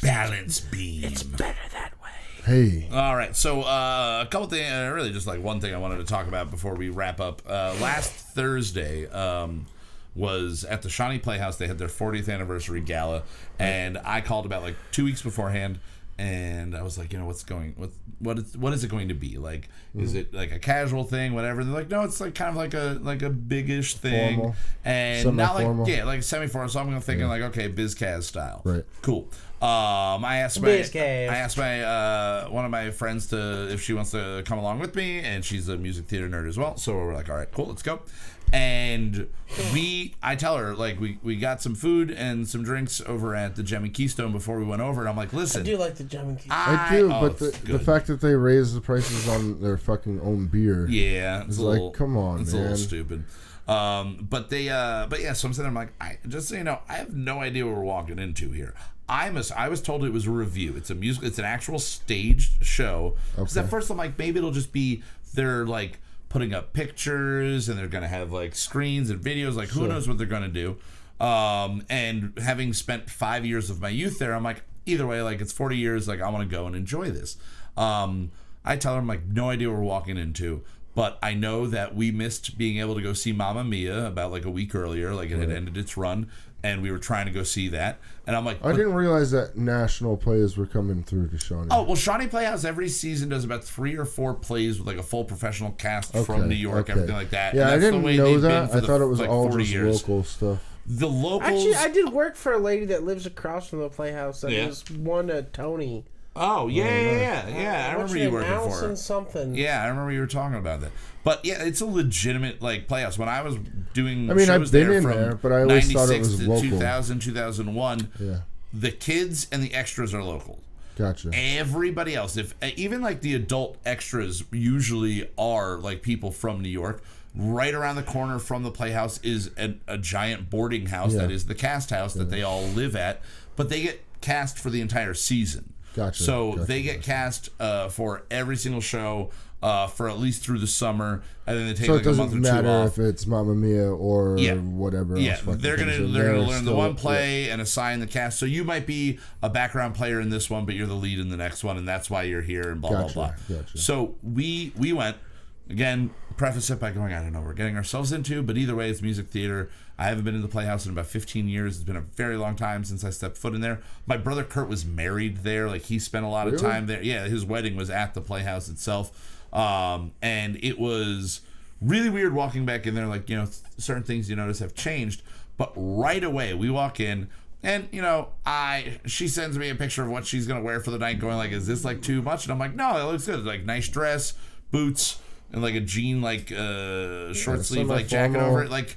Speaker 2: Balance beam.
Speaker 4: It's better that way.
Speaker 3: Hey.
Speaker 2: All right. So a couple things, really just like one thing I wanted to talk about before we wrap up. Last Thursday was at the Shawnee Playhouse. They had their 40th anniversary gala, and I called about like 2 weeks beforehand. And I was like, you know, what is it going to be? Like, is it like a casual thing, whatever? They're like, no, it's like kind of like a big-ish thing. Formal. And not like, like semi-formal. So I'm thinking like, okay, BizCaz style.
Speaker 3: Right.
Speaker 2: Cool. I asked my one of my friends if she wants to come along with me, and she's a music theater nerd as well. So we're like, all right, cool, let's go. And I tell her, like, we got some food and some drinks over at the Gem and Keystone before we went over, and I'm like, listen,
Speaker 4: I do like the Gem and Keystone.
Speaker 3: I do, but the fact that they raise the prices on their fucking own beer,
Speaker 2: it's
Speaker 3: like, come on,
Speaker 2: it's
Speaker 3: man.
Speaker 2: a little stupid. But yeah, so I'm sitting there, I'm like, just so you know, I have no idea what we're walking into here. I was told it was a review. It's an actual staged show. Because at first I'm like, maybe it'll just be they're like putting up pictures and they're gonna have like screens and videos. Like who knows what they're gonna do. And having spent 5 years of my youth there, I'm like, either way, like it's 40 years. Like I want to go and enjoy this. I tell her I'm like, no idea what we're walking into. But I know that we missed being able to go see Mamma Mia about like a week earlier. Like it had ended its run, and we were trying to go see that. And I'm like,
Speaker 3: I didn't realize that national plays were coming through to Shawnee.
Speaker 2: Oh, well, Shawnee Playhouse every season does about 3 or 4 plays with like a full professional cast from New York, everything like that.
Speaker 3: Yeah,
Speaker 2: and
Speaker 3: I didn't know that. I thought it was
Speaker 2: like
Speaker 3: all
Speaker 2: 40
Speaker 3: just
Speaker 2: years.
Speaker 3: local stuff.
Speaker 2: The locals.
Speaker 4: Actually, I did work for a lady that lives across from the Playhouse that was won a Tony
Speaker 2: Oh, yeah. I remember you working for it.
Speaker 4: Something.
Speaker 2: Yeah, I remember you were talking about that. But yeah, it's a legitimate like playhouse. When I was doing
Speaker 3: I've
Speaker 2: shows
Speaker 3: been
Speaker 2: there
Speaker 3: in
Speaker 2: from
Speaker 3: there, but I always thought it was local.
Speaker 2: 2000, 2001,
Speaker 3: yeah.
Speaker 2: The kids and the extras are local.
Speaker 3: Gotcha.
Speaker 2: Everybody else, even like the adult extras usually are like people from New York. Right around the corner from the Playhouse is a giant boarding house that is the cast house that they all live at, but they get cast for the entire season.
Speaker 3: Gotcha.
Speaker 2: So they get cast for every single show for at least through the summer, and then they take like a month or two off. So it doesn't matter
Speaker 3: if it's Mamma Mia or whatever.
Speaker 2: Yeah,
Speaker 3: else
Speaker 2: they're gonna learn the one play and assign the cast. So you might be a background player in this one, but you're the lead in the next one, and that's why you're here. And blah blah blah.
Speaker 3: Gotcha.
Speaker 2: So we went. Again, preface it by going, I don't know what we're getting ourselves into, but either way, it's music theater. I haven't been in the Playhouse in about 15 years. It's been a very long time since I stepped foot in there. My brother Kurt was married there. Like, he spent a lot of time there. Yeah, his wedding was at the Playhouse itself. And it was really weird walking back in there. Like, you know, certain things you notice have changed. But right away, we walk in, and, you know, she sends me a picture of what she's going to wear for the night, going like, is this, like, too much? And I'm like, no, it looks good. Like, nice dress, boots, and like a jean, like short sleeve, like jacket over it, like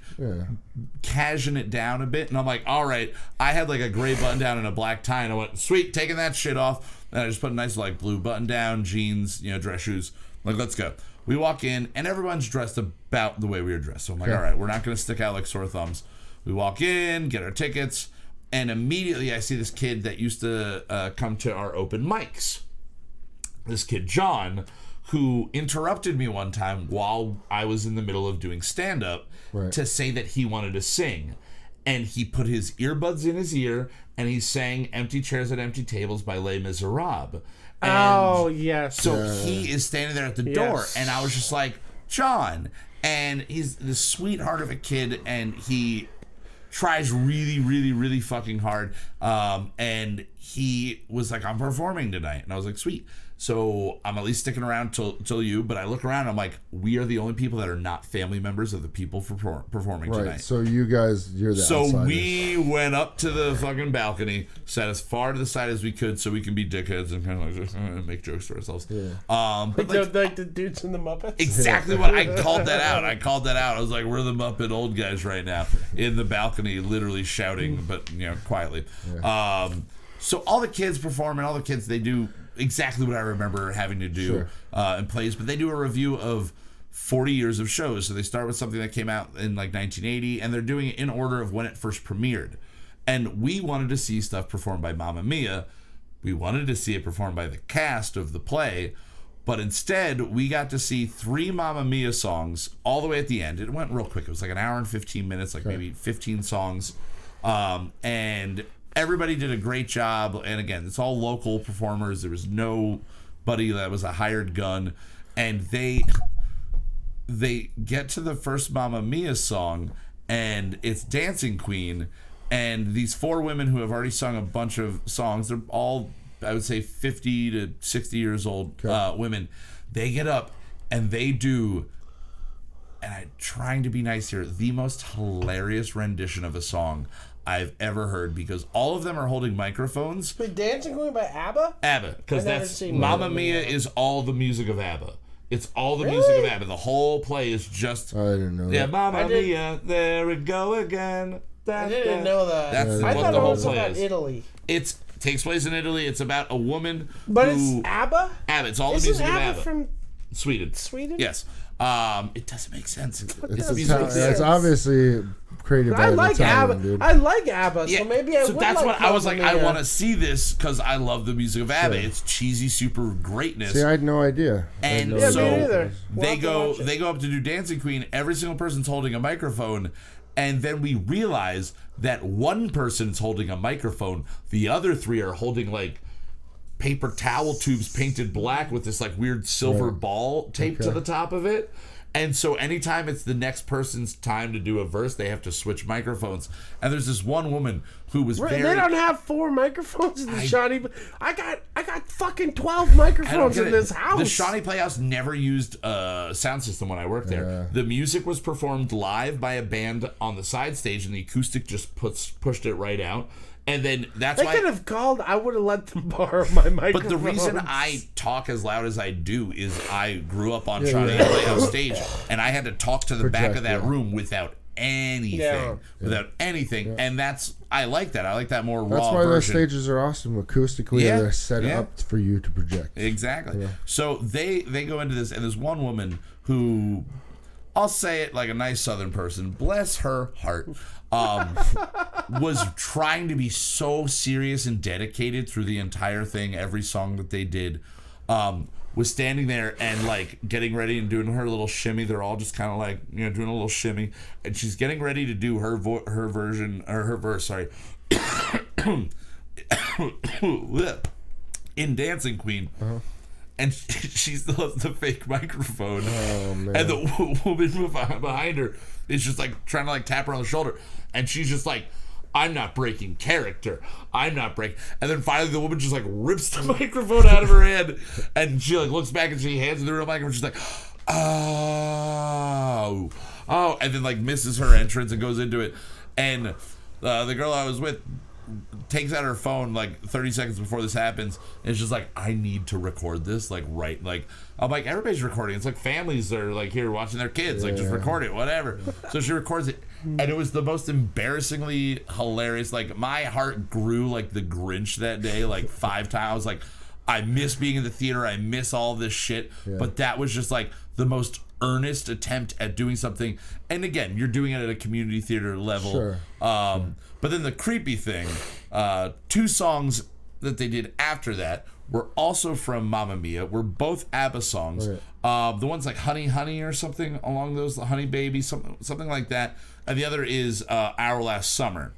Speaker 2: cashing it down a bit. And I'm like, all right. I had like a gray button down and a black tie, and I went, sweet, taking that shit off. And I just put a nice like blue button down, jeans, you know, dress shoes. Like, let's go. We walk in, and everyone's dressed about the way we were dressed. So I'm like, all right, we're not going to stick out like sore thumbs. We walk in, get our tickets, and immediately I see this kid that used to come to our open mics. This kid, John, who interrupted me one time while I was in the middle of doing stand-up to say that he wanted to sing. And he put his earbuds in his ear, and he sang Empty Chairs at Empty Tables by Les Miserables. And so he is standing there at the door, and I was just like, John. And he's the sweetheart of a kid, and he tries really, really, really fucking hard. And he was like, I'm performing tonight. And I was like, sweet. So I'm at least sticking around till you, but I look around and I'm like, we are the only people that are not family members of the people performing tonight.
Speaker 3: So you guys, you're the outsiders.
Speaker 2: We went up to the fucking balcony, sat as far to the side as we could so we can be dickheads and kind of like make jokes to ourselves.
Speaker 4: But like the dudes in the Muppets?
Speaker 2: Exactly what I called that out. I was like, we're the Muppet old guys right now in the balcony, literally shouting, but you know, quietly. So all the kids perform, and all the kids, they do exactly what I remember having to do in plays, but they do a review of 40 years of shows. So they start with something that came out in like 1980, and they're doing it in order of when it first premiered. And we wanted to see stuff performed by Mamma Mia. We wanted to see it performed by the cast of the play, but instead we got to see 3 Mamma Mia songs all the way at the end. It went real quick. It was like an hour and 15 minutes, like maybe 15 songs. And everybody did a great job, and again, it's all local performers. There was nobody that was a hired gun, and they get to the first Mamma Mia song, and it's Dancing Queen, and these 4 women who have already sung a bunch of songs, they're all, I would say, 50 to 60 years old women. They get up and they do, and I'm trying to be nice here, the most hilarious rendition of a song I've ever heard, because all of them are holding microphones.
Speaker 4: Wait, Dancing Queen by ABBA?
Speaker 2: ABBA, because that's Mamma Mia is all the music of ABBA. It's all the music of ABBA. The whole play is just.
Speaker 3: I didn't know that.
Speaker 2: Yeah, Mamma Mia, there we go again.
Speaker 4: I didn't know that.
Speaker 2: That's
Speaker 4: I
Speaker 2: what
Speaker 4: thought
Speaker 2: the
Speaker 4: it
Speaker 2: whole
Speaker 4: was
Speaker 2: play
Speaker 4: about
Speaker 2: is.
Speaker 4: Italy.
Speaker 2: It takes place in Italy. It's about a woman.
Speaker 4: But it's ABBA?
Speaker 2: ABBA. It's all the music of ABBA.
Speaker 4: From
Speaker 2: Sweden.
Speaker 4: Yes.
Speaker 2: It doesn't make sense.
Speaker 3: It's obviously created by an Italian dude.
Speaker 4: I like ABBA, so maybe I would
Speaker 2: that's
Speaker 4: like
Speaker 2: what I was like. I want to see this because I love the music of ABBA. It's cheesy, super greatness.
Speaker 3: See, I had no idea.
Speaker 2: And so they go up to do Dancing Queen. Every single person's holding a microphone, and then we realize that one person's holding a microphone. The other 3 are holding like paper towel tubes painted black with this like weird silver ball taped to the top of it. And so anytime it's the next person's time to do a verse, they have to switch microphones. And there's this one woman who was very...
Speaker 4: They don't have 4 microphones in the Shawnee... I got fucking 12 microphones in this house.
Speaker 2: The Shawnee Playhouse never used a sound system when I worked there. The music was performed live by a band on the side stage, and the acoustic just pushed it right out. And then that's why
Speaker 4: they could have called. I would have let them borrow my microphone.
Speaker 2: But the reason I talk as loud as I do is I grew up on Shawnee on stage, and I had to talk to the back of that room without anything, and I like that. I like that more raw
Speaker 3: That's why
Speaker 2: version.
Speaker 3: those stages are awesome acoustically. They're set up for you to project.
Speaker 2: Exactly. So they go into this, and there's one woman who, I'll say it like a nice Southern person, bless her heart, was trying to be so serious and dedicated through the entire thing. Every song that they did, was standing there and like getting ready and doing her little shimmy. They're all just kind of like, you know, doing a little shimmy, and she's getting ready to do her verse. Sorry, in Dancing Queen. And she still has the fake microphone.
Speaker 3: Oh, man.
Speaker 2: And the woman behind her is just like trying to like tap her on the shoulder. And she's just like, I'm not breaking character. I'm not breaking. And then finally the woman just like rips the microphone out of her hand. And she like looks back and she hands her the real microphone. She's like, oh. And then like misses her entrance and goes into it. And the girl I was with takes out her phone like 30 seconds before this happens, and it's just like, I need to record this, like, right, like, I'm like, everybody's recording. It's like families are like here watching their kids, like, just record it, whatever. So she records it, and it was the most embarrassingly hilarious. Like, my heart grew like the Grinch that day, like 5 times. Like, I miss being in the theater, I miss all this shit, but that was just like the most earnest attempt at doing something. And again, you're doing it at a community theater level. But then the creepy thing, 2 songs that they did after that were also from Mamma Mia, were both ABBA songs. The one's like Honey Honey or something along those, Honey Baby, something like that. And the other is Our Last Summer.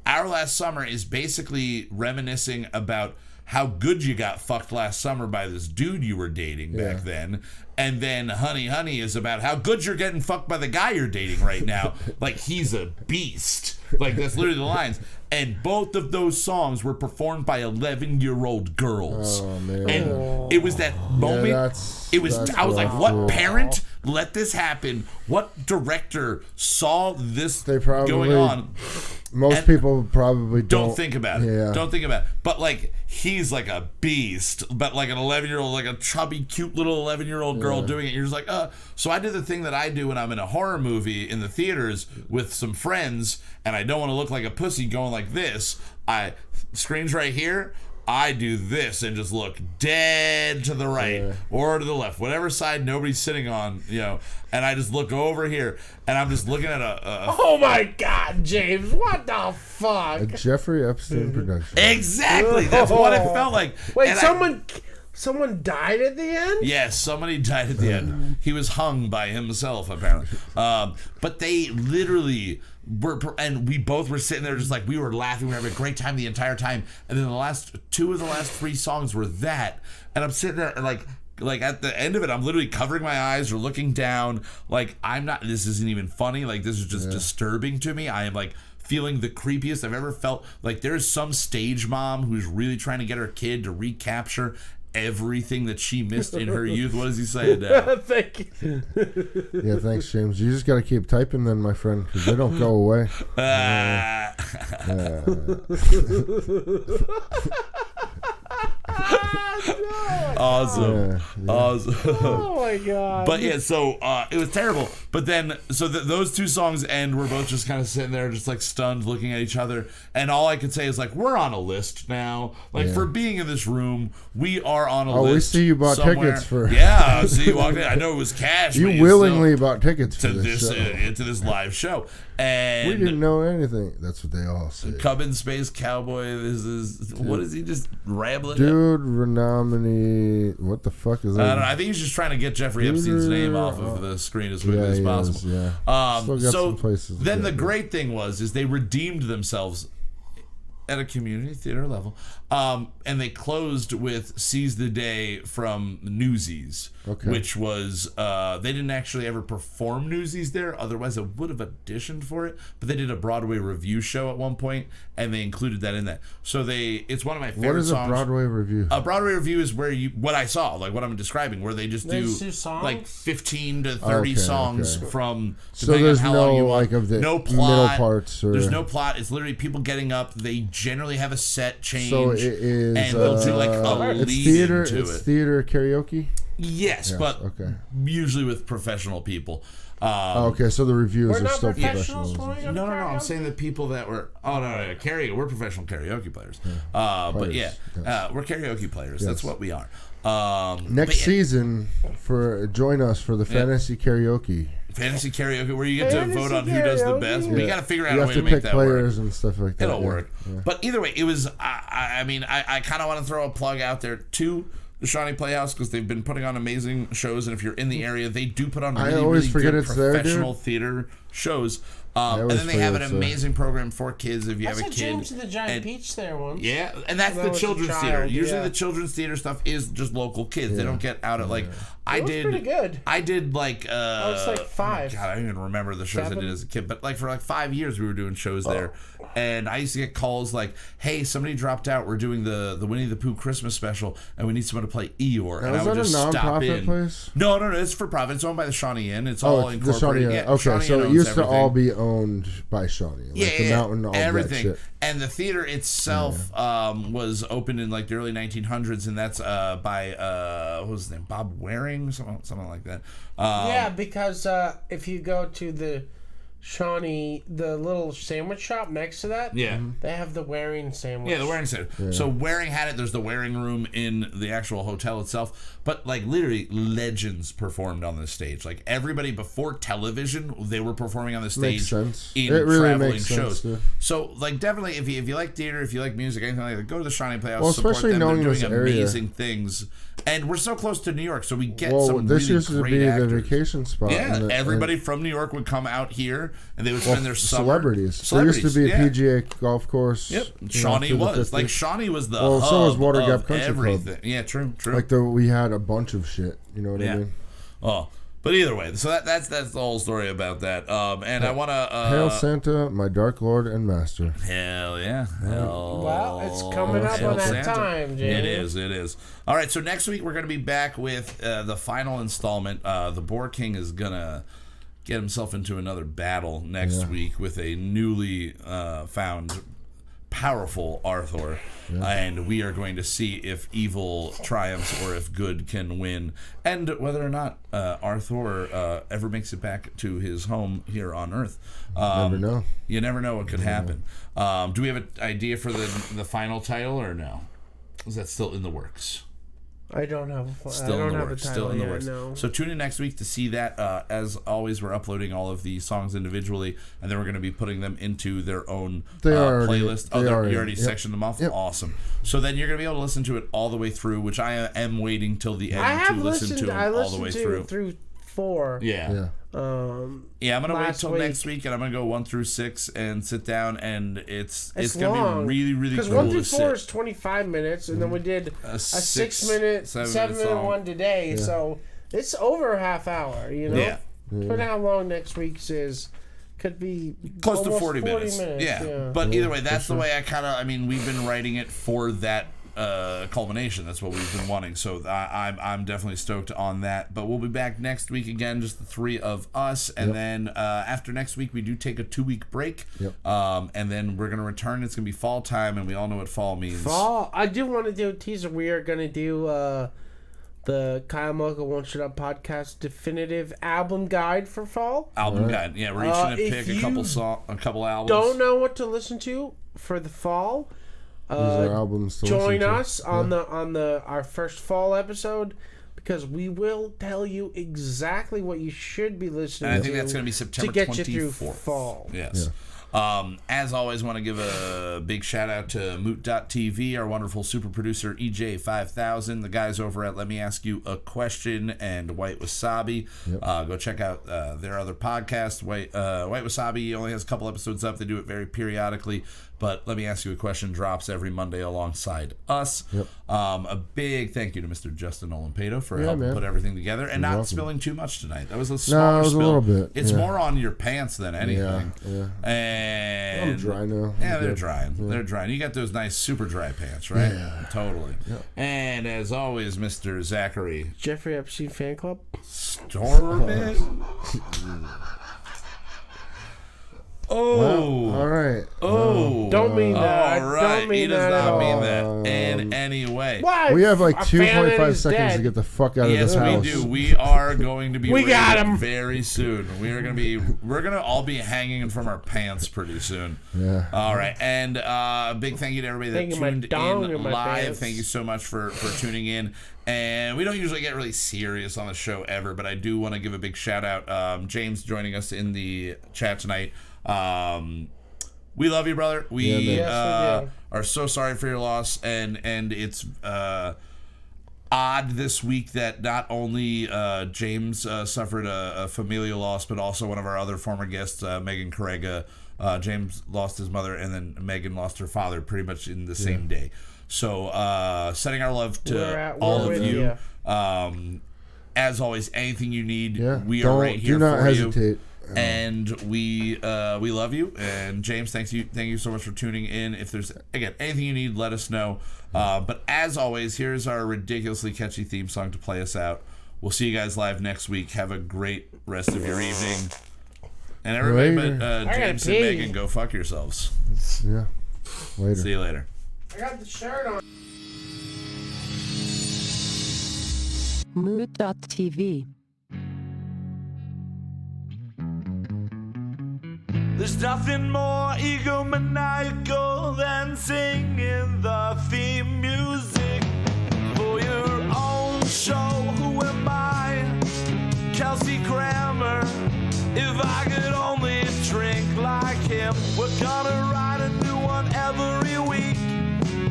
Speaker 2: Our Last Summer is basically reminiscing about how good you got fucked last summer by this dude you were dating back then. And then Honey Honey is about how good you're getting fucked by the guy you're dating right now. Like, he's a beast. Like, that's literally the lines. And both of those songs were performed by 11-year-old girls.
Speaker 3: Oh, man.
Speaker 2: And it was that moment. I was like, what parent let this happen? What director saw this going on?
Speaker 3: Most people probably
Speaker 2: don't think about it.
Speaker 3: Yeah.
Speaker 2: Don't think about it. But like, he's like a beast, but like an 11-year-old, like a chubby, cute little 11-year-old girl doing it. You're just like, So I did the thing that I do when I'm in a horror movie in the theaters with some friends, and I don't want to look like a pussy going like this. Screen's right here. I do this and just look dead to the right or to the left, whatever side nobody's sitting on, you know, and I just look over here and I'm just looking at
Speaker 4: Oh my God, James, what the fuck?
Speaker 3: A Jeffrey Epstein production.
Speaker 2: Exactly. That's what it felt like.
Speaker 4: Wait, someone died at the end?
Speaker 2: Yes, somebody died at the end. He was hung by himself, apparently. But they literally were, and we both were sitting there just like, we were laughing, we were having a great time the entire time. And then the last 2 of the last 3 songs were that. And I'm sitting there and like at the end of it, I'm literally covering my eyes or looking down. Like, this isn't even funny. Like, this is just disturbing to me. I am like feeling the creepiest I've ever felt. Like, there's some stage mom who's really trying to get her kid to recapture everything that she missed in her youth. What does he say now?
Speaker 4: Thank you.
Speaker 3: Yeah, thanks, James. You just got to keep typing then, my friend, because they don't go away.
Speaker 2: Awesome. Awesome.
Speaker 4: Oh my God.
Speaker 2: But yeah, so it was terrible. But then, so those 2 songs end, we're both just kind of sitting there, just like stunned, looking at each other. And all I could say is like, we're on a list now. Like, for being in this room, we are on a list.
Speaker 3: Oh, we see you bought
Speaker 2: somewhere.
Speaker 3: tickets for.
Speaker 2: Yeah, I see you walked in. I know it was cash.
Speaker 3: You willingly bought tickets for
Speaker 2: to
Speaker 3: this show.
Speaker 2: To this live show. And
Speaker 3: we didn't know anything. That's what they all say.
Speaker 2: Cub in Space Cowboy. What is he just rambling?
Speaker 3: Dude, Renominy. What the fuck is that?
Speaker 2: I don't know. I think he's just trying to get Jeffrey Epstein's name off of the screen as quickly as possible. So then the great thing is they redeemed themselves at a community theater level, and they closed with Seize the Day from Newsies, which was they didn't actually ever perform Newsies there, otherwise I would have auditioned for it, but they did a Broadway review show at one point and they included that in that. So it's one of my favorite songs.
Speaker 3: What is a Broadway review?
Speaker 2: A Broadway review is where what I saw, like what I'm describing, where they just do like 15 to 30 songs from,
Speaker 3: so there's
Speaker 2: on how long you want.
Speaker 3: like of the
Speaker 2: no plot,
Speaker 3: middle parts, or
Speaker 2: there's no plot. It's literally people getting up, they generally have a set change.
Speaker 3: So it is,
Speaker 2: and they'll do like a lead into it.
Speaker 3: It's theater karaoke?
Speaker 2: Yes, but usually with professional people.
Speaker 3: Okay, so the reviews are still professional.
Speaker 2: No, I'm saying the people that were. Oh no, karaoke. We're professional karaoke players. But yeah, we're karaoke players. Yes. That's what we are.
Speaker 3: Next season, join us for the fantasy karaoke.
Speaker 2: Fantasy karaoke, where you get to vote on who does the best. We got to figure out a way to make that
Speaker 3: players
Speaker 2: work.
Speaker 3: And stuff like that.
Speaker 2: It'll work. Yeah. But either way, it was. I kind of want to throw a plug out there to the Shawnee Playhouse because they've been putting on amazing shows, and if you're in the area, they do put on really good professional theater shows. And then they have an amazing program for kids if you have a kid.
Speaker 4: James to the Giant Peach there once.
Speaker 2: Yeah, and that's the children's theater. Usually the children's theater stuff is just local kids. Yeah. They don't get out at like I did.
Speaker 4: Pretty good.
Speaker 2: I did like
Speaker 4: I was like 5.
Speaker 2: God, I don't even remember the shows I did as a kid. But like for like 5 years we were doing shows there. And I used to get calls like, "Hey, somebody dropped out. We're doing the Winnie the Pooh Christmas special, and we need someone to play Eeyore." And I would just stop in.
Speaker 3: Place?
Speaker 2: No, it's for profit. It's owned by the Shawnee Inn. It's all incorporated.
Speaker 3: Yeah, okay, Shawnee so it used to all be owned by Shawnee. Like the mountain, all
Speaker 2: everything.
Speaker 3: That shit.
Speaker 2: And the theater itself was opened in like the early 1900s, and that's by what was his name, Bob Waring, something like that.
Speaker 4: Because if you go to the Shawnee, the little sandwich shop next to that, they have the Waring sandwich.
Speaker 2: Yeah, the Waring sandwich. Yeah. So Waring had it. There's the Waring room in the actual hotel itself. But like literally legends performed on this stage. Like everybody before television, they were performing on the stage in traveling shows. So like definitely if you like theater, if you like music, anything like that, go to the Shawnee Playhouse.
Speaker 3: Well,
Speaker 2: support
Speaker 3: especially
Speaker 2: them.
Speaker 3: knowing
Speaker 2: They're doing
Speaker 3: this
Speaker 2: amazing things. And we're so close to New York, so we get some
Speaker 3: this
Speaker 2: really
Speaker 3: used to
Speaker 2: great
Speaker 3: be
Speaker 2: actors.
Speaker 3: the vacation spot.
Speaker 2: Yeah, everybody from New York would come out here, and they would spend their summer.
Speaker 3: Celebrities. There used to be a PGA golf course.
Speaker 2: Yep, Shawnee was like Shawnee was the
Speaker 3: hub
Speaker 2: so was
Speaker 3: Water Gap
Speaker 2: of
Speaker 3: Country
Speaker 2: everything.
Speaker 3: Club.
Speaker 2: Yeah, true.
Speaker 3: Like we had a bunch of shit. You know what I mean?
Speaker 2: Oh. But either way, so that's the whole story about that. And I want to...
Speaker 3: Hail Santa, my dark lord and master.
Speaker 2: Hell yeah.
Speaker 4: Well, it's coming up on that time, James.
Speaker 2: It is. All right, so next week we're going to be back with the final installment. The Boar King is going to get himself into another battle next week with a newly found powerful Aurthor, and we are going to see if evil triumphs or if good can win, and whether or not Aurthor ever makes it back to his home here on Earth.
Speaker 3: Never know.
Speaker 2: You never know what could happen. Do we have an idea for the final title or no? Is that still in the works?
Speaker 4: I don't have a
Speaker 2: Still in the works.
Speaker 4: No.
Speaker 2: So tune in next week to see that. As always, we're uploading all of the songs individually, and then we're going to be putting them into their own playlist. You already sectioned them off? Yep. Awesome. So then you're going to be able to listen to it all the way through, which I am waiting till the end to listen to them all the way through
Speaker 4: 4.
Speaker 2: Yeah. I'm gonna wait till next week, and I'm gonna go 1 through 6 and sit down, and it's gonna be really, really cool.
Speaker 4: Because 1 through 4 is 25 minutes, and then we did a 6-minute, 7-minute one today, so it's over a half hour. You know, depending how long next week's is. Could be
Speaker 2: close to 40 minutes. Yeah. But either way, that's the way we've been writing it for that culmination. That's what we've been wanting. So I'm definitely stoked on that. But we'll be back next week again, just the 3 of us. And then after next week, we do take a 2-week break. And then we're going to return. It's going to be fall time, and we all know what fall means.
Speaker 4: Fall. I do want to do a teaser. We are going to do the Kyle Mocha Won't Shut Up podcast definitive album guide for fall.
Speaker 2: Guide. Yeah, we're each going to pick a couple albums.
Speaker 4: Don't know what to listen to for the fall. Join us on our first fall episode, because we will tell you exactly what you should be listening to.
Speaker 2: And I think that's going to be September 24th.
Speaker 4: To get you through fall.
Speaker 2: Yes. As always, want to give a big shout out to Moot.tv, our wonderful super producer EJ5000, the guys over at Let Me Ask You a Question and White Wasabi. Go check out their other podcast. White Wasabi only has a couple episodes up. They do it very periodically, but Let Me Ask You a Question drops every Monday alongside us. A big thank you to Mr. Justin Olimpedo for helping put everything together and not spilling too much tonight. That was a smaller spill.
Speaker 3: A little bit.
Speaker 2: It's more on your pants than anything. And
Speaker 3: I'm dry now.
Speaker 2: They're drying. They're drying. You got those nice super dry pants, right? Yeah. Totally. And as always, Mr. Zachary.
Speaker 4: Jeffrey Epstein Fan Club.
Speaker 2: Storm it. Oh.
Speaker 3: Well, all right.
Speaker 2: Oh.
Speaker 4: Don't mean that.
Speaker 2: All right.
Speaker 4: Don't mean
Speaker 2: he does
Speaker 4: that
Speaker 2: not
Speaker 4: at
Speaker 2: mean
Speaker 4: all.
Speaker 2: that in any way.
Speaker 4: Why?
Speaker 3: We have like
Speaker 4: A fan
Speaker 3: 2.5
Speaker 4: is
Speaker 3: seconds
Speaker 4: dead.
Speaker 3: to get the fuck out of
Speaker 2: Yes,
Speaker 3: this house.
Speaker 2: we do. We are going to be
Speaker 4: We got
Speaker 2: raided
Speaker 4: him.
Speaker 2: very soon. We're gonna all be hanging from our pants pretty soon.
Speaker 3: Yeah.
Speaker 2: All right, and a big thank you to everybody that
Speaker 4: Thank you, my
Speaker 2: tuned
Speaker 4: dong
Speaker 2: in
Speaker 4: and my
Speaker 2: live.
Speaker 4: pants.
Speaker 2: Thank you so much for tuning in. And we don't usually get really serious on the show ever, but I do want to give a big shout out. James joining us in the chat tonight. We love you, brother. We
Speaker 4: Yes,
Speaker 2: are so sorry for your loss, and it's odd this week that not only James suffered a familial loss, but also one of our other former guests, Megan Correga. James lost his mother, and then Megan lost her father pretty much in the same day. So sending our love to all of you. As always, anything you need, we are right here
Speaker 3: do not
Speaker 2: for
Speaker 3: hesitate.
Speaker 2: you. And we love you. And James, thank you so much for tuning in. If there's anything you need, let us know. But as always, here's our ridiculously catchy theme song to play us out. We'll see you guys live next week. Have a great rest of your evening. And everybody but James and Megan, go fuck yourselves.
Speaker 3: Yeah. Later.
Speaker 2: See you later.
Speaker 4: I got the shirt on.
Speaker 5: Mood.tv.
Speaker 1: There's nothing more egomaniacal than singing the theme music for your own show. Who am I? Kelsey Grammer. If I could only drink like him, we're gonna write a new one every week.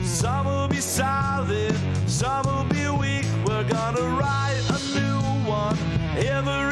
Speaker 1: Some will be solid, some will be weak. We're gonna write a new one every